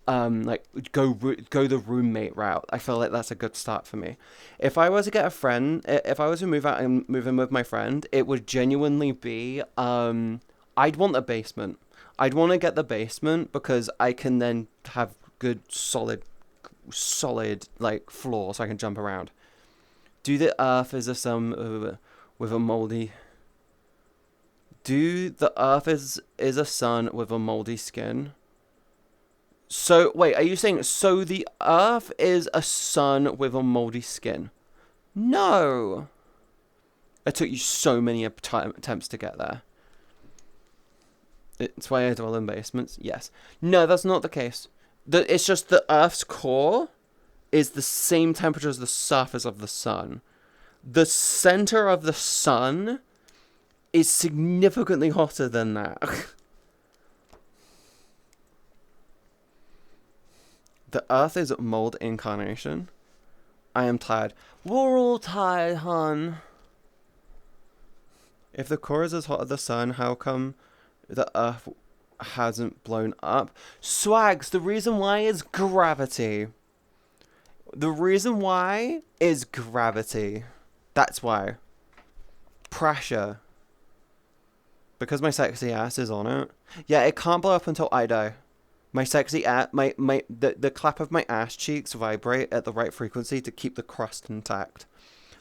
like go the roommate route. I feel like that's a good start for me. If I was to get a friend, if I was to move out and move in with my friend, it would genuinely be, I'd want a basement. I'd want to get the basement because I can then have good solid like floor so I can jump around. Do the earth is a sun with a moldy. Do the earth is a sun with a moldy skin? So wait, are you saying so the earth is a sun with a moldy skin? No. It took you so many attempts to get there. It's why I dwell in basements. Yes. No, that's not the case. It's just the Earth's core is the same temperature as the surface of the sun. the center of the sun is significantly hotter than that. The Earth is mold incarnation. I am tired. We're all tired, hon. If the core is as hot as the sun, how come the Earth hasn't blown up? Swags, the reason why is gravity. The reason why is gravity. That's why. Pressure. Because my sexy ass is on it. Yeah, it can't blow up until I die. My sexy ass, the clap of my ass cheeks vibrate at the right frequency to keep the crust intact.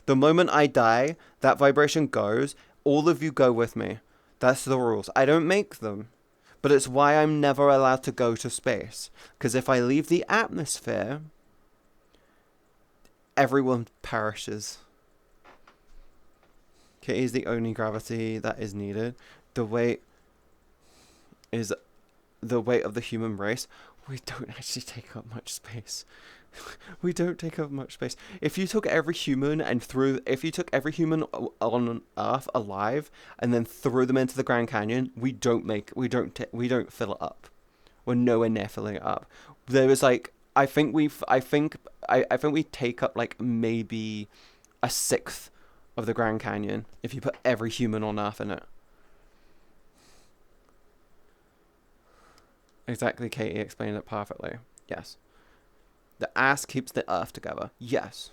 The moment I die, that vibration goes. All of you go with me. That's the rules. I don't make them. But it's why I'm never allowed to go to space. Because if I leave the atmosphere, everyone perishes. Kitty is the only gravity that is needed. The weight is the weight of the human race. We don't actually take up much space. We don't take up much space. If you took every human if you took every human on Earth alive and then threw them into the Grand Canyon, we don't fill it up. We're nowhere near filling it up. There was like, I think we take up like maybe a sixth of the Grand Canyon if you put every human on Earth in it. Exactly, Katie explained it perfectly. Yes. The ass keeps the Earth together. Yes.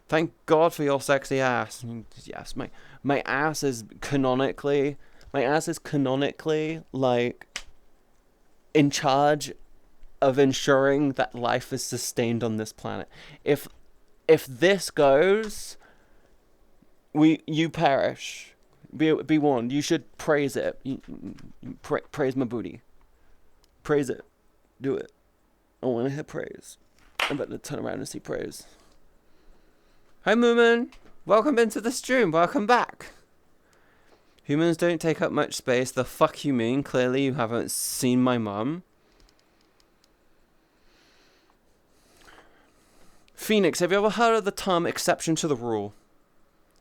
Thank God for your sexy ass. Yes, my ass is canonically like in charge of ensuring that life is sustained on this planet. If this goes, you perish. Be warned. You should praise it. Praise my booty. Praise it. Do it. I want to hear praise. I'm about to turn around and see praise. Hi, Moomin. Welcome into the stream. Welcome back. Humans don't take up much space. The fuck you mean? Clearly you haven't seen my mum. Phoenix, have you ever heard of the term exception to the rule?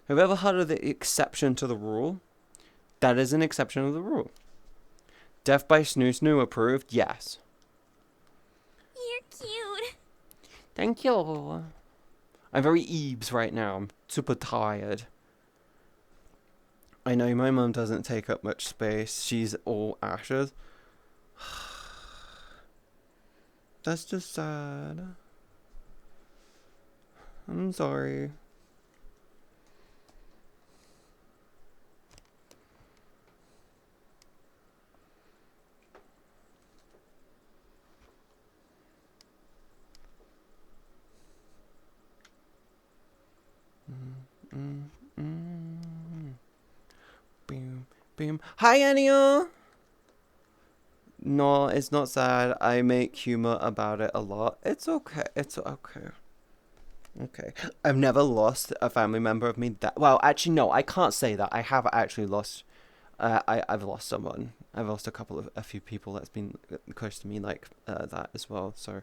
Have you ever heard of the exception to the rule? That is an exception of the rule. Death by Snoo Snoo approved? Yes. You're cute. Thank you. I'm very Eebs right now. I'm super tired. I know my mum doesn't take up much space. She's all ashes. That's just sad. I'm sorry. Boom, boom. Hi, Anio! No, it's not sad. I make humor about it a lot. It's okay. It's okay. Okay. I've never lost a family member of me that... Well, actually, no. I can't say that. I have actually lost... I've lost someone. I've lost a few people that's been close to me like that as well. So,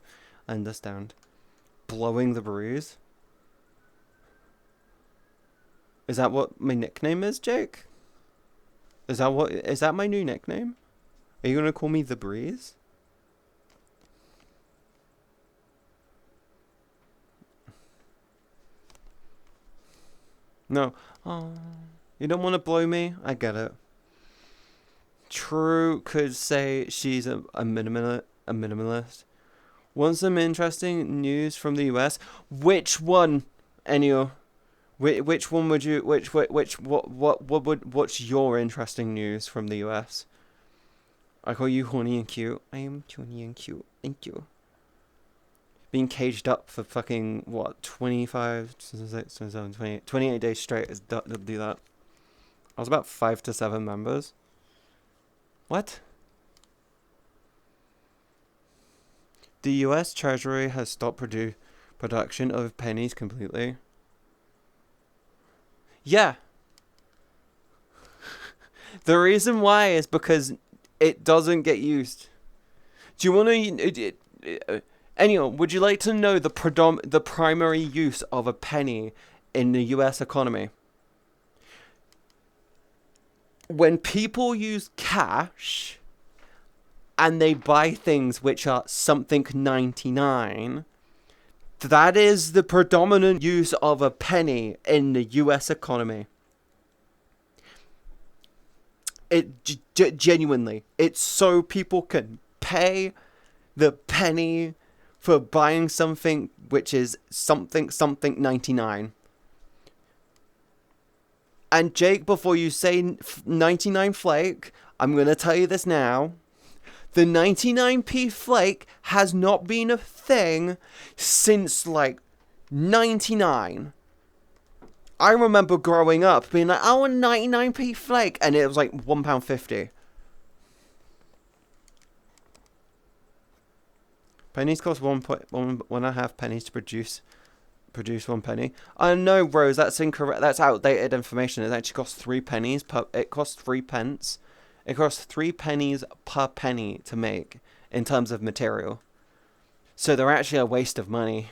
I understand. Blowing the breeze? Is that what my nickname is, Jake? Is that my new nickname? Are you gonna call me the Breeze? No. Oh, you don't want to blow me? I get it. True could say she's a minimalist. Want some interesting news from the US? Which one, Enio? Which one would you? What's your interesting news from the US? I call you horny and cute. I am horny and cute. Thank you. Being caged up for fucking, what, 25, 26, 27, 28, 28 days straight is to do that. I was about 5 to 7 members. What? The US Treasury has stopped production of pennies completely. Yeah. The reason why is because it doesn't get used. Do you want to... Anyway, would you like to know the primary use of a penny in the US economy? When people use cash and they buy things which are something 99, that is the predominant use of a penny in the US economy. Genuinely, it's so people can pay the penny for buying something which is something 99. And Jake, before you say 99 flake, I'm going to tell you this now. The 99p flake has not been a thing since, like, 99. I remember growing up being like, oh, a 99p flake. And it was like £1.50. Pennies cost 1.5 pennies to produce 1 penny. No, Rose, that's incorrect. That's outdated information. It actually costs 3 pennies per. It costs 3 pence. It costs 3 pennies per penny to make in terms of material. So they're actually a waste of money.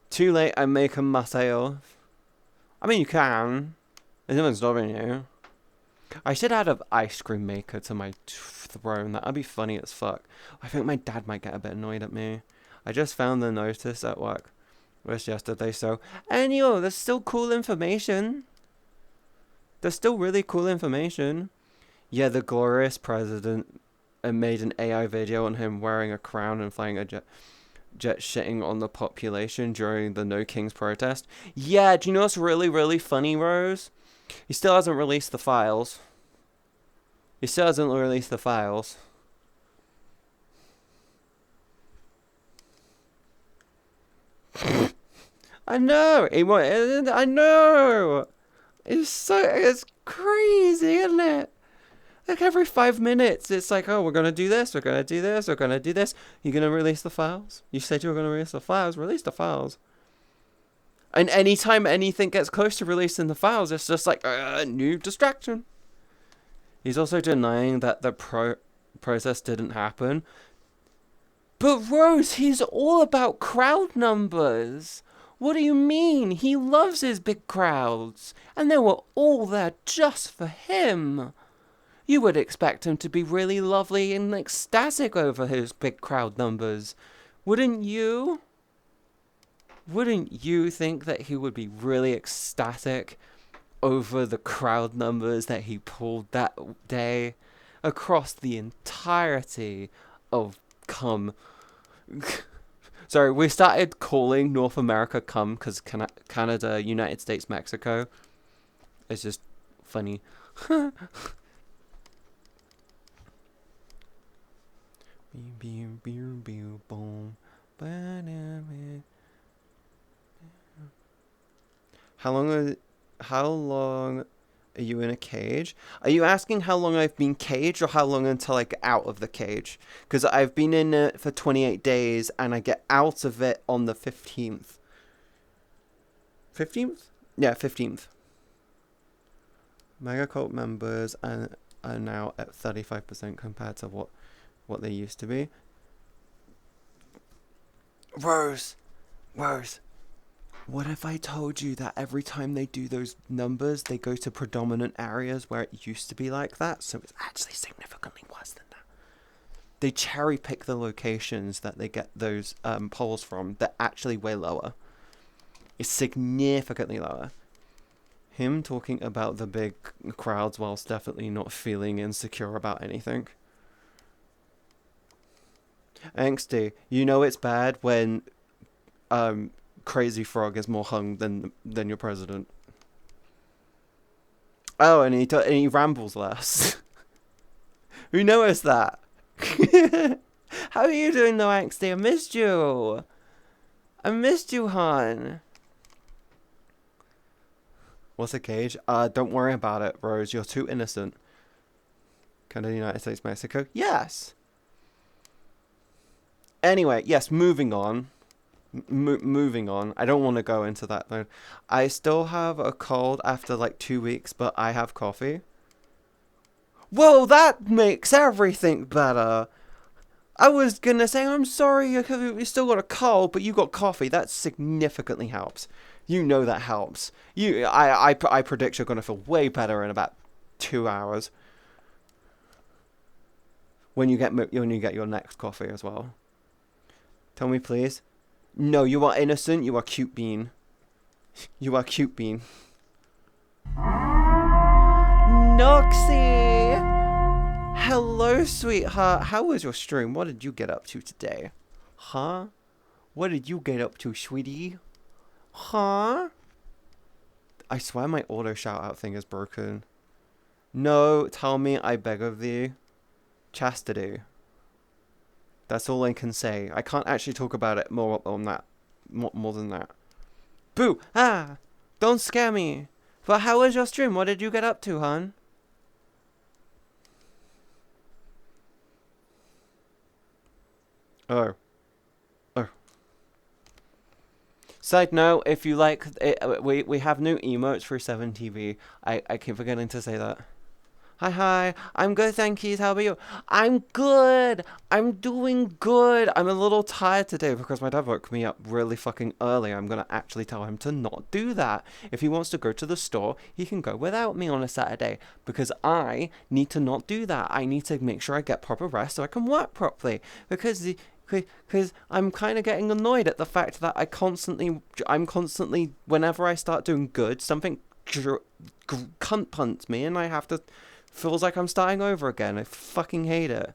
Too late, I make a myself. I mean, you can. There's no one stopping you. I should add an ice cream maker to my throne. That'd be funny as fuck. I think my dad might get a bit annoyed at me. I just found the notice at work. It was yesterday, so. And yo, there's still cool information. There's still really cool information. Yeah, the glorious president made an AI video on him wearing a crown and flying a jet shitting on the population during the No Kings protest. Yeah, do you know what's really, really funny, Rose? He still hasn't released the files. He still hasn't released the files. I know. I know. It's crazy, isn't it? Like every 5 minutes, it's like, oh, we're gonna do this, we're gonna do this, we're gonna do this. You're gonna release the files? You said you were gonna release the files. Release the files. And anytime anything gets close to releasing the files, it's just like a new distraction. He's also denying that the process didn't happen. But Rose, he's all about crowd numbers. What do you mean? He loves his big crowds. And they were all there just for him. You would expect him to be really lovely and ecstatic over his big crowd numbers. Wouldn't you? Wouldn't you think that he would be really ecstatic over the crowd numbers that he pulled that day across the entirety of cum? Sorry, we started calling North America cum because Canada, United States, Mexico. It's just funny. How long are you in a cage? Are you asking how long I've been caged or how long until I get out of the cage? Because I've been in it for 28 days and I get out of it on the 15th. 15th? Yeah, 15th. Mega cult members are now at 35% compared to what they used to be. Rose, what if I told you that every time they do those numbers, they go to predominant areas where it used to be like that, so it's actually significantly worse than that. They cherry pick the locations that they get those polls from. They're actually way lower. It's significantly lower. Him talking about the big crowds whilst definitely not feeling insecure about anything. Angsty, you know it's bad when Crazy Frog is more hung than your president. Oh, and he rambles less. Who noticed that? How are you doing though, Angsty? I missed you, hon. What's a cage? Don't worry about it, Rose. You're too innocent. Canada, United States, Mexico? Yes. Anyway, yes, moving on. Moving on. I don't want to go into that though. I still have a cold after like 2 weeks, but I have coffee. Well, that makes everything better. I was gonna say, I'm sorry, you still got a cold, but you got coffee. That significantly helps. You know that helps. I predict you're gonna feel way better in about 2 hours. When you get your next coffee as well. Tell me, please. No, you are innocent. You are cute bean. You are cute bean. Noxie! Hello, sweetheart. How was your stream? What did you get up to today? Huh? What did you get up to, sweetie? Huh? I swear my auto shout out thing is broken. No, tell me, I beg of thee. Chastity. That's all I can say. I can't actually talk about it more than that. Boo! Ah! Don't scare me! But how was your stream? What did you get up to, hon? Oh. Side note, if you like, we have new emotes for 7TV. I keep forgetting to say that. Hi, I'm good, thank you. How about you? I'm good. I'm doing good. I'm a little tired today because my dad woke me up really fucking early. I'm gonna actually tell him to not do that. If he wants to go to the store, he can go without me on a Saturday because I need to not do that. I need to make sure I get proper rest so I can work properly because I'm kind of getting annoyed at the fact that I'm constantly, whenever I start doing good, something cunt punts me and I have to, feels like I'm starting over again. I fucking hate it.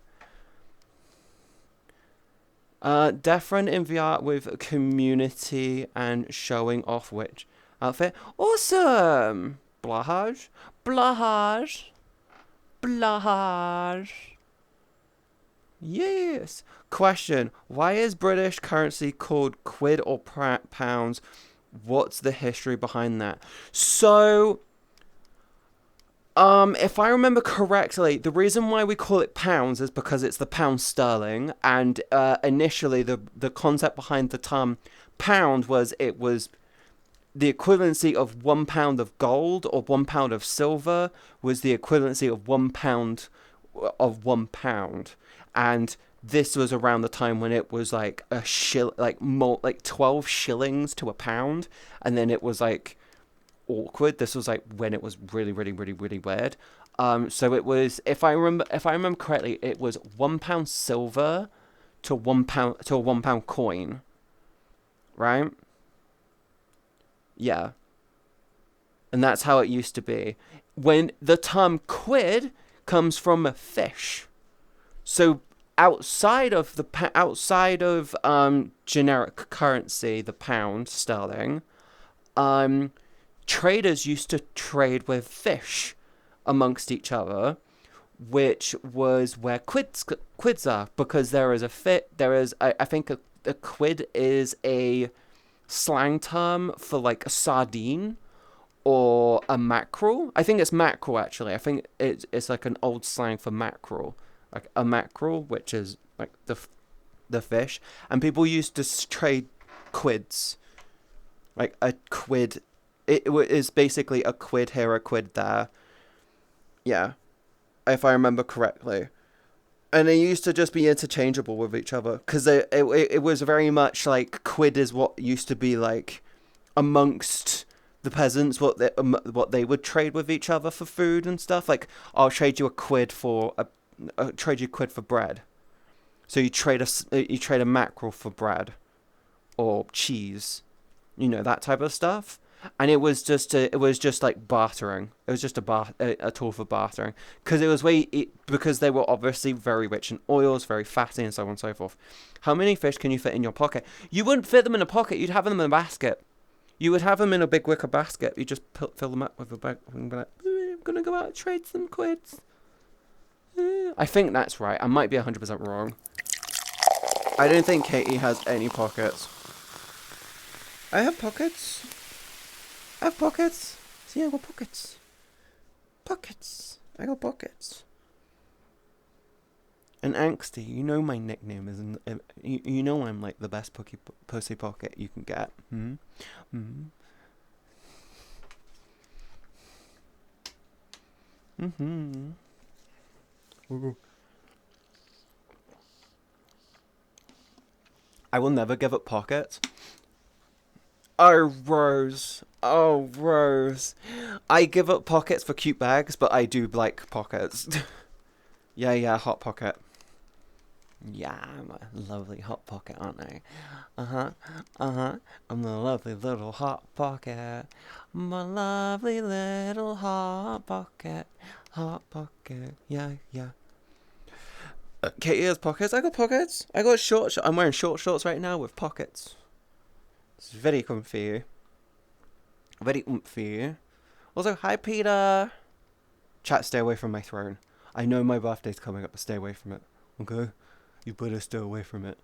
Different in VR with community and showing off which outfit. Awesome! Blahage. Yes. Question: why is British currency called quid or pounds? What's the history behind that? So, if I remember correctly, the reason why we call it pounds is because it's the pound sterling, and initially the concept behind the term pound was it was the equivalency of £1 of gold or £1 of silver was the equivalency of £1 of £1. And this was around the time when it was like like 12 shillings to a pound, and then it was like awkward. This was like when it was really weird. So it was, if I remember correctly, it was £1 silver to £1 to a £1 coin, right? Yeah. And that's how it used to be. When the term quid comes from a fish. So outside of generic currency, the pound sterling, traders used to trade with fish amongst each other, which was where quids are, because I think a quid is a slang term for like a sardine or a mackerel. I think it's mackerel, actually. I think it's like an old slang for mackerel. Like a mackerel, which is like the fish. And people used to trade quids. Like a quid. It is basically a quid here, a quid there. Yeah. If I remember correctly. And they used to just be interchangeable with each other. Because it was very much like quid is what used to be like amongst the peasants, what they would trade with each other for food and stuff. Like, I'll trade you a quid for bread. So you trade a mackerel for bread or cheese, that type of stuff. And it was just like bartering. It was just a tool for bartering, because because they were obviously very rich in oils, very fatty, and so on and so forth. How many fish can you fit in your pocket? You wouldn't fit them in a pocket. You'd have them in a basket. You would have them in a big wicker basket. You just fill them up with a bag and be like, I'm gonna go out and trade some quids. I think that's right. I might be 100% wrong. I don't think Katie has any pockets. I have pockets. See, I got pockets. I got pockets. And Angsty, my nickname is. You know I'm like the best pussy pocket you can get. I will never give up pockets. Oh, Rose. Oh, Rose. I give up pockets for cute bags, but I do like pockets. Yeah, hot pocket. Yeah, I'm a lovely hot pocket, aren't I? I'm a lovely little hot pocket. I'm a lovely little hot pocket. Hot pocket. Yeah. Katie has pockets. I got pockets. I got short. I'm wearing short shorts right now with pockets. It's very comfy. Very oomphy. Also, hi Peter. Chat, stay away from my throne. I know my birthday's coming up, but stay away from it. Okay? You better stay away from it.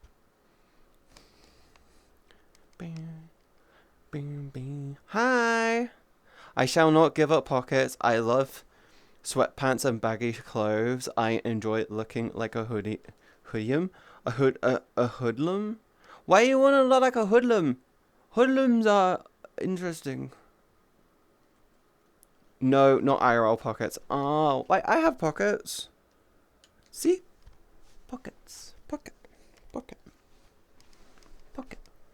Hi! I shall not give up pockets. I love sweatpants and baggy clothes. I enjoy looking like a hoodlum? A hoodlum? Why you wanna look like a hoodlum? Hoodlums are interesting. No, not IRL pockets. Oh, wait, I have pockets. See? Pockets. Pocket.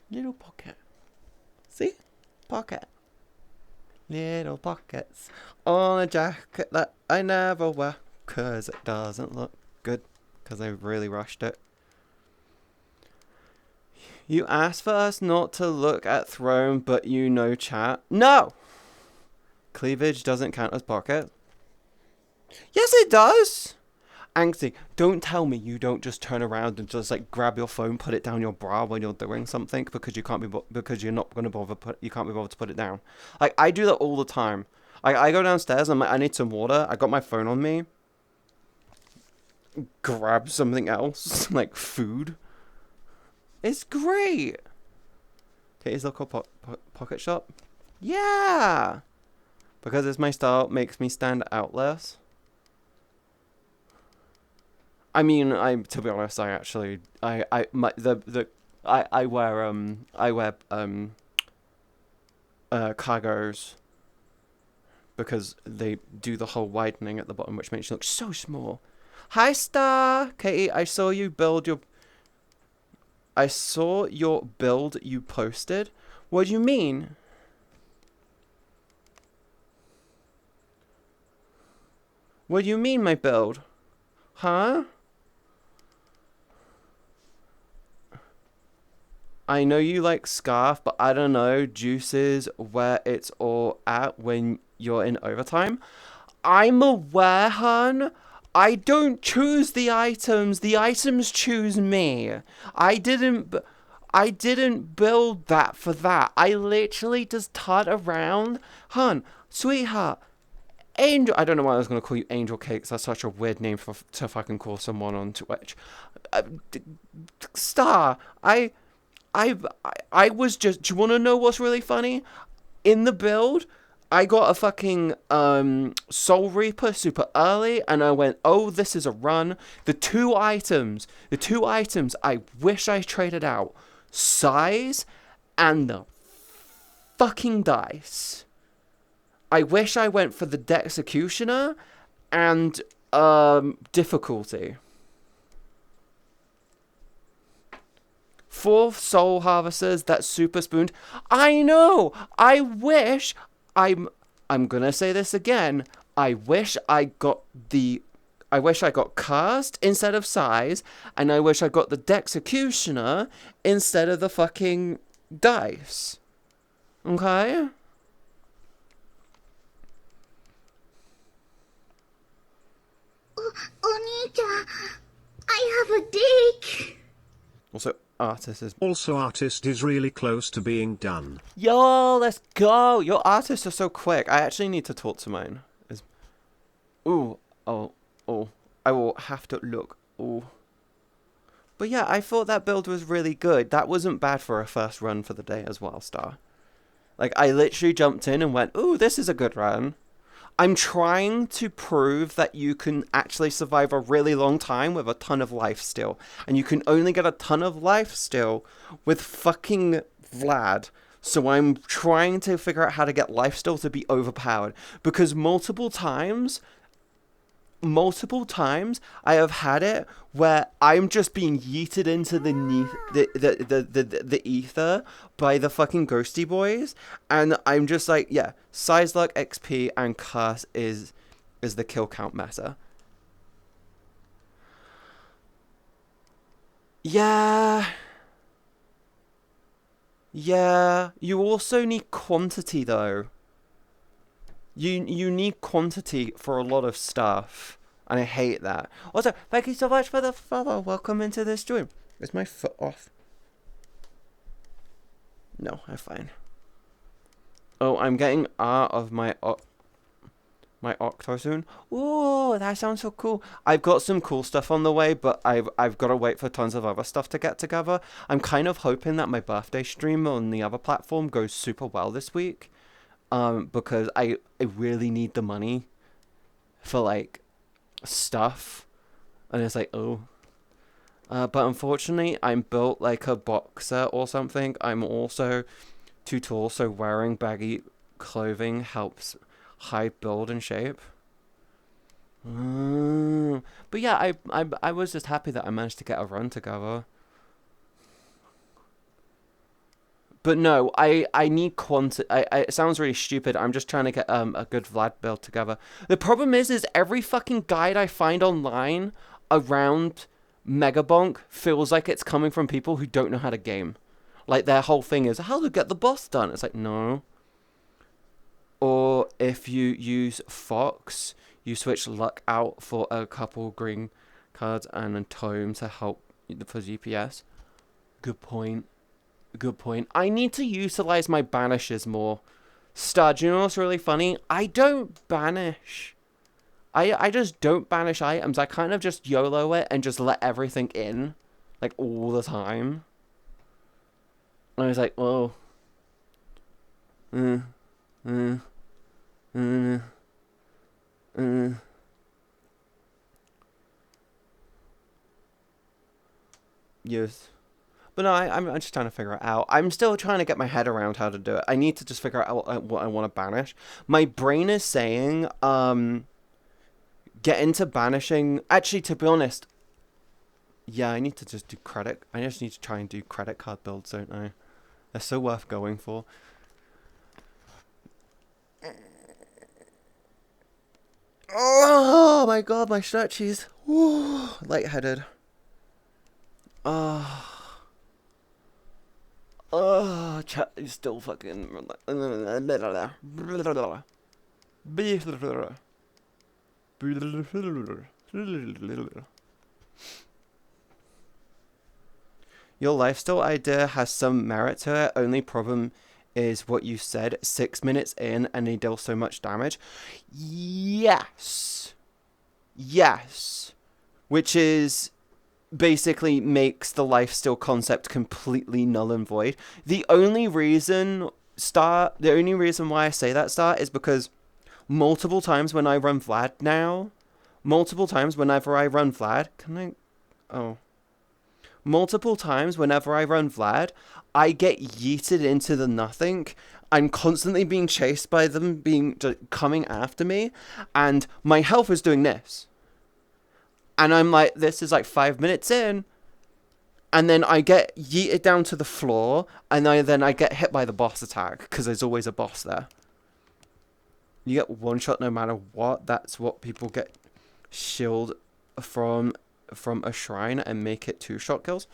Little pocket. See? Pocket. Little pockets on a jacket that I never wear, 'cause it doesn't look good, 'cause I really rushed it. You asked for us not to look at throne, but you know chat. No! Cleavage doesn't count as pocket. Yes, it does! Angsty, don't tell me you don't just turn around and just like grab your phone, put it down your bra when you're doing something because you can't be because you're not gonna you can't be bothered to put it down. Like I do that all the time. I go downstairs and I'm like, I need some water. I got my phone on me. Grab something else like food. It's great. Katie's local pocket shop. Yeah, because it's my style, makes me stand out less. I mean, to be honest, I wear cargos because they do the whole widening at the bottom, which makes you look so small. Hi, Star, Katie. I saw your build you posted. What do you mean? What do you mean, my build? Huh? I know you like Scarf, but I don't know. Juice is where it's all at when you're in overtime. I'm aware, hun. I don't choose the items. The items choose me. I didn't build that for that. I literally just turned around. Hun, sweetheart. Angel, I don't know why I was going to call you Angel Cakes. That's such a weird name to fucking call someone on Twitch. Star, I was just, do you want to know what's really funny? In the build, I got a fucking Soul Reaper super early, and I went, oh, this is a run. The two items I wish I traded out, size and the fucking dice. I wish I went for the Dexecutioner and difficulty. 4 soul harvesters that super spooned. I know. I wish I'm gonna say this again. I wish I got cast instead of size, and I wish I got the Dexecutioner instead of the fucking dice. Okay? Onita, I have a dick. Also, artist is really close to being done. Yo, let's go. Your artists are so quick. I actually need to talk to mine. Oh. I will have to look. Oh. But yeah, I thought that build was really good. That wasn't bad for a first run for the day as well, Star. Like, I literally jumped in and went, ooh, this is a good run. I'm trying to prove that you can actually survive a really long time with a ton of life still. And you can only get a ton of life still with fucking Vlad. So I'm trying to figure out how to get life still to be overpowered. Because multiple times, multiple times I have had it where I'm just being yeeted into the ether by the fucking ghosty boys, and I'm just like, yeah, size luck, XP, and curse is the kill count matter. Yeah. Yeah, you also need quantity though. You need quantity for a lot of stuff, and I hate that. Also, thank you so much for the follow. Welcome into the stream. Is my foot off? No, I'm fine. Oh, I'm getting out of my Octo soon. Ooh, that sounds so cool. I've got some cool stuff on the way, but I've got to wait for tons of other stuff to get together. I'm kind of hoping that my birthday stream on the other platform goes super well this week. Because I really need the money for like stuff, and it's like, oh, but unfortunately I'm built like a boxer or something. I'm also too tall, so wearing baggy clothing helps hide build and shape. But yeah, I was just happy that I managed to get a run together. But no, I need quantity. It sounds really stupid. I'm just trying to get a good Vlad build together. The problem is every fucking guide I find online around Megabonk feels like it's coming from people who don't know how to game. Like, their whole thing is, how to get the boss done. It's like, no. Or if you use Fox, you switch luck out for a couple green cards and a tome to help for GPS. Good point. Good point. I need to utilize my banishes more. Stud, you know what's really funny? I don't banish. I just don't banish items. I kind of just YOLO it and just let everything in. Like, all the time. And I was like, whoa. Yes. But no, I'm just trying to figure it out. I'm still trying to get my head around how to do it. I need to just figure out what I want to banish. My brain is saying, get into banishing. Actually, to be honest, yeah, I need to just do credit. I just need to try and do credit card builds, don't I? They're so worth going for. Oh my god, my stretchies. Ooh, lightheaded. Chat is still fucking. Your lifestyle idea has some merit to it. Only problem is what you said. 6 minutes in and they deal so much damage. Yes. Yes. Which is basically makes the lifesteal concept completely null and void. The only reason why I say that, Star, is because multiple times when I run Vlad now, multiple times whenever I run Vlad, I get yeeted into the nothing. I'm constantly being chased by them, coming after me, and my health is doing this. And I'm like, this is like 5 minutes in. And then I get yeeted down to the floor. And then I get hit by the boss attack. Because there's always a boss there. You get one shot no matter what. That's what people get shield from a shrine and make it 2-shot kills.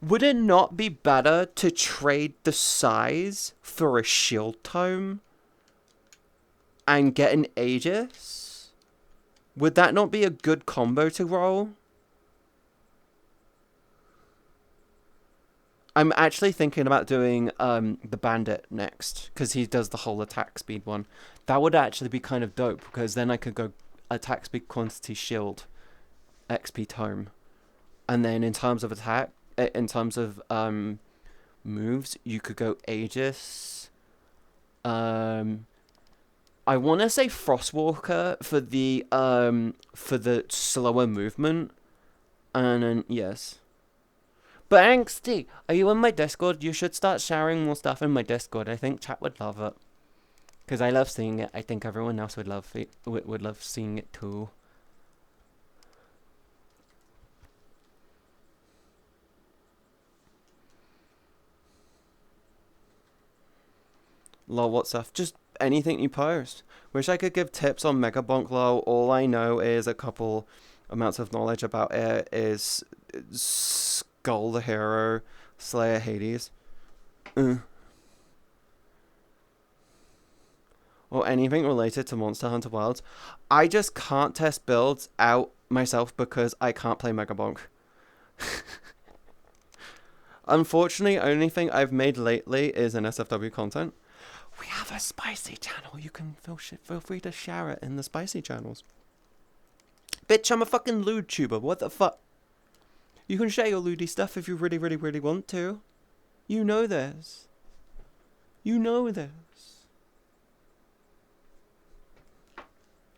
Would it not be better to trade the size for a shield tome? And get an Aegis? Would that not be a good combo to roll? I'm actually thinking about doing the Bandit next, because he does the whole attack speed one. That would actually be kind of dope, because then I could go attack speed, quantity, shield, XP tome. And then in terms of attack, in terms of moves, you could go Aegis. I want to say Frostwalker for the slower movement, and then yes. But Angsty, are you in my Discord? You should start sharing more stuff in my Discord. I think chat would love it. Because I love seeing it. I think everyone else would love it, would love seeing it too. Lol, what stuff? Just anything you post. Wish I could give tips on Mega Bonk lol. All I know is a couple amounts of knowledge about it is Skull the Hero, Slayer Hades. Or anything related to Monster Hunter Wilds. I just can't test builds out myself because I can't play Mega Bonk. Unfortunately, only thing I've made lately is an SFW content. We have a spicy channel. You can feel free to share it in the spicy channels. Bitch, I'm a fucking lewd tuber. What the fuck? You can share your lewdy stuff if you really, really, really want to. You know this. You know this.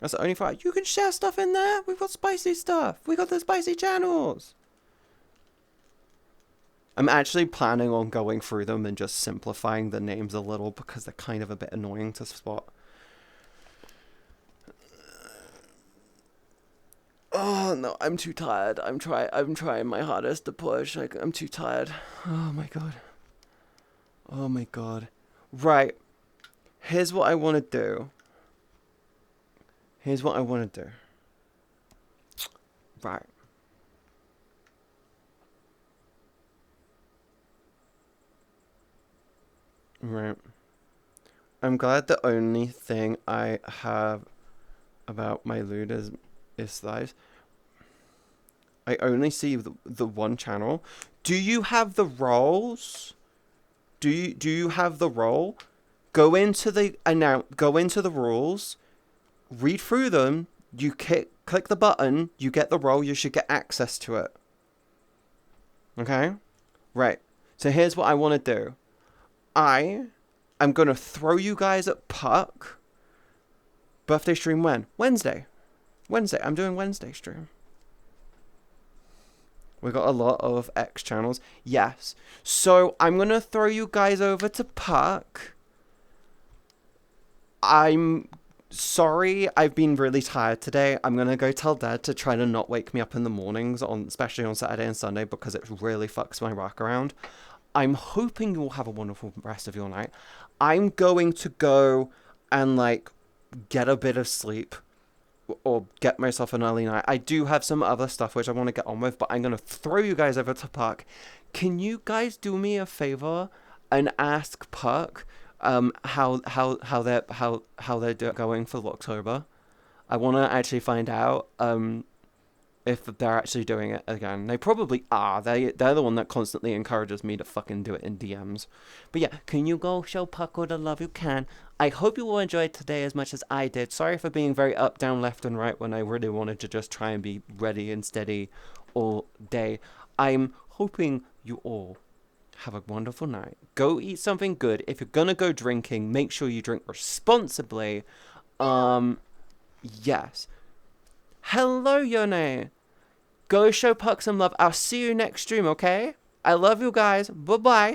That's the only part. You can share stuff in there. We've got spicy stuff. We got the spicy channels. I'm actually planning on going through them and just simplifying the names a little because they're kind of a bit annoying to spot. Oh no, I'm too tired. I'm trying my hardest to push. I'm too tired. Oh my god. Oh my god. Right. Here's what I want to do. Right. Right. I'm glad the only thing I have about my loot is lives. I only see the one channel. Do you have the roles? Do you have the role? Go into the rules, read through them, you click the button, you get the role, you should get access to it. Okay? Right. So here's what I want to do. I'm going to throw you guys at Puck. Birthday stream when? Wednesday. I'm doing Wednesday stream. We got a lot of X channels. Yes. So I'm going to throw you guys over to Puck. I'm sorry, I've been really tired today. I'm going to go tell Dad to try to not wake me up in the mornings, especially on Saturday and Sunday, because it really fucks my work around. I'm hoping you'll have a wonderful rest of your night. I'm going to go and, get a bit of sleep or get myself an early night. I do have some other stuff which I want to get on with, but I'm going to throw you guys over to Puck. Can you guys do me a favor and ask Puck how they're going for October? I want to actually find out if they're actually doing it again. They probably are. They're the one that constantly encourages me to fucking do it in DMs. But yeah, can you go show Puck all the love you can? I hope you all enjoyed today as much as I did. Sorry for being very up, down, left, and right when I really wanted to just try and be ready and steady all day. I'm hoping you all have a wonderful night. Go eat something good. If you're gonna go drinking, make sure you drink responsibly. Yes. Hello, Yone. Go show Puck some love. I'll see you next stream, okay? I love you guys. Bye-bye.